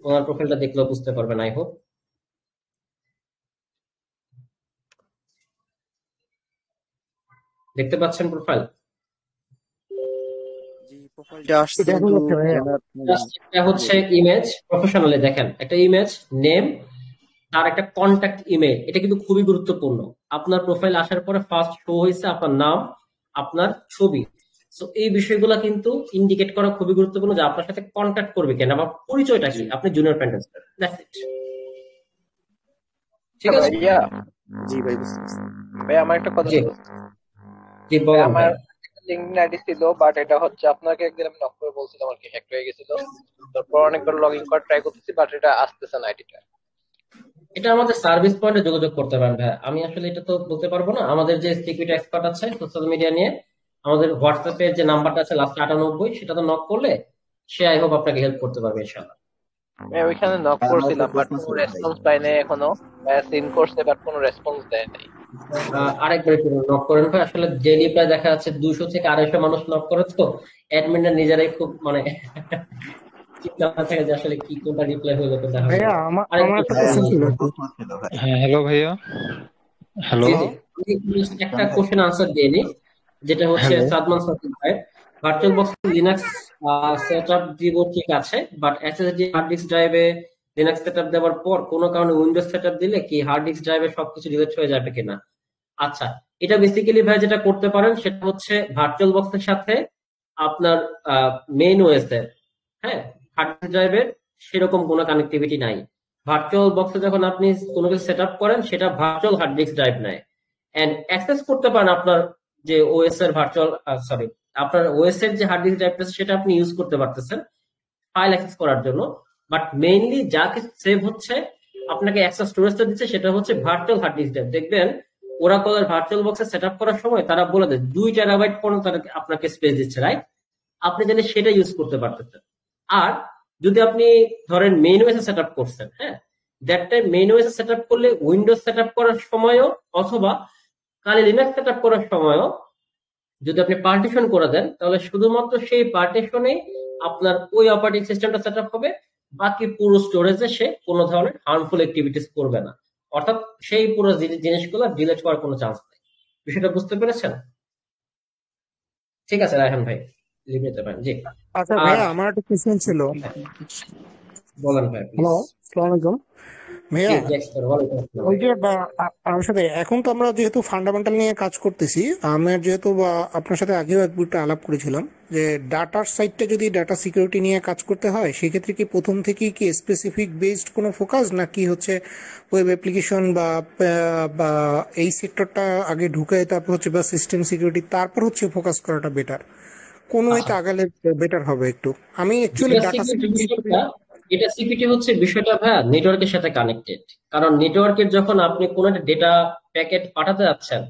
ওনার প্রোফাইলটা দেখলেও বুঝতে পারবেন আই হোপ। দেখতে পাচ্ছেন প্রোফাইল? জি প্রোফাইলটা আসছে দেখা কিন্তু যাচ্ছে ভাইয়া। ব্যানার। জাস্ট এটা হচ্ছে ইমেজ, প্রফেশনালি দেখেন, একটা ইমেজ, নেম, তার একটা কন্ট্যাক্ট ইমেল, এটা কিন্তু খুবই গুরুত্বপূর্ণ। আপনার প্রোফাইল আসার পরে ফার্স্ট শো হয়েছে আপনার নাম, আপনার ছবি। সো এই বিষয়গুলো কিন্তু ইন্ডিকেট করা খুবই গুরুত্বপূর্ণ যে আপনার সাথে কন্ট্যাক্ট করবে কেন, বা পরিচয়টা কি, আপনি জুনিয়র প্যান্টেস্টার, দ্যাটস ইট। ঠিক আছে? ভাইয়া, জি ভাই বুঝতে পারছি। ভাই আমার একটা কথা জি ছিল। জি ভাই বলেন আমার ভাই। লিঙ্কডইন আইডি ছিল, বাট এটা হচ্ছে আপনাকে একদিন আমি নক করে বলছিলাম আর কি, হ্যাক হয়ে গেছিল। তারপর অনেকবার লগ ইন করার ট্রাই করতেছি, বাট এটা আসতেছে না আইডিটা। এটা আমাদের সার্ভিস পয়েন্টে যোগাযোগ করতে পারেন ভাই, আমি আসলে এটা তো বলতে পারবো না। আমাদের যে সিকিউরিটি এক্সপার্ট আছে সোশ্যাল মিডিয়া নিয়ে, আমাদের হোয়াটসঅ্যাপে যে নাম্বারটা আছে লাস্ট 98, সেটা তো নক করলে সে আই হোপ আপনাকে হেল্প করতে পারবে ইনশাআল্লাহ। আমি ওইখানে নক ভাই আমার একটা করছিলাম, বাট প্রশ্ন কোনো ছিল ভাই। রেসপন্স পাই নাই এখনো। সিন করছে, বাট কোনো রেসপন্স দেয় নাই। আরেকবার একটু নক করেন ভাই, আসলে ডেইলি প্রায় দেখা যাচ্ছে 200 থেকে 250 মানুষ নক করে, তো অ্যাডমিনরা নিজেরাই খুব মানে চিন্তা থাকে যে আসলে কি কোনটা রিপ্লাই হলো কোনটা হলো ভাইয়া না। আমার একটা ভাই কোশ্চেন আমার ছিল একটা আর কি। প্রশ্ন ছিল ভাই। হ্যাঁ হ্যালো ভাইয়া। হ্যালো। জি জি, আমি just একটা কোশ্চেন আনসার দিয়ে নিই, যেটা হচ্ছে হ্যালো। সাদমান সাকিব ভাই। ভার্চুয়াল বক্স লিনাক্স সেটআপ দিব ঠিক আছে, বাট এসএসডি হার্ড ডিস্ক ড্রাইভে লিনাক্স সেটআপ দেওয়ার পর কোনো কারণে উইন্ডোজ সেটআপ দিলে কি হার্ড ডিস্ক ড্রাইভে সবকিছু ডিলিট হয়ে যাবে কিনা? আচ্ছা, এটা বেসিক্যালি ভাই যেটা করতে পারেন সেটা হচ্ছে ভার্চুয়াল বক্সের সাথে আপনার মেইন ওএস এর, হ্যাঁ, হার্ড ডিস্ক ড্রাইভের সেরকম কোনো কানেক্টিভিটি নাই। ভার্চুয়াল বক্সে যখন আপনি কোনো কিছু সেট আপ করেন সেটা ভার্চুয়াল হার্ড ডিস্ক ড্রাইভ নেয়, এন্ড অ্যাক্সেস করতে পারেন আপনার যে ওএস এর ভার্চুয়াল, সরি, আপনার ওএস এর যে হার্ড ডিস্ক ড্রাইভটা সেটা আপনি ইউজ করতে পারতেছেন ফাইল অ্যাক্সেস করার জন্য। বাট মেইনলি যা কিছু সেভ হচ্ছে, আপনাকে এক্সট্রা স্টোরেজটা দিচ্ছে সেটা হচ্ছে ভার্চুয়াল হার্ড ডিস্ক ড্রাইভ। দেখবেন ওরাকলের ভার্চুয়াল বক্সে সেট আপ করার সময় তারা বলে দেয় 2 টেরাবাইট পর্যন্ত তারা আপনাকে স্পেস দিচ্ছে, রাইট? আপনি চাইলে সেটা ইউজ করতে পারতেছেন। আর যদি আপনি ধরেন মেইন ওএস সেট আপ করছেন, হ্যাঁ, that time main OS set up করলে উইন্ডোজ সেট আপ করার সময়ও অথবা কালি লিনাক্স সেট আপ করার সময়ও যদি আপনি পার্টিশন করে দেন, তাহলে শুধুমাত্র সেই পার্টিশনে আপনার ওই অপারেটিং সিস্টেমটা সেট আপ হবে, বাকি পুরো স্টোরেজে সে কোনো ধরনের হার্মফুল অ্যাক্টিভিটিস করবে না। অর্থাৎ সেই পুরো জিনিসগুলো ডিলিট হওয়ার কোনো চান্স নেই। বিষয়টা বুঝতে পেরেছেন? ঠিক আছে রায়হান ভাই, লিভ নিতে পারেন। জি। আচ্ছা আর ভাইয়া আমার একটা কোশ্চেন ছিল। বলেন ভাই প্লিজ। হ্যালো, আসসালামু আলাইকুম জি ভাইয়া। জি এক্সপার্ট, ওয়ালাইকুম আসসালাম ওই ভাই। যে আমার সাথে এখন তো আমরা যেহেতু ফান্ডামেন্টাল নিয়ে কাজ করতেছি, আমার যেহেতু আপনার সাথে আগেও একবার আলাপ করেছিলাম যে ডাটার সাইডটা যদি ডাটা সিকিউরিটি নিয়ে কাজ করতে হয় সেক্ষেত্রে কি প্রথম থেকেই কি স্পেসিফিক বেসড কোনো ফোকাস, নাকি হচ্ছে ওয়েব অ্যাপ্লিকেশন বা এই সেক্টরটা আগে ঢুকে তারপর হচ্ছে বা সিস্টেম সিকিউরিটি তারপর হচ্ছে ফোকাস করাটা বেটার? কোন আচ্ছা, ওয়েতে আগালে বেটার হবে একটু? আমি actually data data security security বিষয়টা, ডেটা সিকিউরিটি হচ্ছে বিষয়টা ভাইয়া নেটওয়ার্কের সাথে কানেক্টেড। কারণ নেটওয়ার্কের যখন আপনি কোনো একটা ডেটা প্যাকেট পাঠাতে যাচ্ছেন,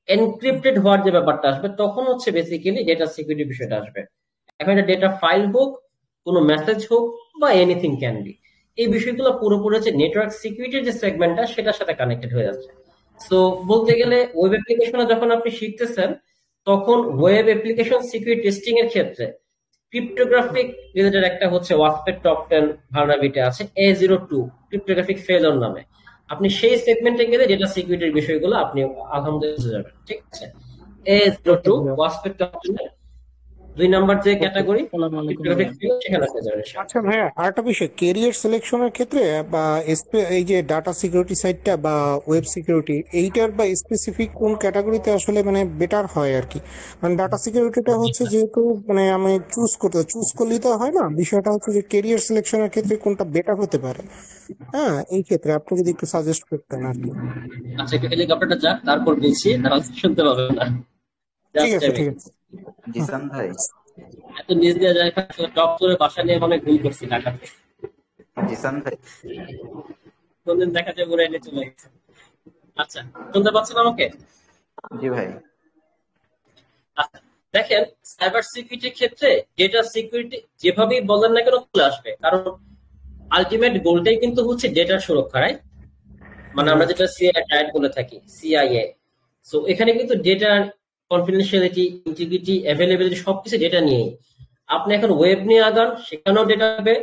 এনক্রিপ্টেড হওয়ার যে ব্যাপারটা আসবে তখন হচ্ছে বেসিক্যালি ডেটা সিকিউরিটি বিষয়টা আসবে। এখন এটা ডেটা ফাইল হোক, কোনো মেসেজ হোক, বা এনিথিং ক্যান বি, এই বিষয়গুলো পুরোপুরি হচ্ছে নেটওয়ার্ক সিকিউরিটির যে সেগমেন্টটা সেটার সাথে কানেক্টেড হয়ে যাচ্ছে। সো বলতে গেলে ওয়েব অ্যাপ্লিকেশনে যখন আপনি শিখতেছেন, তখন ওয়েব অ্যাপ্লিকেশন সিকিউরিটি টেস্টিং এর ক্ষেত্রে ক্রিপ্টোগ্রাফিক রিলেটেড একটা হচ্ছে ওয়াসপের টপ 10 ভালনারেবিলিটি আছে A02 ক্রিপ্টোগ্রাফিক ফেলর নামে। আপনি সেই সেগমেন্টে গেলে ডেটা সিকিউরিটির বিষয়গুলো আপনি আলহামদুলিল্লাহ বুঝে যাবেন, ঠিক আছে। A02 ওকে ভাইয়া। ওয়াসপের টপ 10 এর 2 নাম্বার যে ওকে, ক্যাটাগরি আসসালামু আলাইকুম ক্রিপ্টোগ্রাফিক ভাইয়া। ফেলর, সেখানে আপনি যাবেন ইনশাআল্লাহ। আচ্ছা ভাইয়া, আরেকটা বিষয়, কেরিয়ার সিলেকশনের ক্ষেত্রে বা এই যে ডাটা সিকিউরিটি সাইডটা বা ওয়েব সিকিউরিটি এইটার বা স্পেসিফিক কোন ক্যাটাগরিতে আসলে মানে বেটার হয় আর কি? মানে ডাটা সিকিউরিটিটা হচ্ছে যেহেতু মানে আমি চুজ করলেই তো হয় না, বিষয়টা হচ্ছে যে কেরিয়ার সিলেকশনের ক্ষেত্রে কোনটা বেটার হতে পারে। হ্যাঁ, এই ক্ষেত্রে আপনি যদি একটু সাজেস্ট করতেন আর কি। আচ্ছা, একটু হেলিকপ্টারটা যাক, তারপর বলছি, তাহলে শুনতে পাবেন না। ঠিক জাস্ট আছে, ঠিক আছে। হুম। জিসান ভাই, এত নিজ দিয়ে যায়, টপ করে বাসা নিয়ে মনে হয় ভুল করছি ঢাকাতে। জিসান ভাই, কোনদিন দেখা যায় উড়ে এনে চলে গেছে। আচ্ছা, শুনতে পাচ্ছেন আমাকে? জি ভাই। আচ্ছা, দেখেন, সাইবার সিকিউরিটির ক্ষেত্রে ডেটা সিকিউরিটি যেভাবেই বলেন না কেন চলে আসবে, কারণ আলটিমেট গোলটাই কিন্তু হচ্ছে ডেটার সুরক্ষা, রাইট? মানে আমরা রাইট। যেটা সিআই ট্যাগ বলে থাকি, সিআইএ। সো এখানে কিন্তু ডেটার কনফিডেন্সিয়ালিটি, ইন্টিগ্রিটি, অ্যাভেলেবিলিটি সবকিছু ডেটা নিয়েই। আপনি এখন ওয়েব নিয়ে আগান, সেখানেও ডেটা থাকবে।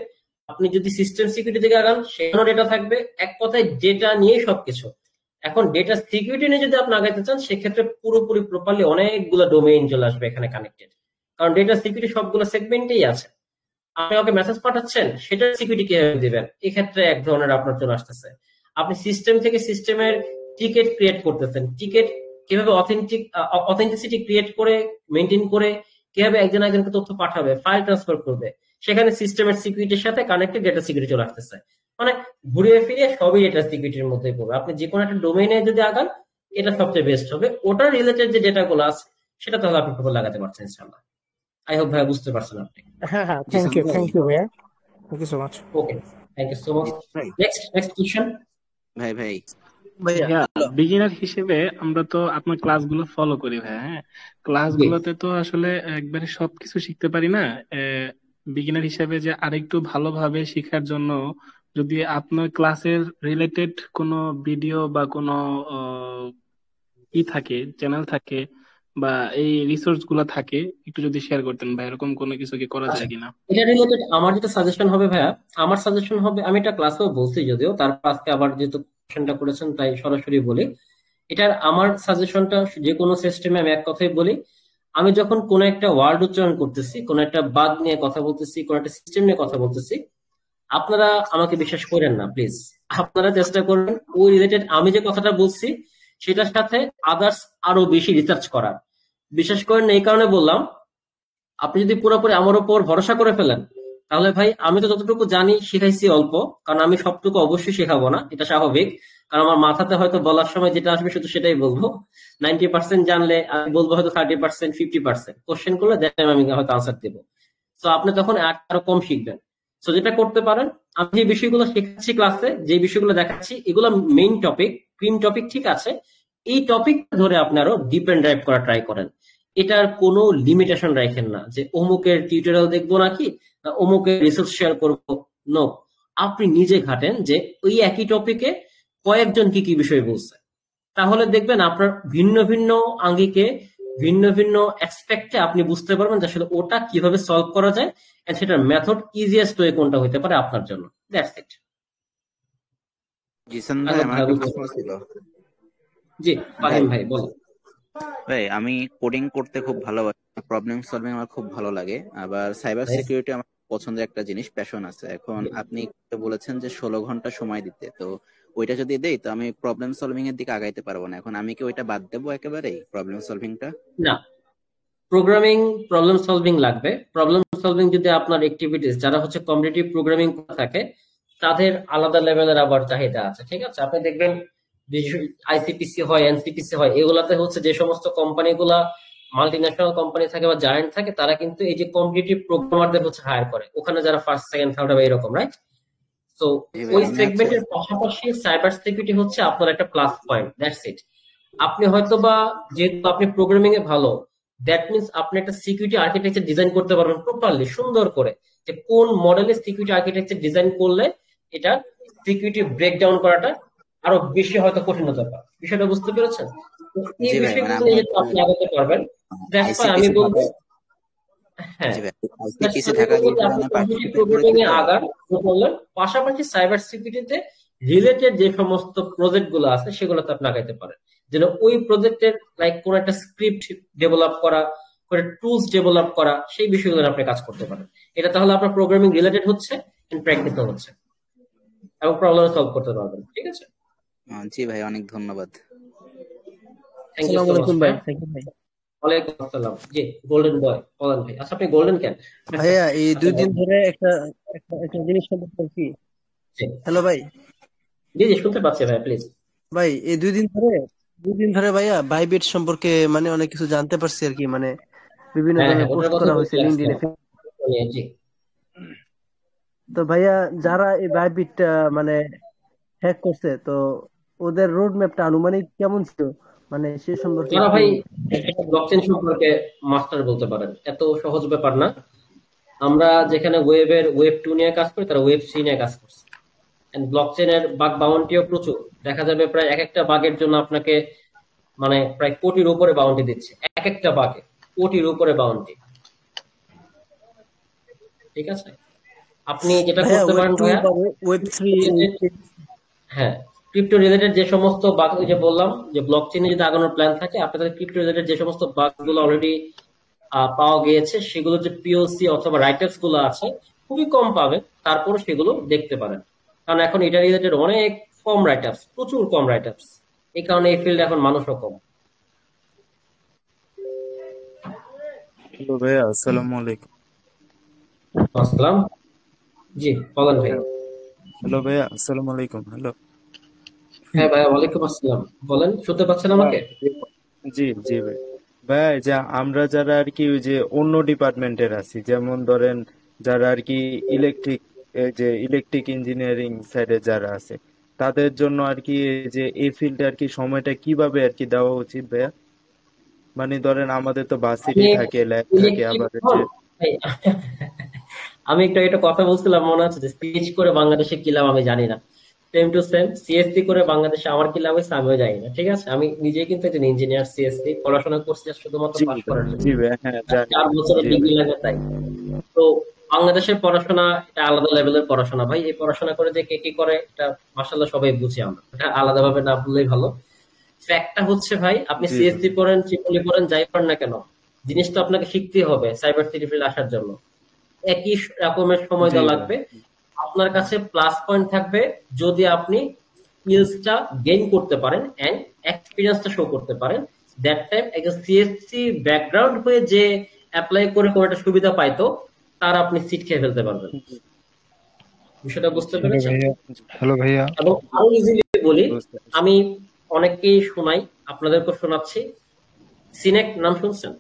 আপনি যদি সিস্টেম সিকিউরিটি থেকে আগান, সেখানেও ডেটা থাকবে। এক কথায় ডেটা নিয়েই সবকিছু। এখন ডেটা সিকিউরিটি নিয়ে যদি আপনি আগাইতে চান, সেক্ষেত্রে পুরোপুরি প্রপারলি অনেকগুলো ডোমেইন চলে আসবে এখানে কানেক্টেড। কারণ ডেটা সিকিউরিটি সবগুলো সেগমেন্টেই আছে। আপনি ওকে মেসেজ পাঠাচ্ছেন, সেটার সিকিউরিটি কিভাবে দিবেন, এক্ষেত্রে এক ধরনের আপনার চলে আসতেছে। আপনি সিস্টেম থেকে সিস্টেমের টিকেট ক্রিয়েট করতেছেন, টিকেট কিভাবে অথেন্টিসিটি ক্রিয়েট করে মেনটেন করে কিভাবে একজন একজনকে তথ্য পাঠাবে, ফাইল ট্রান্সফার করবে, সেখানে সিস্টেমের সিকিউরিটির সাথে কানেক্টেড ডেটা সিকিউরিটি চলে আসতেছে। মানে ঘুরিয়ে ফিরিয়ে সবই ডেটা সিকিউরিটির মধ্যে পড়বে। আপনি যে কোনো একটা ডোমেইনে যদি আগান, এটা সবচেয়ে বেস্ট হবে। ওটার রিলেটেড যে ডেটাগুলো আছে সেটা তাহলে আপনি প্রপার লাগাতে পারছেন ইনশাআল্লাহ। আই হোপ ভাই বুঝতে পারছেন আপনি। হ্যাঁ, হ্যাঁ, জিসান ভাই, থ্যাংক ইউ ভাইয়া, thank you so much. Okay, thank you so much. Zisan ভাই, নেক্সট কোশ্চেন। ভাই ভাই, ভাইয়া, বিগিনার হিসেবে আমরা তো আপনার ক্লাসগুলো ফলো করি ভাইয়া। হ্যাঁ, জি, ক্লাসগুলোতে তো আসলে একবারে সবকিছু শিখতে পারি না। বিগিনার হিসেবে যে আরেকটু ভালোভাবে শেখার জন্য যদি আপনার ক্লাসের রিলেটেড কোনো ভিডিও বা কোনো আহ, ই থাকে, চ্যানেল থাকে, বা এই রিসোর্স গুলা থাকে, একটু যদি শেয়ার করতেন ভাই, এরকম কোনো কিছু কি করা আচ্ছা, যায় কিনা? এটা রিলেটেড আমার যেটা সাজেশন হবে ভাইয়া, আমার সাজেশন হবে, আমি এটা ক্লাসেও বলছি যদিও, তারপর আজকে আবার যেহেতু কোশ্চেনটা করেছেন তাই সরাসরি বলি। এটার আমার সাজেশনটা যে কোনো সিস্টেমে আমি এক কথাই বলি, আমি যখন কোনো একটা ওয়ার্ড উচ্চারণ করতেছি, কোনো একটা বাদ নিয়ে কথা বলতেছি, কোনো একটা সিস্টেম নিয়ে কথা বলতেছি, আপনারা আমাকে বিশ্বাস করেন না প্লিজ। আপনারা চেষ্টা করবেন ওই রিলেটেড আমি যে কথাটা বলছি সেটার সাথে আদার্স আরো বেশি রিসার্চ করার। বিশেষ করে এই কারণে বললাম, আপনি যদি পুরোপুরি আমার উপর ভরসা করে ফেলেন, তাহলে ভাই আমি তো যতটুকু জানি শিখাইছি অল্প, কারণ আমি সবটুকু অবশ্যই শেখাবো না, এটা স্বাভাবিক। কারণ আমার মাথাতে হয়তো বলার সময় যেটা আসবে শুধু সেটাই বলবো। 90% জানলে আমি বলবো হয়তো 30%, 50%। কোশ্চেন করলে দ্যাট টাইম আমি হয়তো আনসার দেবো। তো আপনি তখন আরো কম শিখবেন। তো যেটা করতে পারেন, আমি যে বিষয়গুলো শেখাচ্ছি ক্লাসে, যে বিষয়গুলো দেখাচ্ছি, এগুলো মেইন টপিক, ক্রিম টপিক, ঠিক আছে। এই টপিক ধরে আপনি আরো ডিপ এন্ড ড্রাইভ করা ট্রাই করেন। এটার কোনো লিমিটেশন রাখেন না যে অমুকের টিউটোরিয়াল দেখবো নাকি, না অমুকের রিসোর্স শেয়ার করবো। নো, আপনি নিজে ঘাটেন যে ওই একই টপিকে কয়েকজন কি কি বিষয় বলছে। তাহলে দেখবেন আপনার ভিন্ন ভিন্ন আঙ্গিকে, ভিন্ন ভিন্ন এক্সপেক্টে আপনি বুঝতে পারবেন যে আসলে ওটা কিভাবে সলভ করা যায়, এন্ড সেটার মেথড ইজিয়েস্ট ওয়ে কোনটা হতে পারে আপনার জন্য। That's it. জিসান আই ভাই, হোপ আমার ভাই একটা বুঝতে প্রশ্ন পারছেন। ছিল। জি, ভাই ফাহিম ভাই বলো। ভাই, আমি কোডিং করতে খুব ভালোবাসি, প্রবলেম সলভিং আমার খুব ভালো লাগে, আবার সাইবার নাইস। সিকিউরিটি আমার পছন্দের একটা জিনিস, প্যাশন আছে। এখন আপনি বলেছেন যে 16 ঘন্টা সময় দিতে, তো ওইটা যদি দেই তো আমি প্রবলেম সলভিং এর দিকে আগাইতে পারবো না। এখন আমি কি ওইটা বাদ দেবো একেবারেই, প্রবলেম সলভিংটা? না, প্রোগ্রামিং প্রবলেম সলভিং লাগবে। প্রবলেম সলভিং যদি আপনার অ্যাক্টিভিটিস যারা হচ্ছে কম্পিটিটিভ প্রোগ্রামিং করে থাকে তাদের আলাদা লেভেলের আবার চাহিদা আছে, ঠিক আছে? আপনি দেখবেন আইসিপিসি হয়, এনসিপিসি হয়, এগুলাতে হচ্ছে যে সমস্ত কোম্পানিগুলা মাল্টি ন্যাশনাল কোম্পানি থাকে বা জায়ান্ট থাকে তারা কিন্তু এই যে কম্পিটিটিভ প্রোগ্রামারদের হচ্ছে হায়ার করে, ওখানে যারা ফার্স্ট সেকেন্ড থার্ড হবে এরকম, রাইট? তো জি ভাই, ওই আমি সেগমেন্টের পাশাপাশি সাইবার সিকিউরিটি হচ্ছে আপনার একটা প্লাস পয়েন্ট, দ্যাটস ইট। আপনি হয়তোবা যেহেতু আপনি প্রোগ্রামিং এ ভালো, দ্যাট মিনস আপনি একটা সিকিউরিটি আর্কিটেকচার ডিজাইন করতে পারবেন প্রপারলি, সুন্দর করে, যে কোন মডেলের সিকিউরিটি আর্কিটেকচার ডিজাইন করলে এটা সিকিউরিটি ব্রেকডাউন করাটা আরো বেশি হয়তো কঠিন হতে পারে। বিষয়টা বুঝতে পেরেছেন? তো এই জি ভাই, মানে বিষয়গুলো আমার নিয়ে তো আপনি আগাতে পারবেন। দ্যাটস ওয়াই আমি আইসিপিসি বলবো, ঢাকা, হ্যাঁ, জি ভাই, that's আইসিপিসি why আমি ঢাকা বলবো যে গিয়ে আপনি আমি কম্পিউটার পার্টিসিপেট প্রোগ্রামিং করেছি এ তো। আগান বললেন, পাশাপাশি সাইবার সিকিউরিটিতে রিলেটেড যে সমস্ত প্রজেক্ট গুলো আছে সেগুলোতে আপনি আগাইতে পারেন। যেন ওই প্রজেক্টের লাইক কোন একটা স্ক্রিপ্ট ডেভেলপ করা, কোন টুলস ডেভেলপ করা, সেই বিষয়গুলো আপনি কাজ করতে পারেন। এটা তাহলে আপনার প্রোগ্রামিং রিলেটেড হচ্ছে এন্ড প্র্যাকটিক্যাল হচ্ছে এবং প্রবলেম সলভ করতে পারবেন, ঠিক আছে? জি ভাই, অনেক ধন্যবাদ। থ্যাংক ইউ আসসালামু সো মাচ আলাইকুম ভাই, ভাই। থ্যাংক ইউ ভাই। ওয়ালাইকুম আসসালাম। জি, গোল্ডেন বয় বলেন ভাই। আচ্ছা, আপনি গোল্ডেন কেন? ভাইয়া এই আচ্ছা 2 দিন বলেন। ধরে একটা একটা একটা জিনিস সম্পর্কে বলছি। জি হ্যালো ভাই, জি জি, শুনতে পাচ্ছি ভাই, প্লিজ। ভাই এই 2 দিন ধরে ভাইয়া বাইবিট সম্পর্কে মানে অনেক কিছু জানতে পারছি আর কি, মানে বিভিন্ন হ্যাঁ ধরনের হ্যাঁ, ওটার পোস্ট কথা করা হয়েছে বলতে লিঙ্কডইনে। আসছিলাম। জি তো ভাইয়া যারা এই বাইবিটটা মানে হ্যাক করছে, তো ওদের রোড ম্যাপটা আনুমানিক কেমন ছিল, মানে সে সম্পর্কে তারা একটু। ভাই ব্লকচেন সম্পর্কে মাস্টার বলতে পারেন, এত সহজ ব্যাপার না। আমরা যেখানে ওয়েব 2 নিয়ে কাজ করি, তারা ওয়েব 3 নিয়ে কাজ করছে। এন্ড ব্লকচেনের বাগ বাউন্টিও প্রচুর, দেখা যাবে প্রায় এক একটা বাগের জন্য আপনাকে মানে প্রায় কোটির উপরে বাউন্টি দিচ্ছে, এক একটা বাগে কোটির উপরে বাউন্টি, ঠিক আছে? আপনি যেটা ভাইয়া করতে ওয়েব পারেন 2 ভাইয়া, বা ওয়েব 3। হ্যাঁ, ক্রিপ্টো রিলেটেড যে সমস্ত বাগ, ওই যে বললাম যে ব্লকচেনে যদি আগানোর প্ল্যান থাকে, আপনাদের ক্রিপ্টো রিলেটেড যে সমস্ত বাগ গুলো অলরেডি পাওয়া গিয়েছে, সেগুলো যে পিওসি অথবা রাইটার্স গুলো আছে খুবই কম পাবেন, তারপর সেগুলো দেখতে পারেন। কারণ এখন এটা রিলেটেড অনেক কম রাইটার্স, প্রচুর কম রাইটার্স, এই কারণে এই ফিল্ডে এখন মানুষও কম। হ্যালো ভাইয়া, আসসালামু আলাইকুম। আসসালাম। জি বলেন ভাই। হ্যালো ভাইয়া, আসসালামু আলাইকুম। হ্যালো। হ্যাঁ ভাইয়া, ওয়ালাইকুম আসসালাম। বলেন, শুনতে পাচ্ছেন আমাকে? জি জি ভাই। ভাই যে আমরা যারা আর কি ওই যে অন্য ডিপার্টমেন্টের আছি, যেমন ধরেন যারা আর কি ইলেকট্রিক ইঞ্জিনিয়ারিং সাইডে যারা আছে, তাদের জন্য আর কি এই যে এই ফিল্ডে আর কি সময়টা কিভাবে আর কি দেওয়া উচিত ভাইয়া? মানে ধরেন আমাদের তো ভার্সিটি আপনি থাকে, ল্যাব থাকে, ইলেকট্রিক আবার হন ভাই? আমি একটা এটা কথা বলছিলাম, মনে আছে যে সিএইচ করে বাংলাদেশে কি লাভ আমি জানি না, সেম টু সেম সিএসসি করে বাংলাদেশে আমার কি লাভ হয়েছে আমিও জানি না, ঠিক আছে? আমি নিজে কিন্তু একজন ইঞ্জিনিয়ার, সিএসসি পড়াশোনা করছি just শুধুমাত্র জি পাস করার জন্য, জি ভাই, হ্যাঁ জানি। 4 বছরের জি ডিগ্রি ভাই। লাগে তাই। তো বাংলাদেশের পড়াশোনা এটা আলাদা লেভেলের পড়াশোনা ভাই। এই পড়াশোনা করে যে কে কি করে এটা মাশাআল্লাহ সবাই বুঝি আমরা, এটা আলাদা ভাবে না বললেই ভালো। ফ্যাক্টটা হচ্ছে ভাই, আপনি জি ভাই। সিএসসি পড়েন, ট্রিপলি পড়েন, যাই পড়েন না কেন, জিনিস তো আপনাকে শিখতেই হবে সাইবার সিকিউরিটি ফিল্ডে আসার জন্য। একই রকমের সময় জি দেওয়া ভাই। লাগবে। আপনার কাছে প্লাস পয়েন্ট থাকবে যদি আপনি স্কিলসটা গেইন করতে পারেন এন্ড এক্সপিরিয়েন্সটা শো করতে পারেন। দ্যাট টাইম একজন সিএসসি ব্যাকগ্রাউন্ড হয়ে যে অ্যাপ্লাই করে কোনো একটা সুবিধা পাইতো, তার আপনি সিট খেয়ে ফেলতে পারবেন। বিষয়টা বুঝতে হ্যালো পেরেছেন? ভাইয়া, হ্যালো ভাইয়া। এবং আরো ইজিলি বলি, বুঝতে পারছি। আমি অনেককেই শোনাই, আপনাদেরকে শোনাচ্ছি। সিনেক নাম শুনছেন?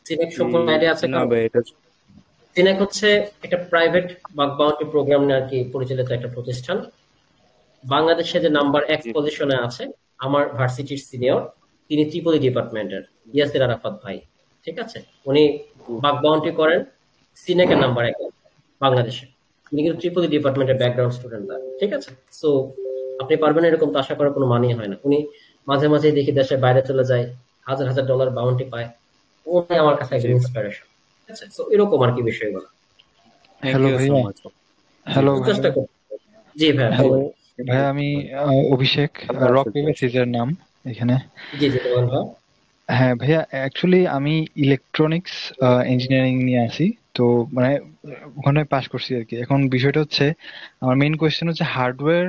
সিনেক সম্পর্কে আইডিয়া আছে না কারো? ভাই, এটা সিনেক হচ্ছে একটা প্রাইভেট বাগ বাউন্টি প্রোগ্রাম নিয়ে আর কি পরিচালিত একটা প্রতিষ্ঠান। বাংলাদেশে যে নাম্বার 1 জি পজিশনে আছে, আমার ভার্সিটির সিনিয়র, তিনি ত্রিপলি ডিপার্টমেন্টের ইয়াসির আরাফাত ভাই, ঠিক আছে? উনি বাগ বাউন্টি করেন, সিনেকের নাম্বার 1 বাংলাদেশে। উনি কিন্তু ত্রিপলি ডিপার্টমেন্টের ব্যাকগ্রাউন্ড স্টুডেন্ট, ঠিক আছে? সো আপনি পারবেন এরকম তো আশা করার কোনো মানেই হয় না। উনি মাঝে মাঝে দেখি দেশের বাইরে চলে যায়, হাজার হাজার ডলার বাউন্টি পায়। উনি আমার কাছে জি একজন ইন্সপিরেশন, ঠিক আছে? সো এরকম আর কি বিষয়গুলো। থ্যাংক হ্যালো ইউ সো ভাইয়া, মাচ। জি হ্যালো ভাই। ভাইয়া। চেষ্টা করুন। জি ভাই হ্যালো বলুন। ভাইয়া, আমি অভিষেক, ভালো রক আছেন? পেপার সিজার নাম এখানে। জি জি বলুন ভাই। হ্যাঁ ভাইয়া, অ্যাকচুয়ালি আমি ইলেকট্রনিক্স ইঞ্জিনিয়ারিং নিয়ে আছি। তো মানে ওখানে পাশ করছি আর কি। এখন বিষয়টা হচ্ছে, আমার মেইন কোয়েশ্চেন হচ্ছে হার্ডওয়্যার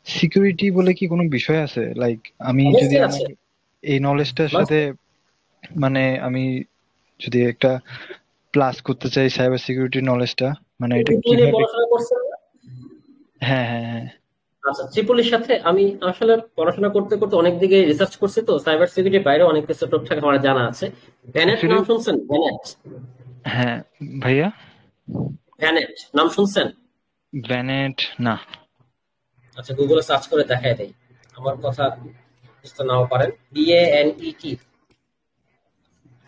সিকিউরিটি বলে কি কোনো বিষয় আছে? লাইক আমি যদি অবশ্যই আমার আছে। এই নলেজটার Must সাথে মানে আমি যদি একটা প্লাস করতে চাই সাইবার সিকিউরিটি নলেজটা, মানে এটা ট্রিপল নিয়ে কিভাবে? পড়াশোনা করছেন না? হ্যাঁ হ্যাঁ হ্যাঁ। আচ্ছা, ট্রিপলির সাথে আমি আসলে পড়াশোনা করতে করতে অনেক দিকে রিসার্চ করছি, তো সাইবার সিকিউরিটির বাইরে অনেক কিছু টুকটাক আমার জানা আছে। ভ্যানেট অ্যাকচুয়ালি নাম শুনছেন? ভ্যানেট, হ্যাঁ ভাইয়া, ভ্যানেট নাম শুনছেন? ভ্যানেট না। আচ্ছা, গুগলে সার্চ করে দেখায় দেই, আমার কথা বুঝতে নাও পারেন। VANET,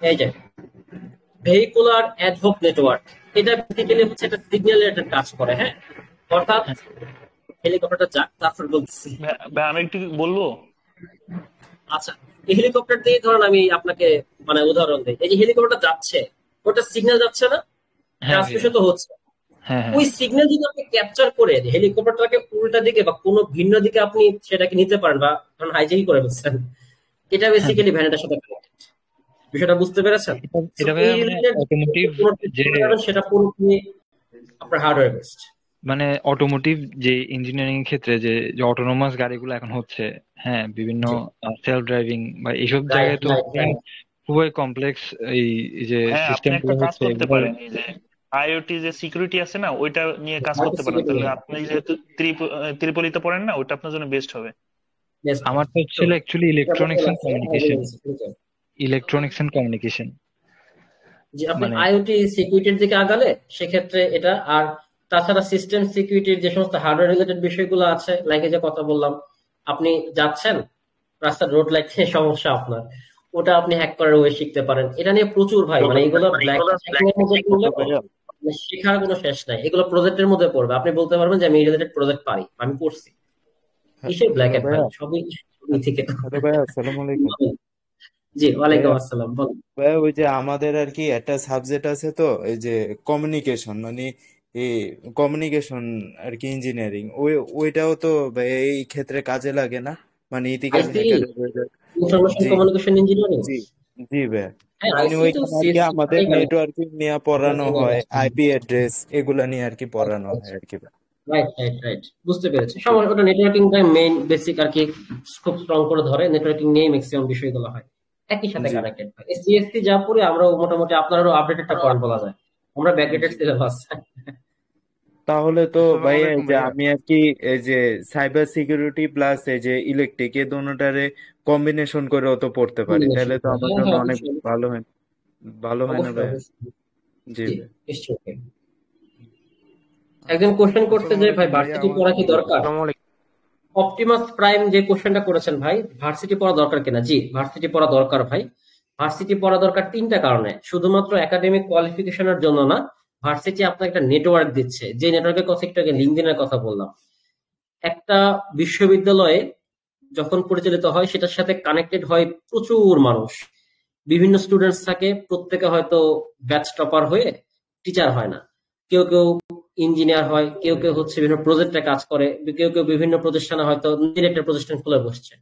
এই যে ভেহিকুলার অ্যাডহক নেটওয়ার্ক। এটা বেসিক্যালি হচ্ছে একটা সিগন্যাল রিলেটেড কাজ করে। হ্যাঁ, অর্থাৎ হেলিকপ্টারটা যাক, তারপর বলছি। ভাই আমি একটু বলবো। আচ্ছা, এই হেলিকপ্টার দিয়ে ধরেন আমি আপনাকে মানে উদাহরণ দিই। এই যে হেলিকপ্টারটা যাচ্ছে, ওটা সিগন্যাল যাচ্ছে না, হ্যাঁ ভাইয়া। ট্রান্সমিশন তো হচ্ছে। হ্যাঁ হ্যাঁ ওই সিগন্যাল যদি আপনি ক্যাপচার করে হেলিকপ্টারটাকে উল্টা দিকে বা কোনো ভিন্ন দিকে আপনি সেটাকে নিতে পারেন, বা ধরেন হাইজ্যাকিং করে ফেলছেন, এটা হ্যাঁ। বেসিক্যালি ভ্যানেটের সাথে connected। বিষয়টা বুঝতে পেরেছেন? এটা So, এটা এই ভাইয়া মানে রিলেটেড অটোমোটিভ কোনো যে সেটা পুরোপুরি আপনার হার্ডওয়্যার বেসড। মানে অটোমোটিভ যে ইঞ্জিনিয়ারিং ক্ষেত্রে যে যে অটোনোমাস গাড়িগুলো এখন হচ্ছে, হ্যাঁ, বিভিন্ন জি, সেলফ ড্রাইভিং বা এইসব রাইট জায়গায় তো রাইট রাইট। খুবই কমপ্লেক্স এই এই যে হ্যাঁ, আপনি সিস্টেম একটা গুলো কাজ হচ্ছে করতে এগুলো। পারেন, এই যে আইওটি যে সিকিউরিটি আছে না, ওইটা নিয়ে কাজ করতে পারেন। তাহলে আপনি যেহেতু ত্রিপলিতে পড়েন না, ওইটা আপনার জন্য বেস্ট হবে। আমার তো ছিল অ্যাকচুয়ালি ইলেকট্রনিক্স এন্ড কমিউনিকেশন। যে আপনি মানে আইওটি সিকিউরিটির দিকে আগালে সেক্ষেত্রে এটা, আর তাছাড়া সিস্টেম সিকিউরিটির যে সমস্ত হার্ডওয়্যার রিলেটেড বিষয়গুলো আছে, লাইক যে কথা বললাম, আপনি যাচ্ছেন রাস্তার রোড লাইট নিয়ে সমস্যা আপনার, ওটা আপনি হ্যাক করার ওয়ে শিখতে পারেন। এটা নিয়ে প্রচুর ভাই, মানে এগুলো ব্ল্যাক হ্যাকিং এর মধ্যে পড়লে মানে শেখার কোনো শেষ নাই। এগুলো প্রজেক্টের মধ্যে পড়বে, আপনি বলতে পারবেন যে আমি এই রিলেটেড প্রজেক্ট পারি, আমি করছি। কিসের ব্ল্যাক হ্যালো হ্যাট ভাই, ভাইয়া, সবই থেকে। হ্যালো ভাইয়া, আসসালামু আলাইকুম। জি, ওয়ালাইকুম ভাইয়া, আসসালাম, বলুন। ভাইয়া ওই যে আমাদের আর কি একটা সাবজেক্ট আছে, তো এই যে কমিউনিকেশন, মানে এই কমিউনিকেশন আর কি ইঞ্জিনিয়ারিং, ওইটাও তো ভাই এই ক্ষেত্রে কাজে লাগে না, মানে ইথিক্যাল আইসি, হ্যাকার। ইনফরমেশন জি কমিউনিকেশন ইঞ্জিনিয়ারিং। জি জি ভাইয়া, হ্যাঁ, মানে আইসি তো ওইখানে আর কি আমাদের নেটওয়ার্কিং নিয়ে পড়ানো হয়, আইপি অ্যাড্রেস এগুলা নিয়ে আর কি পড়ানো হয় আর কি। রাইট রাইট রাইট, বুঝতে পেরেছি। সময় ওটা নেটওয়ার্কিংটা মেইন বেসিক আর কি, খুব স্ট্রং করে ধরে। নেটওয়ার্কিং নিয়ে ম্যাক্সিমাম বিষয়গুলো হয়, একই সাথে জি কানেক্টেড। সিএসসি যা পড়ে আমরাও মোটামুটি আপনারও আপডেটেডটা পড়েন বলা যায়, আমরা ব্যাকডেটেড সিলেবাস। তাহলে তো আসসালামু ভাইয়া এই আলাইকুম যে ভাইয়া। আমি আর কি এই যে সাইবার সিকিউরিটি প্লাস এই যে ইলেকট্রিক এই দুটারে কম্বিনেশন করেও তো পড়তে পারি, তাহলে তো আমার হ্যাঁ জন্য হ্যাঁ, অনেক অবশ্যই ভালো হয়, ভালো হয় না অবশ্যই ভাইয়া? অবশ্যই। জি জি, ভাই। নিশ্চয়ই। একজন কোশ্চেন করছে আসসালামু যে ভাই আলাইকুম ভাইয়া, ভার্সিটি আমার পড়া কি দরকার? আসসালামু আলাইকুম। অপটিমাস প্রাইম যে কোশ্চেনটা করেছেন ভাই, ভার্সিটি পড়া দরকার কিনা? জি, ভার্সিটি পড়া দরকার ভাই। ভার্সিটি পড়া দরকার তিনটা কারণে, শুধুমাত্র একাডেমিক কোয়ালিফিকেশনের জন্য না। ভার্সিটি আপনাকে একটা নেটওয়ার্ক দিচ্ছে, যে নেটওয়ার্কের কথা একটু আগে লিঙ্কডইনের কথা বললাম। একটা বিশ্ববিদ্যালয়ে যখন পরিচালিত হয়, সেটার সাথে কানেক্টেড হয় প্রচুর মানুষ, বিভিন্ন স্টুডেন্টস থাকে, প্রত্যেকে হয়তো ব্যাচ টপার হয়ে টিচার হয় না, কেউ কেউ ইঞ্জিনিয়ার হয়, কেউ কেউ হচ্ছে বিভিন্ন প্রজেক্টে কাজ করে, কেউ কেউ বিভিন্ন প্রতিষ্ঠানে হয়তো নিজের একটা প্রতিষ্ঠান খুলে বসছে।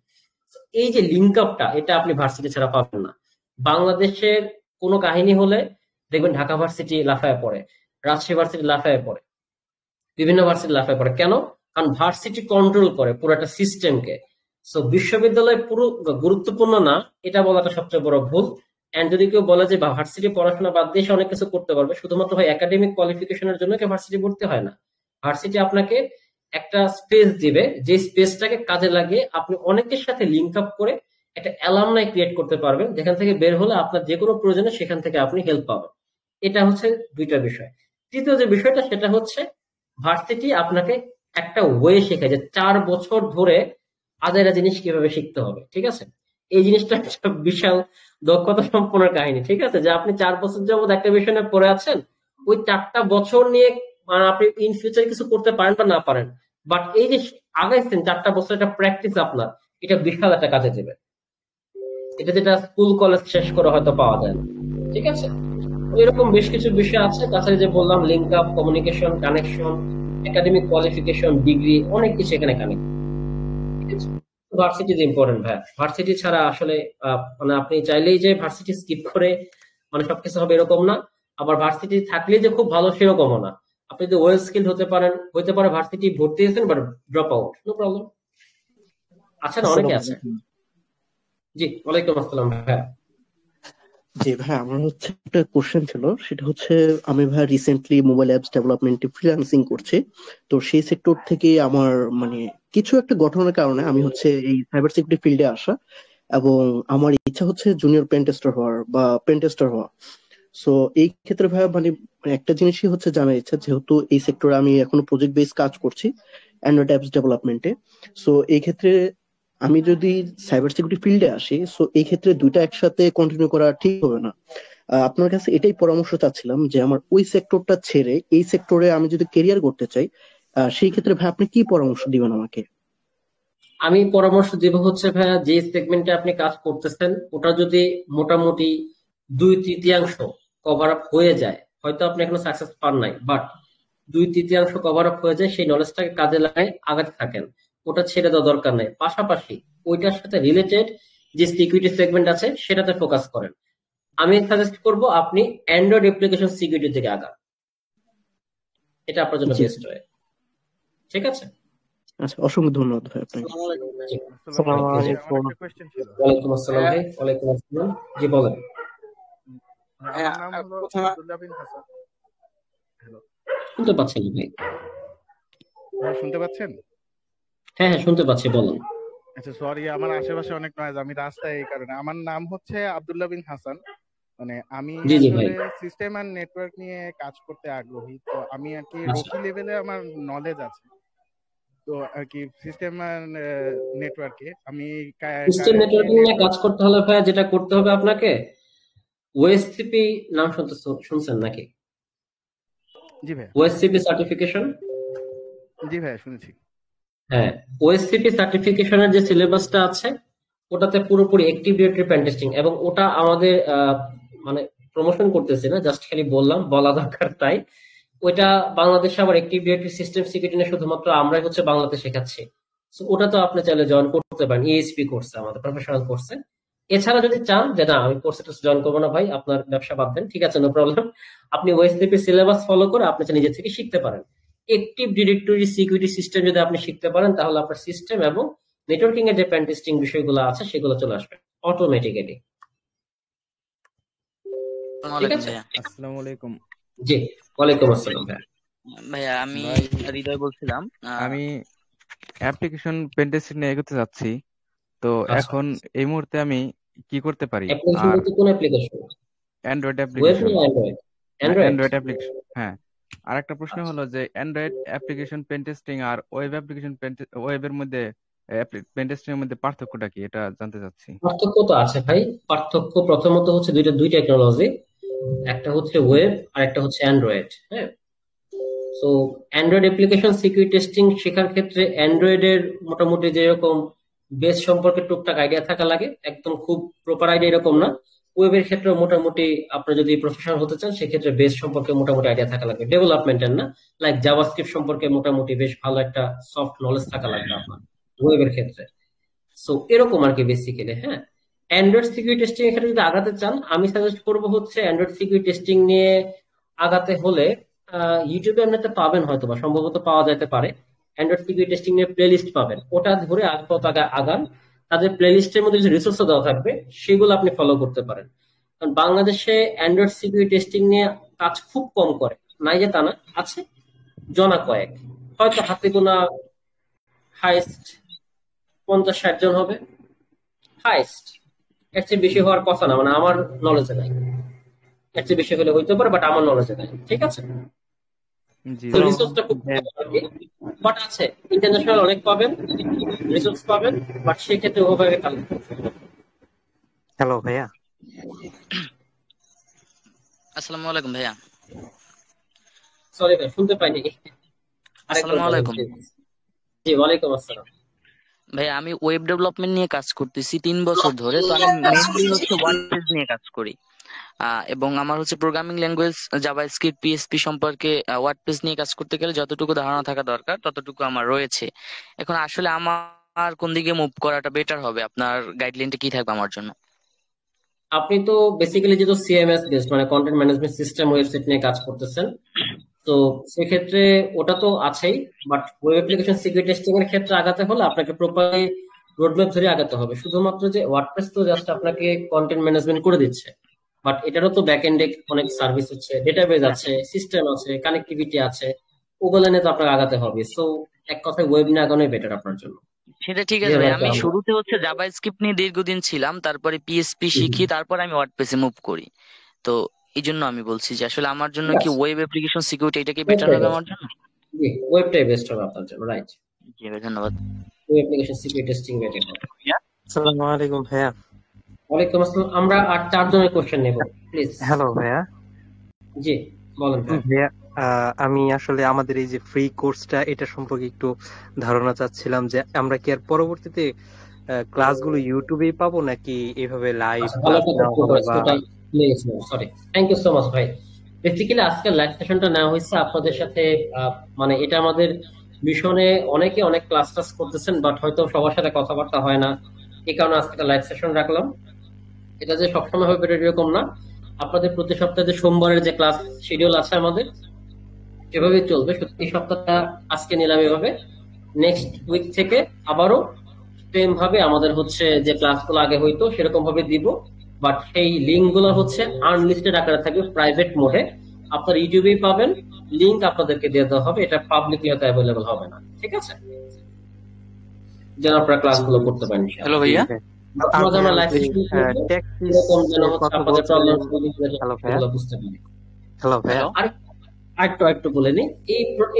এই যে লিঙ্ক আপটা, এটা আপনি ভার্সিটি ছাড়া পাবেন না। বাংলাদেশের কোনো কাহিনী হলে দেখবেন ঢাকা ভার্সিটি লাফায় পড়ে, রাজশাহী ভার্সিটি লাফায় পড়ে, বিভিন্ন ভার্সিটি লাফায় পড়ে। কেন? কারণ ভার্সিটি কন্ট্রোল করে পুরো একটা সিস্টেমকে। সো বিশ্ববিদ্যালয় পুরো গুরুত্বপূর্ণ না, এটা বলাটা সবচেয়ে বড় ভুল। এন্ড যদি কেউ বলে যে ভার্সিটি পড়াশোনা বাদ দিয়ে সে অনেক কিছু করতে পারবে, শুধুমাত্র ভাই একাডেমিক কোয়ালিফিকেশনের জন্য কি ভার্সিটি পড়তে হয় না। ভার্সিটি আপনাকে একটা স্পেস দিবে, যে স্পেসটাকে কাজে লাগিয়ে আপনি অনেকের সাথে লিঙ্ক আপ করে একটা অ্যালামনাই ক্রিয়েট করতে পারবেন, যেখান থেকে বের হলে আপনার যে কোনো প্রয়োজনে সেখান থেকে আপনি হেল্প পাবেন। এটা হচ্ছে দুইটা বিষয়। তৃতীয় যে বিষয়টা, সেটা হচ্ছে ভার্সিটি আপনাকে একটা ওয়ে শেখায় যে 4 বছর ধরে আধেরা জিনিস কিভাবে শিখতে হবে। ঠিক আছে, এই জিনিসটা একটা বিশাল দক্ষতা সম্পন্ন কাহিনী। ঠিক আছে, যে আপনি 4 বছর যাবত একটা বিষয় নিয়ে পড়ে আছেন, ওই 4টা বছর নিয়ে আপনি ইন ফিউচার কিছু করতে পারেন বা না পারেন, বাট এই যে আগাইছেন 4টা বছর একটা প্র্যাকটিস আপনার, এটা বিশাল একটা কাজে দেবে। এটা যেটা স্কুল কলেজ শেষ করে হয়তো পাওয়া যায় না। ঠিক আছে, এরকম বেশ কিছু বিষয় আছে। তাছাড়া যে বললাম link up, communication, connection, academic qualification, degree, অনেক কিছু এখানে কানেক্ট। ঠিক আছে, তো ভার্সিটি ইজ ইম্পর্টেন্ট ভাই। ভার্সিটি ছাড়া আসলে মানে আপনি চাইলেই যে ভার্সিটি স্কিপ করে মানে সবকিছু হবে এরকম না, আবার ভার্সিটি থাকলেই যে খুব ভালো সেরকমও না। আপনি যদি ওয়েল স্কিল্ড হতে পারেন, হইতে পারে ভার্সিটি ভর্তি হয়েছেন but drop out, no problem. আছে না, অনেকে আসসালামু আছে। আলাইকুম। জি ওয়ালাইকুম আসসালাম ভাইয়া। জি ভাই, আমার হচ্ছে একটা কোশ্চেন ছিল, সেটা হচ্ছে আমি ভাই রিসেন্টলি মোবাইল অ্যাপস ডেভেলপমেন্টে ফ্রিল্যান্সিং করছি। তো সেই সেক্টর থেকে আমার মানে কিছু একটা ঘটনার কারণে আমি হচ্ছে এই সাইবার সিকিউরিটি ফিল্ডে আসা, এবং আমার ইচ্ছা হচ্ছে জুনিয়র পেন টেস্টার হওয়ার বা পেন টেস্টার হওয়া। সো এই ক্ষেত্রে ভাই মানে একটা জিনিসই হচ্ছে জানার ইচ্ছা, যেহেতু এই সেক্টরে আমি এখনো প্রজেক্ট বেস কাজ করছি অ্যান্ড্রয়েড অ্যাপস ডেভেলপমেন্টে। সো এই ক্ষেত্রে আমি যদি সাইবার সিকিউরিটি ফিল্ডে আসি, সো এই ক্ষেত্রে দুইটা একসাথে কন্টিনিউ করা ঠিক হবে না। আপনার কাছে এটাই পরামর্শ চাচ্ছিলাম যে আমার ওই সেক্টরটা ছেড়ে এই সেক্টরে আমি যদি কেরিয়ার করতে চাই, সেই ক্ষেত্রে ভাই আপনি কি পরামর্শ দিবেন আমাকে? আমি পরামর্শ দিব হচ্ছে ভাইয়া, যে সেগমেন্টে আপনি কাজ করতেছেন ওটা যদি মোটামুটি 2/3 কভার আপ হয়ে যায়, হয়তো আপনি এখনো সাকসেস পান নাই, বাট 2/3 কভার আপ হয়ে যায়, সেই নলেজটাকে কাজে লাগাই আগাতে থাকেন। ওটা ছেড়ে দেওয়া দরকার নেই। পাশাপাশি ওইটার সাথে রিলেটেড যে সিকিউরিটি সেগমেন্ট আছে সেটাতে ফোকাস করেন। আমি সাজেস্ট করব আপনি অ্যান্ড্রয়েড অ্যাপ্লিকেশন সিকিউরিটির দিকে আগান, এটা আপনার জন্য জি বেস্ট হয়। ঠিক আছে। আচ্ছা, অসংখ্য ধন্যবাদ ভাই আপনাকে। জি আসসালামু জি। আলাইকুম। আমার একটা কোয়েশ্চেন ছিল। ওয়ালাইকুম আসসালাম ভাই। ওয়ালাইকুম আসসালাম। জি বলেন। আমার নাম হলো আব্দুল্লাহ বিন হাসান। হ্যালো, শুনতে পাচ্ছেন ভাই? হ্যাঁ শুনতে পাচ্ছেন? হ্যাঁ হ্যাঁ শুনতে পাচ্ছি, বলেন। আচ্ছা সরি, আমার আশেপাশে অনেক নয়েজ, আমি রাস্তায়, এই কারণে। আমার নাম হচ্ছে আব্দুল্লাহ বিন হাসান। মানে আমি জি জি ভাই। আসলে সিস্টেম এন্ড নেটওয়ার্ক নিয়ে কাজ করতে আগ্রহী। তো আমি আর কি আচ্ছা, রকি লেভেলে আমার নলেজ আছে। তো আর কি সিস্টেম এন্ড নেটওয়ার্কে আমি সিস্টেম কারেন্টলি নেটওয়ার্কিং নিয়ে কাজ করতে হলে ভাই যেটা করতে হবে আপনাকে, ওএসসিপি নাম শুনছেন নাকি? জি ভাইয়া। ওএসসিপি সার্টিফিকেশন। জি ভাইয়া শুনেছি। হ্যাঁ, ওএসসিপি সার্টিফিকেশনের যে সিলেবাসটা আছে ওটাতে পুরোপুরি অ্যাক্টিভ ডিরেক্টরি পেন টেস্টিং, এবং ওটা আমাদের মানে প্রমোশন করতেছি না, জাস্ট খালি বললাম, বলা দরকার তাই। ওইটা বাংলাদেশে আবার অ্যাক্টিভ ডিরেক্টরি সিস্টেম সিকিউরিটি নিয়ে শুধুমাত্র আমরাই হচ্ছে বাংলাদেশে শেখাচ্ছি। So, ওটা তো আপনি চাইলে জয়েন করতে পারেন, ইএসপি কোর্সে, আমাদের প্রফেশনাল কোর্সে। এছাড়া যদি চান যে না আমি কোর্সে জয়েন করবো না ভাই, আপনার ব্যবসা বাদ দেন, ঠিক আছে, নো প্রবলেম। আপনি ওএসসিপি সিলেবাস ফলো করে আপনি নিজে থেকে শিখতে পারেন। অ্যাক্টিভ ডিরেক্টরি সিকিউরিটি সিস্টেম যদি আপনি শিখতে পারেন, তাহলে আপনার সিস্টেম এবং নেটওয়ার্কিং এর যে পেন টেস্টিং বিষয়গুলো আছে সেগুলো চলে আসবে অটোমেটিক্যালি। ঠিক আছে। আসসালামু আলাইকুম জি ওয়ালাইকুম আসসালাম ভাই। ভাইয়া, আমি ভাই, হৃদয় বলছিলাম। আমি অ্যাপ্লিকেশন পেন টেস্টিং নিয়ে এগোতে যাচ্ছি, তো আচ্ছা এখন এই মুহূর্তে আমি কি করতে পারি? অ্যাপ্লিকেশন আর বলতে কোন অ্যাপ্লিকেশন? অ্যান্ড্রয়েড ওয়েব অ্যাপ্লিকেশন, না অ্যান্ড্রয়েড? অ্যান্ড্রয়েড। অ্যান্ড্রয়েড অ্যাপ্লিকেশন, হ্যাঁ। আর একটা প্রশ্ন আচ্ছা হলো যে অ্যান্ড্রয়েড অ্যাপ্লিকেশন পেন টেস্টিং আর ওয়েব অ্যাপ্লিকেশন ওয়েবের মধ্যে পেন টেস্টিং এর মধ্যে পার্থক্যটা কি, এটা জানতে চাচ্ছি। পার্থক্য তো আছে ভাই। পার্থক্য প্রথমত হচ্ছে দুই টেকনোলজি, একটা হচ্ছে ওয়েব আর একটা হচ্ছে অ্যান্ড্রয়েড। হ্যাঁ, তো অ্যান্ড্রয়েড অ্যাপ্লিকেশন সিকিউরিটি টেস্টিং শেখার ক্ষেত্রে অ্যান্ড্রয়েডের মোটামুটি যেরকম বেস সম্পর্কে টুকটাক আইডিয়া থাকা লাগে, একদম খুব প্রপার আইডিয়া এরকম না। ওয়েবের ক্ষেত্রে মোটামুটি আপনি যদি প্রফেশনাল হতে চান সেক্ষেত্রে বেস সম্পর্কে মোটামুটি আইডিয়া থাকা লাগবে, ডেভেলপমেন্টের না, লাইক জাভাস্ক্রিপ্ট সম্পর্কে মোটামুটি বেশ ভালো একটা সফট নলেজ থাকা লাগবে আপনার ওয়েবের ক্ষেত্রে। সো এরকম আর কি বেসিক্যালি। হ্যাঁ, অ্যান্ড্রয়েড সিকিউরিটি টেস্টিং এর ক্ষেত্রে যদি আগাতে চান, আমি সাজেস্ট করবো হচ্ছে অ্যান্ড্রয়েড সিকিউরিটি টেস্টিং নিয়ে আগাতে হলে ইউটিউবে এমনিতে পাবেন, হয়তো বা সম্ভবত পাওয়া যেতে পারে, অ্যান্ড্রয়েড সিকিউরিটি টেস্টিং এর প্লেলিস্ট পাবেন, ওটা ধরে আগান। তাদের প্লেলিস্টের মধ্যে কিছু রিসোর্স দেওয়া থাকবে, সেগুলো আপনি ফলো করতে পারেন। কারণ বাংলাদেশে অ্যান্ড্রয়েড সিকিউরিটি টেস্টিং নিয়ে কাজ খুব কম করে, নাই যে তা না, আছে জনা কয়েক, হয়তো হাতে গোনা হাইস্ট 50-60 জন হবে হাইস্ট। এর চেয়ে বেশি হওয়ার কথা না, মানে আমার নলেজে নাই। এর চেয়ে বেশি হলে হইতে পারে, বাট আমার নলেজে নাই। ঠিক আছে, জি তো রিসোর্সটা খুব কম আর কি, বাট আছে ইন্টারন্যাশনাল অনেক পাবেন, রিসোর্স পাবেন, বাট সেক্ষেত্রে ওভাবে কালেক্ট করতে হবে। হ্যালো ভাইয়া। আসসালামু আলাইকুম ভাইয়া। সরি ভাই শুনতে পাইনি, আরেকবার আসসালামু বলেন আলাইকুম please। জি ওয়ালাইকুম আসসালাম। ভাইয়া, আমি ওয়েব ডেভেলপমেন্ট নিয়ে কাজ করতেছি 3 বছর ধরে। তো আমি মেইনলি হচ্ছে ওয়ার্ডপ্রেস নিয়ে কাজ করি, এবং আমার হচ্ছে প্রোগ্রামিং ল্যাঙ্গুয়েজ জাভাস্ক্রিপ্ট পিএইচপি সম্পর্কে ওয়ার্ডপ্রেস নিয়ে কাজ করতে গেলে যতটুকু ধারণা থাকা দরকার ততটুকু আমার রয়েছে। এখন আসলে আমার আর কোন দিকে মুভ করাটা বেটার হবে? আপনার গাইডলাইনটা কি থাকবে আমার জন্য? আপনি তো বেসিক্যালি যেহেতু সিএমএস বেসড মানে কন্টেন্ট ম্যানেজমেন্ট সিস্টেম ওয়েবসাইট নিয়ে কাজ করতেছেন, তো সেক্ষেত্রে ওটা তো আছেই, but web application security testing এর ক্ষেত্রে আগাতে হলে আপনাকে প্রপারলি রোডম্যাপ ধরে আগাতে হবে। শুধুমাত্র যে ওয়ার্ডপ্রেস তো জাস্ট আপনাকে কন্টেন্ট ম্যানেজমেন্ট করে দিচ্ছে, বাট এটারও তো ব্যাক এন্ডে অনেক সার্ভিস হচ্ছে, ডেটাবেজ আছে, সিস্টেম আছে, কানেক্টিভিটি আছে, ওগুলো নিয়ে তো আপনাকে আগাতে হবে। সো এক কথায় ওয়েব নিয়ে আগানোই বেটার আপনার জন্য। সেটা ঠিক আছে ভাই, আমি শুরুতে হচ্ছে জাভা স্ক্রিপ্ট নিয়ে দীর্ঘদিন ছিলাম, তারপরে পিএসপি শিখি, তারপরে আমি ওয়ার্ডপ্রেসে মুভ করি। তো এই জন্য আমি বলছি যে আসলে আমার জন্য কি ওয়েব অ্যাপ্লিকেশন সিকিউরিটি এটা কি বেটার হবে আমার জন্য? জি, ওয়েবটাই বেস্ট হবে আপনার জন্য, রাইট। জি ভাই, ধন্যবাদ। Web application security testing better হবে। আসসালামু আলাইকুম ভাইয়া। ওয়ালাইকুম আসসালাম। আমরা আর 4 জনের কোশ্চেন নেব প্লিজ। হ্যালো ভাইয়া। জি বলেন ভাইয়া, আমি আসলে আমাদের এই যে ফ্রি কোর্সটা এটা সম্পর্কে একটু ধারণা চাচ্ছিলাম যে আমরা কি আর পরবর্তীতে ক্লাসগুলো ইউটিউবেই পাবো নাকি এভাবে লাইভ ক্লাস নেওয়া হবে বা sorry thank you so much ভাই। বেসিক্যালি আজকে লাইভ সেশনটা নেওয়া হয়েছে আপনাদের সাথে, মানে এটা আমাদের মিশনে অনেকে অনেক ক্লাস টাস করতেছেন, বাট হয়তো সবার সাথে কথাবার্তা হয় না, এই কারণে আজকে লাইভ সেশন রাখলাম। এটা যে সবসময় হবে এরকম না, আপনাদের প্রতি সপ্তাহে যে সোমবারের যে ক্লাস শিডিউল আছে আমাদের এভাবে চলবে। এই সপ্তাহটা আজকে নিলাম এভাবে, নেক্সট উইক থেকে আবারও সেম ভাবে আমাদের হচ্ছে যে ক্লাসগুলো আগে হইতো সেরকম ভাবে দিব, বাট সেই লিঙ্ক গুলো হচ্ছে আনলিস্টেড আকারে থাকবে, প্রাইভেট মোডে আপনার ইউটিউবেই পাবেন, লিঙ্ক আপনাদেরকে দিয়ে দেওয়া হবে, এটা পাবলিকলি হয়তো অ্যাভেলেবল হবে না, ঠিক আছে? যেন আপনারা ক্লাসগুলো করতে পারেন। হ্যালো ভাইয়া, আমরা লাইভ সেশন এরকম যেন হচ্ছে আপনাদের প্রবলেম বুঝতে পারি। হ্যালো ভাইয়া, একটু বলে নি,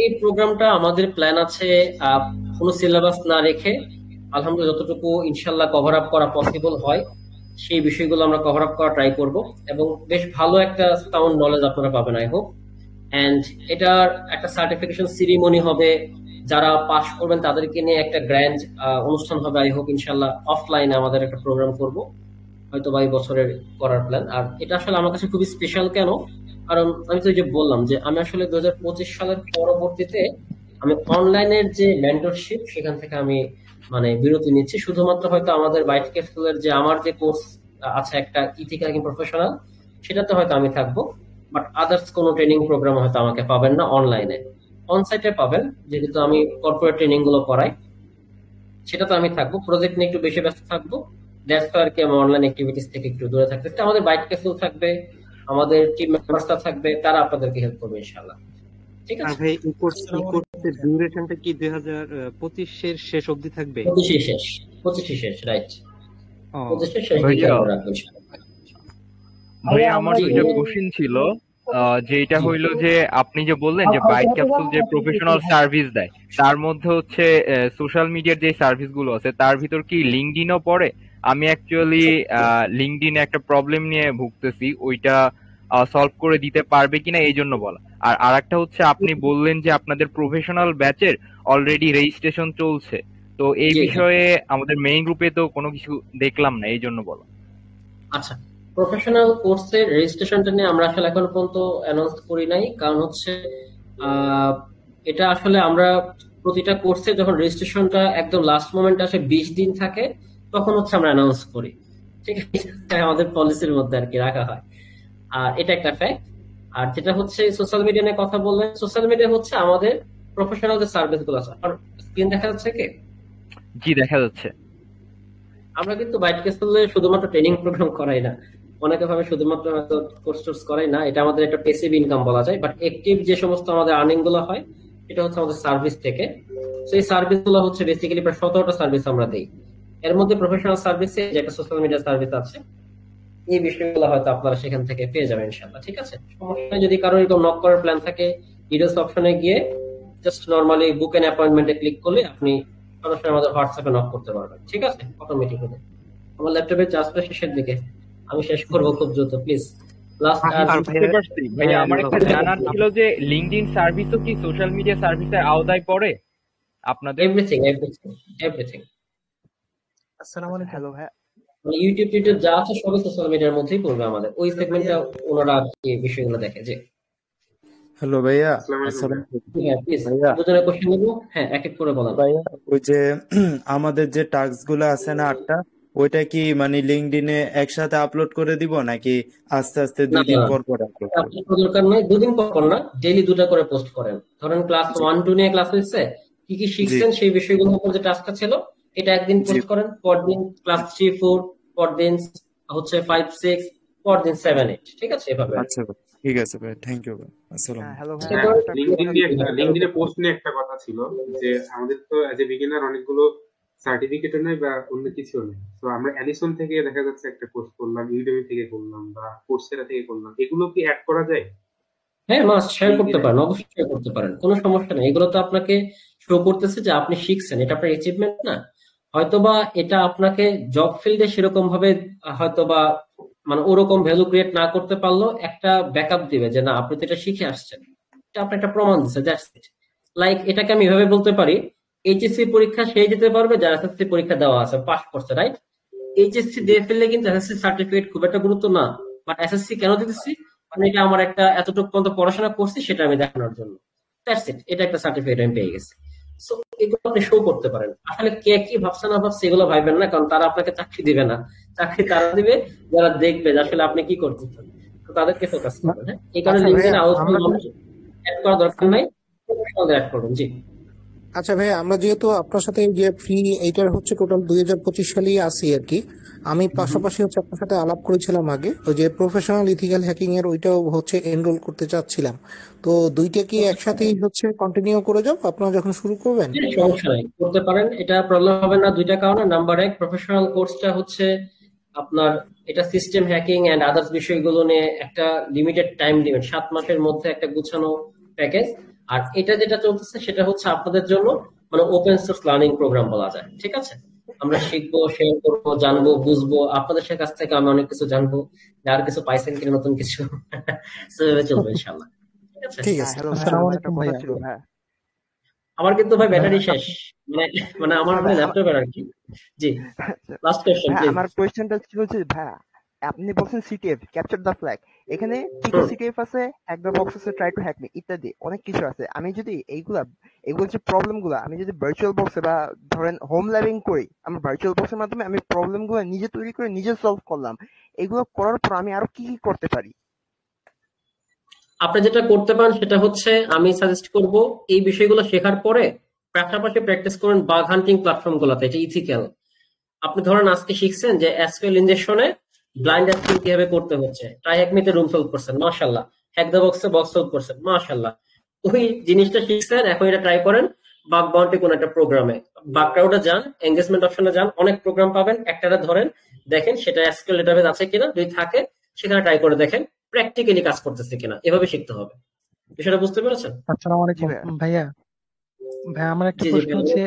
এই প্রোগ্রামটা আমাদের প্ল্যান আছে কোনো সিলেবাস না রেখে আলহামদুলিল্লাহ যতটুকু ইনশাল্লাহ কভার আপ করা পসিবল হয় সেই বিষয়গুলো আমরা কভার আপ করা ট্রাই করব, এবং বেশ ভালো একটা সাউন্ড নলেজ আপনারা পাবেন আই হোপ। এন্ড এটার একটা সার্টিফিকেশন সিরিমনি হবে, যারা পাস করবেন তাদেরকে নিয়ে একটা গ্র্যান্ড অনুষ্ঠান হবে আই হোপ ইনশাল্লাহ। অফলাইনে আমাদের একটা প্রোগ্রাম করব হয়তো বা এই বছরের করার প্ল্যান। আর এটা আসলে আমার কাছে খুবই স্পেশাল কেন, কারণ আমি তো যে বললাম যে আমি আসলে 2025 সালের পরবর্তীতে আমি অনলাইনের যে মেন্টরশিপ সেখান থেকে আমি মানে বিরতি নিচ্ছি, শুধুমাত্র হয়তো আমাদের বাইট ক্যাপসুলের যে আমার যে কোর্স আছে একটা ইথিক্যাল প্রফেশনাল, সেটাতে হয়তো আমি থাকবো, বাট আদার্স কোনো ট্রেনিং প্রোগ্রাম হয়তো আমাকে পাবেন না অনলাইনে, অনসাইটে পাবেন, যেহেতু আমি কর্পোরেট ট্রেনিং গুলো করাই সেটা তো আমি থাকবো, প্রজেক্ট নিয়ে একটু বেশি ব্যস্ত থাকবো, দ্যাটস আর কি আমি অনলাইন অ্যাক্টিভিটিস থেকে একটু দূরে থাকতে। আমাদের বাইট ক্যাপসুল থাকবে, আমাদের টিম মেম্বার্সরা থাকবে, তারা আপনাদেরকে হেল্প করবে ইনশাআল্লাহ, ঠিক আছে? ভাই এই কোর্সের ডিউরেশনটা কি 2025 এর শেষ অবধি থাকবে? 25 শেষ, রাইট। ভাই আমার দুইটা কোশ্চেন ছিল, যে এটা হইলো যে আপনি যে বললেন যে বাইট ক্যাপসুল যে প্রফেশনাল সার্ভিস দেয়, তার মধ্যে হচ্ছে সোশ্যাল মিডিয়ার যে সার্ভিস গুলো আছে তার ভিতর কি লিঙ্কডইনও পড়ে? আমি অ্যাকচুয়ালি লিঙ্কডইনে একটা প্রবলেম নিয়ে ভুগতেছি, ওইটা সলভ করে দিতে পারবে কিনা এই জন্য বলা। আর আরেকটা হচ্ছে আপনি বললেন যে আপনাদের প্রফেশনাল ব্যাচের অলরেডি রেজিস্ট্রেশন চলছে, তো এই বিষয়ে আমাদের মেইন গ্রুপে তো কোনো কিছু দেখলাম না, এই জন্য বলা। আচ্ছা, প্রফেশনাল কোর্সের রেজিস্ট্রেশনটা নিয়ে আমরা আসলে এখন পর্যন্ত অ্যানাউন্স করি নাই, কারণ হচ্ছে এটা আসলে আমরা প্রতিটা কোর্সে যখন রেজিস্ট্রেশনটা একদম লাস্ট মোমেন্ট আসে 20 দিন থাকে তখন হচ্ছে আমরা অ্যানাউন্স করি, ঠিক আছে? আমাদের পলিসির মধ্যে আর কি রাখা হয়, আর এটা একটা ফ্যাক্ট। আর যেটা হচ্ছে সোশ্যাল মিডিয়া নিয়ে কথা বললেন, সোশ্যাল মিডিয়া হচ্ছে আমাদের প্রফেশনাল যে সার্ভিস গুলো আছে। আর স্ক্রিন দেখা যাচ্ছে কি? জি দেখা যাচ্ছে। আমরা কিন্তু বাইট ক্যাপসুলে শুধুমাত্র ট্রেনিং প্রোগ্রাম করাই না, অনেকে ভাবে শুধুমাত্র হয়তো কোর্স টোর্স করাই না, এটা আমাদের একটা প্যাসিভ ইনকাম বলা যায়, বাট অ্যাক্টিভ যে সমস্ত আমাদের আর্নিং গুলো হয় এটা হচ্ছে আমাদের সার্ভিস থেকে। সেই সার্ভিস গুলো হচ্ছে বেসিক্যালি প্রায় 17টা সার্ভিস আমরা দিই, এর মধ্যে প্রফেশনাল সার্ভিসে যে একটা সোশ্যাল মিডিয়া সার্ভিস আছে, এই বিষয়গুলো হয়তো আপনারা সেখান থেকে পেয়ে যাবেন ইনশাআল্লাহ, ঠিক আছে? সমস্যা যদি কারো এরকম নক করার প্ল্যান থাকে, ডিটেইলস অপশনে গিয়ে জাস্ট নরমালি বুক এন অ্যাপয়েন্টমেন্টে ক্লিক করলে আপনি সরাসরি আমাদের হোয়াটসঅ্যাপে নক করতে পারবেন, ঠিক আছে? অটোমেটিক হবে। আমার ল্যাপটপের চার্জটা শেষের দিকে, আমি শেষ করবো খুব দ্রুত, প্লিজ। লাস্ট ভাইয়া আমার একটা জানার ছিল যে লিঙ্কডইন সার্ভিসও কি সোশ্যাল মিডিয়া সার্ভিসের আওতায় পড়ে আপনাদের? এভরিথিং। আসসালামু আলাইকুম। হ্যালো ভাইয়া, ইউটিউব যা আছে সবই সোশ্যাল মিডিয়ার মধ্যেই পড়বে আমাদের, ওই সেগমেন্টটা ওনারা এই বিষয়গুলো দেখে। যে হ্যালো ভাইয়া, আসসালামু আলাইকুম আসসালাম ভাইয়া। আলাইকুম। হ্যাঁ প্লিজ ভাইয়া দুজনের কোশ্চেন নিবো, হ্যাঁ এক এক করে বলেন। ভাইয়া ওই যে আমাদের যে টাস্ক গুলো আছে না 8টা, ওইটা কি মানে লিঙ্কডইনে একসাথে আপলোড করে দিব নাকি আস্তে আস্তে না 2 দিন না পর পর আপলোড করব? আপলোড করার দরকার নাই, দুদিন পর পর না, ডেইলি দুটা করে পোস্ট করেন। ধরেন ক্লাস জি 1 2 নিয়ে ক্লাস হয়েছে, কি কি জি শিখছেন সেই বিষয়গুলোর উপর যে টাস্কটা ছিল এটা একদিন জি পোস্ট করেন, পরদিন ক্লাস 3 4, পরদিন হচ্ছে 5 6, পরদিন 7 8, ঠিক আছে এভাবে আর কি। আচ্ছা ভাই, ঠিক আছে ভাই, থ্যাংক ইউ ভাই, আসসালামু হ্যালো এটা ভাইয়া, হ্যাঁ, করে একটা লিঙ্কডইন নিয়ে কথা ছিল। লিঙ্কডইনে পোস্ট নিয়ে একটা কথা ছিল যে আমাদের তো অ্যাজ এ বিগিনার অনেকগুলো সার্টিফিকেটও নেই বা অন্য কিছুও নেই। তো আমরা অ্যালিসন থেকে দেখা যাচ্ছে একটা কোর্স করলাম, ইউডেমি থেকে করলাম বা কোর্সেরা থেকে করলাম, এগুলো কি অ্যাড করা যায় হ্যাঁ মাস্ট শেয়ার করতে লিঙ্কডইনে? পারেন, অবশ্যই শেয়ার করতে পারেন, কোনো সমস্যা নেই। এগুলো তো আপনাকে শো করতেছে যে আপনি শিখছেন, এটা আপনার অ্যাচিভমেন্ট না। হয়তোবা এটা আপনাকে জব ফিল্ডে সেরকম ভাবে হয়তোবা মানে ওরকম ভ্যালু ক্রিয়েট না করতে পারলেও একটা ব্যাকআপ দিবে যে না আপনি তো এটা শিখে আসছেন, এটা আপনার একটা প্রমাণ দিচ্ছে, দ্যাটস ইট। লাইক এটাকে আমি এভাবে বলতে পারি, এইচএসসি পরীক্ষা সেই দিতে পারবে যার এসএসসি পরীক্ষা দেওয়া আছে, পাস করছে, রাইট? এইচএসসি দিয়ে ফেললে কিন্তু এসএসসি সার্টিফিকেট খুব একটা গুরুত্ব না, বাট এসএসসি কেন দিতেছি, মানে এটা আমার একটা এতটুকু পর্যন্ত পড়াশোনা করছি সেটা আমি দেখানোর জন্য, দ্যাটস ইট, এটা একটা সার্টিফিকেট আমি পেয়ে গেছি। সো এগুলো আপনি শো করতে পারেন। আসলে কে কি ভাবছে না ভাবছে এগুলো ভাববেন না, কারণ তারা আপনাকে চাকরি দিবে না, চাকরি তারা দিবে যারা দেখবে যে আসলে আপনি কি করতেছেন, তো তাদেরকে ফোকাস করবেন। হ্যাঁ, এই কারণে আচ্ছা ভাইয়া, লিঙ্কডইন আউটসোর্স আমরা মানুষ অ্যাড করার দরকার নাই, অ্যাড করুন। জি আচ্ছা ভাইয়া, আমরা যেহেতু আপনার সাথে এই যে ফ্রি এইটার হচ্ছে টোটাল 2025 সালেই আছি আর কি, আমি পাশাপাশি হচ্ছে আপনার সাথে আলাপ করেছিলাম আগে ওই যে প্রফেশনাল ইথিক্যাল হ্যাকিং এর ওইটাও হচ্ছে এনরোল করতে চাচ্ছিলাম। তো দুইটা কি একসাথেই হচ্ছে কন্টিনিউ করে যাব আপনারা যখন শুরু করবেন? হ্যাঁ, সমস্যা নাই, করতে পারেন, এটা প্রবলেম হবে না। দুইটা কারণে, নাম্বার এক, প্রফেশনাল কোর্সটা হচ্ছে আপনার এটা সিস্টেম হ্যাকিং এন্ড আদার্স বিষয়গুলো নিয়ে একটা লিমিটেড টাইম লিমিট, 7 মাসের মধ্যে একটা গুছানো প্যাকেজ। আর এটা যেটা চলতেছে সেটা হচ্ছে আপনাদের জন্য মানে ওপেন সোর্স লার্নিং প্রোগ্রাম বলা যায়, ঠিক আছে? আমরা শিখবো, শেয়ার করবো, জানবো, বুঝবো, আপনাদের কাছ থেকে আমি অনেক কিছু জানবো, আর কিছু পাইছেন কিনা নতুন কিছু সেভাবে চলবে ইনশাল্লাহ, ঠিক আছে? ঠিক হ্যাঁ আছে, হ্যালো ভাইয়া, আসসালামু আমার একটা আলাইকুম কথা ভাইয়া। ছিল ভাইয়া। আমার কিন্তু ভাই ব্যাটারি ভাইয়া শেষ, মানে মানে আমার হ্যাঁ ভাইয়া, ল্যাপটপের আর কি। জি, লাস্ট কোয়েশ্চেন ভাইয়া প্লিজ। আমার কোয়েশ্চেনটা ছিল যে ভাইয়া, আপনি বলছেন সিটিএফ ক্যাপচার দ্য ফ্ল্যাগ, এখানে কি কি সিটিএফ আছে, হ্যাক দ্য বক্স আছে, ট্রাই টু হ্যাক মি ইত্যাদি অনেক কিছু আছে। আমি যদি এগুলো যে প্রবলেম গুলা আমি যদি ভার্চুয়াল বক্সে বা ধরেন হোম ল্যাবিং করি, আমার ভার্চুয়াল বক্সের মাধ্যমে আমি প্রবলেম গুলো নিজে তৈরি করে নিজে সলভ করলাম, এগুলো করার পর আমি আরো কি কি করতে পারি? আপনি যেটা করতে পারেন সেটা হচ্ছে, আমি সাজেস্ট করব এই বিষয়গুলো শেখার পরে পাশাপাশি প্র্যাকটিস করেন বাগ হান্টিং প্ল্যাটফর্ম গুলোতে, এটা ইথিক্যাল। আপনি ধরেন আজকে শিখছেন যে এসকিউএল ইনজেকশনে ব্লাইন্ড এসকিউএল কিভাবে করতে হচ্ছে, ট্রাই হ্যাকমিতে রুম সলভ করছেন, মাশাআল্লাহ। হ্যাক দ্য বক্সে বক্স সলভ করছেন, মাশাআল্লাহ। ওই জিনিসটা শিখছেন, এখন এটা ট্রাই করেন বাগ বাউন্টি কোন একটা প্রোগ্রামে, বাগ ক্রাউডে যান, এনগেজমেন্ট অপশনে যান, অনেক প্রোগ্রাম পাবেন, একটাটা ধরেন, দেখেন সেটা এসকিউএল ডেটাবেস আছে কিনা, যদি থাকে সেখানে ট্রাই করে দেখেন প্র্যাকটিক্যালি কাজ করতেছে কিনা, এভাবে শিখতে হবে। বিষয়টা বুঝতে পেরেছেন? আসসালামু জি আলাইকুম ভাইয়া। ভাইয়া। ভাই আমার একটা জি জি প্রশ্ন ভাই, হচ্ছে,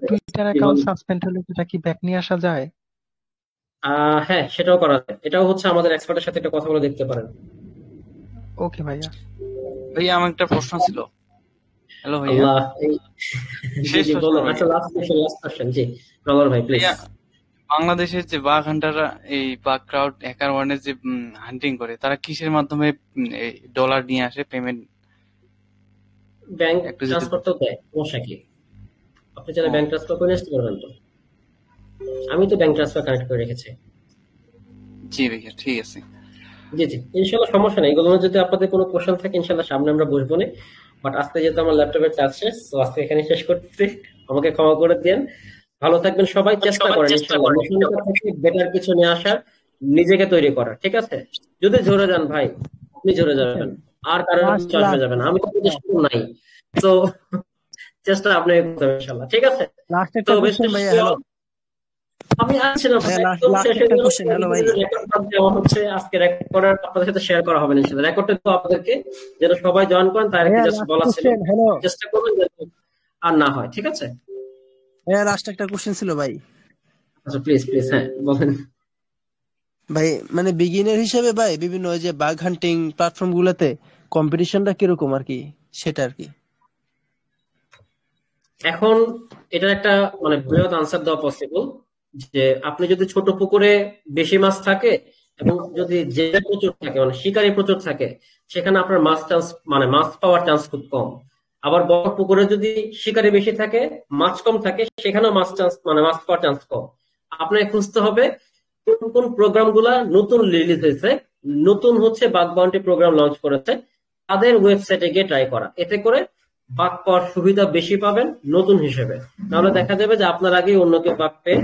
টুইটার জি অ্যাকাউন্ট বলুন। সাসপেন্ড হলে সেটা কি ব্যাক নিয়ে আসা যায়? হ্যাঁ, সেটাও করা যায়, এটাও হচ্ছে আমাদের এক্সপার্টের সাথে একটা কথা বলে দেখতে পারেন। ওকে ভাইয়া। ভাইয়া আমার একটা প্রশ্ন ছিল। হ্যালো ভাইয়া, আল্লাহ, এই জি শেষ জি প্রশ্ন বলেন। ভাইয়া। আচ্ছা, লাস্ট কোশ্চেন। জি নগর ভাই প্লিজ। ভাইয়া বাংলাদেশের যে বাঘ হান্টাররা এই বাঘ ক্রাউড হ্যাকার ওয়ার্নের যে হান্টিং করে, তারা কিসের মাধ্যমে ডলার নিয়ে আসে পেমেন্ট? ব্যাংক একটু যদি ট্রান্সফার তো দেয়, সমস্যা কি? আপনি চাইলে ও ব্যাংক ট্রান্সফার করে আসতে পারবেন তো, আমি তো ব্যাংক ট্রান্সফার কানেক্ট করে রেখেছি। জি ভাইয়া, ঠিক আছে। জি জি, ইনশাল্লাহ সমস্যা নেই। এগুলো নিয়ে যদি আপনাদের কোনো কোশ্চেন থাকে ইনশাল্লাহ সামনে আমরা বসবো না, বাট আজকে যেহেতু আমার ল্যাপটপের চার্জ শেষ, তো আজকে এখানে শেষ করতেছি, আমাকে ক্ষমা করে দেন। ভালো থাকবেন সবাই, চেষ্টা করেন ইনশাল্লাহ নতুনটা থেকে বেটার কিছু নিয়ে আসার, নিজেকে তৈরি করার, ঠিক আছে? যদি ঝরে যান ভাই, আপনি ঝরে যাবেন, আর কারোর কিছু আসবে যাবে না, আমি তো চেষ্টা নাই। তো চেষ্টা আপনি করতে হবে ইনশাল্লাহ, ঠিক আছে? লাস্ট তো একটা বেশ কোশ্চেন ভাইয়া, হ্যালো আমি আসছি না ভাই, ভাইয়া, একদম লাস্ট শেষের একটা দিকে কোশ্চেন, হ্যালো ভাই। রেকর্ড দেওয়া হচ্ছে, আজকে রেকর্ড করার আপনাদের সাথে শেয়ার করা হবে না ইনশাআল্লাহ। রেকর্ডটা তো আপনাদেরকে যেন সবাই জয়েন করেন, তার কি ভাইয়া জাস্ট লাস্ট বলা ছিল, কোশ্চেন, হ্যালো চেষ্টা করবেন যাতে আর না হয়, ঠিক আছে? ভাইয়া, লাস্ট একটা কোশ্চেন ছিল ভাই। আচ্ছা প্লিজ প্লিজ, হ্যাঁ বলেন। ভাই মানে বিগিনার হিসেবে ভাই বিভিন্ন ওই যে বাগ হান্টিং প্ল্যাটফর্ম গুলোতে কম্পিটিশনটা কিরকম আর কি, সেটা আর কি। এখন এটা একটা মানে বৃহৎ আনসার দেওয়া পসিবল, যে আপনি যদি ছোট পুকুরে বেশি মাছ থাকে এবং যদি জেলে প্রচুর থাকে মানে শিকারী প্রচুর থাকে সেখানে আপনার মাছ পাওয়ার চান্স খুব কম। আবার বড় পুকুরে যদি শিকারী বেশি থাকে মাছ কম থাকে সেখানেও মাছ পাওয়ার চান্স কম। আপনাকে খুঁজতে হবে কোন কোন প্রোগ্রাম গুলা নতুন রিলিজ হয়েছে, নতুন হচ্ছে বাগ বাউন্টি প্রোগ্রাম লঞ্চ করেছে, তাদের ওয়েবসাইটে গিয়ে ট্রাই করা। এতে করে বাগ পাওয়ার সুবিধা বেশি পাবেন নতুন হিসেবে। নাহলে দেখা যাবে যে আপনার আগে অন্য কেউ বাগ পেয়ে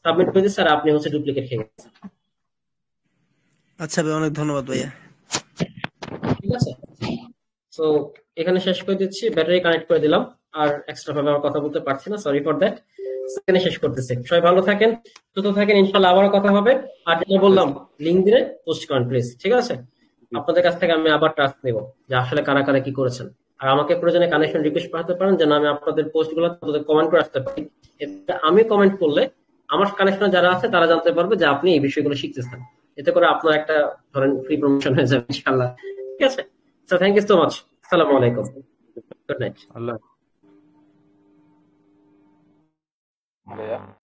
সাবমিট করে দিচ্ছে আর আপনি হচ্ছে ডুপ্লিকেট খেয়ে গেছেন। আচ্ছা ভাই, অনেক ধন্যবাদ ভাইয়া। ঠিক আছে, তো এখানে শেষ করে দিচ্ছি, ব্যাটারি কানেক্ট করে দিলাম, আর এক্সট্রা ভাবে আমার কথা বলতে পারছি না, সরি ফর দ্যাট। এখানে শেষ করতেছি, সবাই ভালো থাকেন, সুস্থ থাকেন, ইনশাল্লাহ আবারও কথা হবে। আর যেটা বললাম লিঙ্ক দিয়ে পোস্ট করেন প্লিজ, ঠিক আছে? আপনাদের কাছ থেকে আমি আবার ট্রাস্ট নেব যে আসলে কারা কারা কি করেছেন। আর আমাকে প্রয়োজনে কানেকশন রিকোয়েস্ট পাঠাতে পারেন যেন আমি আপনাদের পোস্ট গুলো কমেন্ট করে আসতে পারি। এতে আমি কমেন্ট করলে আমার কানেকশন যারা আছে তারা জানতে পারবে যে আপনি এই বিষয়গুলো শিখতেছেন। এতে করে আপনার একটা ধরেন ফ্রি প্রমোশন হয়ে যাবে ইনশাআল্লাহ। ঠিক আছে, so thank you so much. আসসালামু আলাইকুম, গুড নাইট। আল্লাহ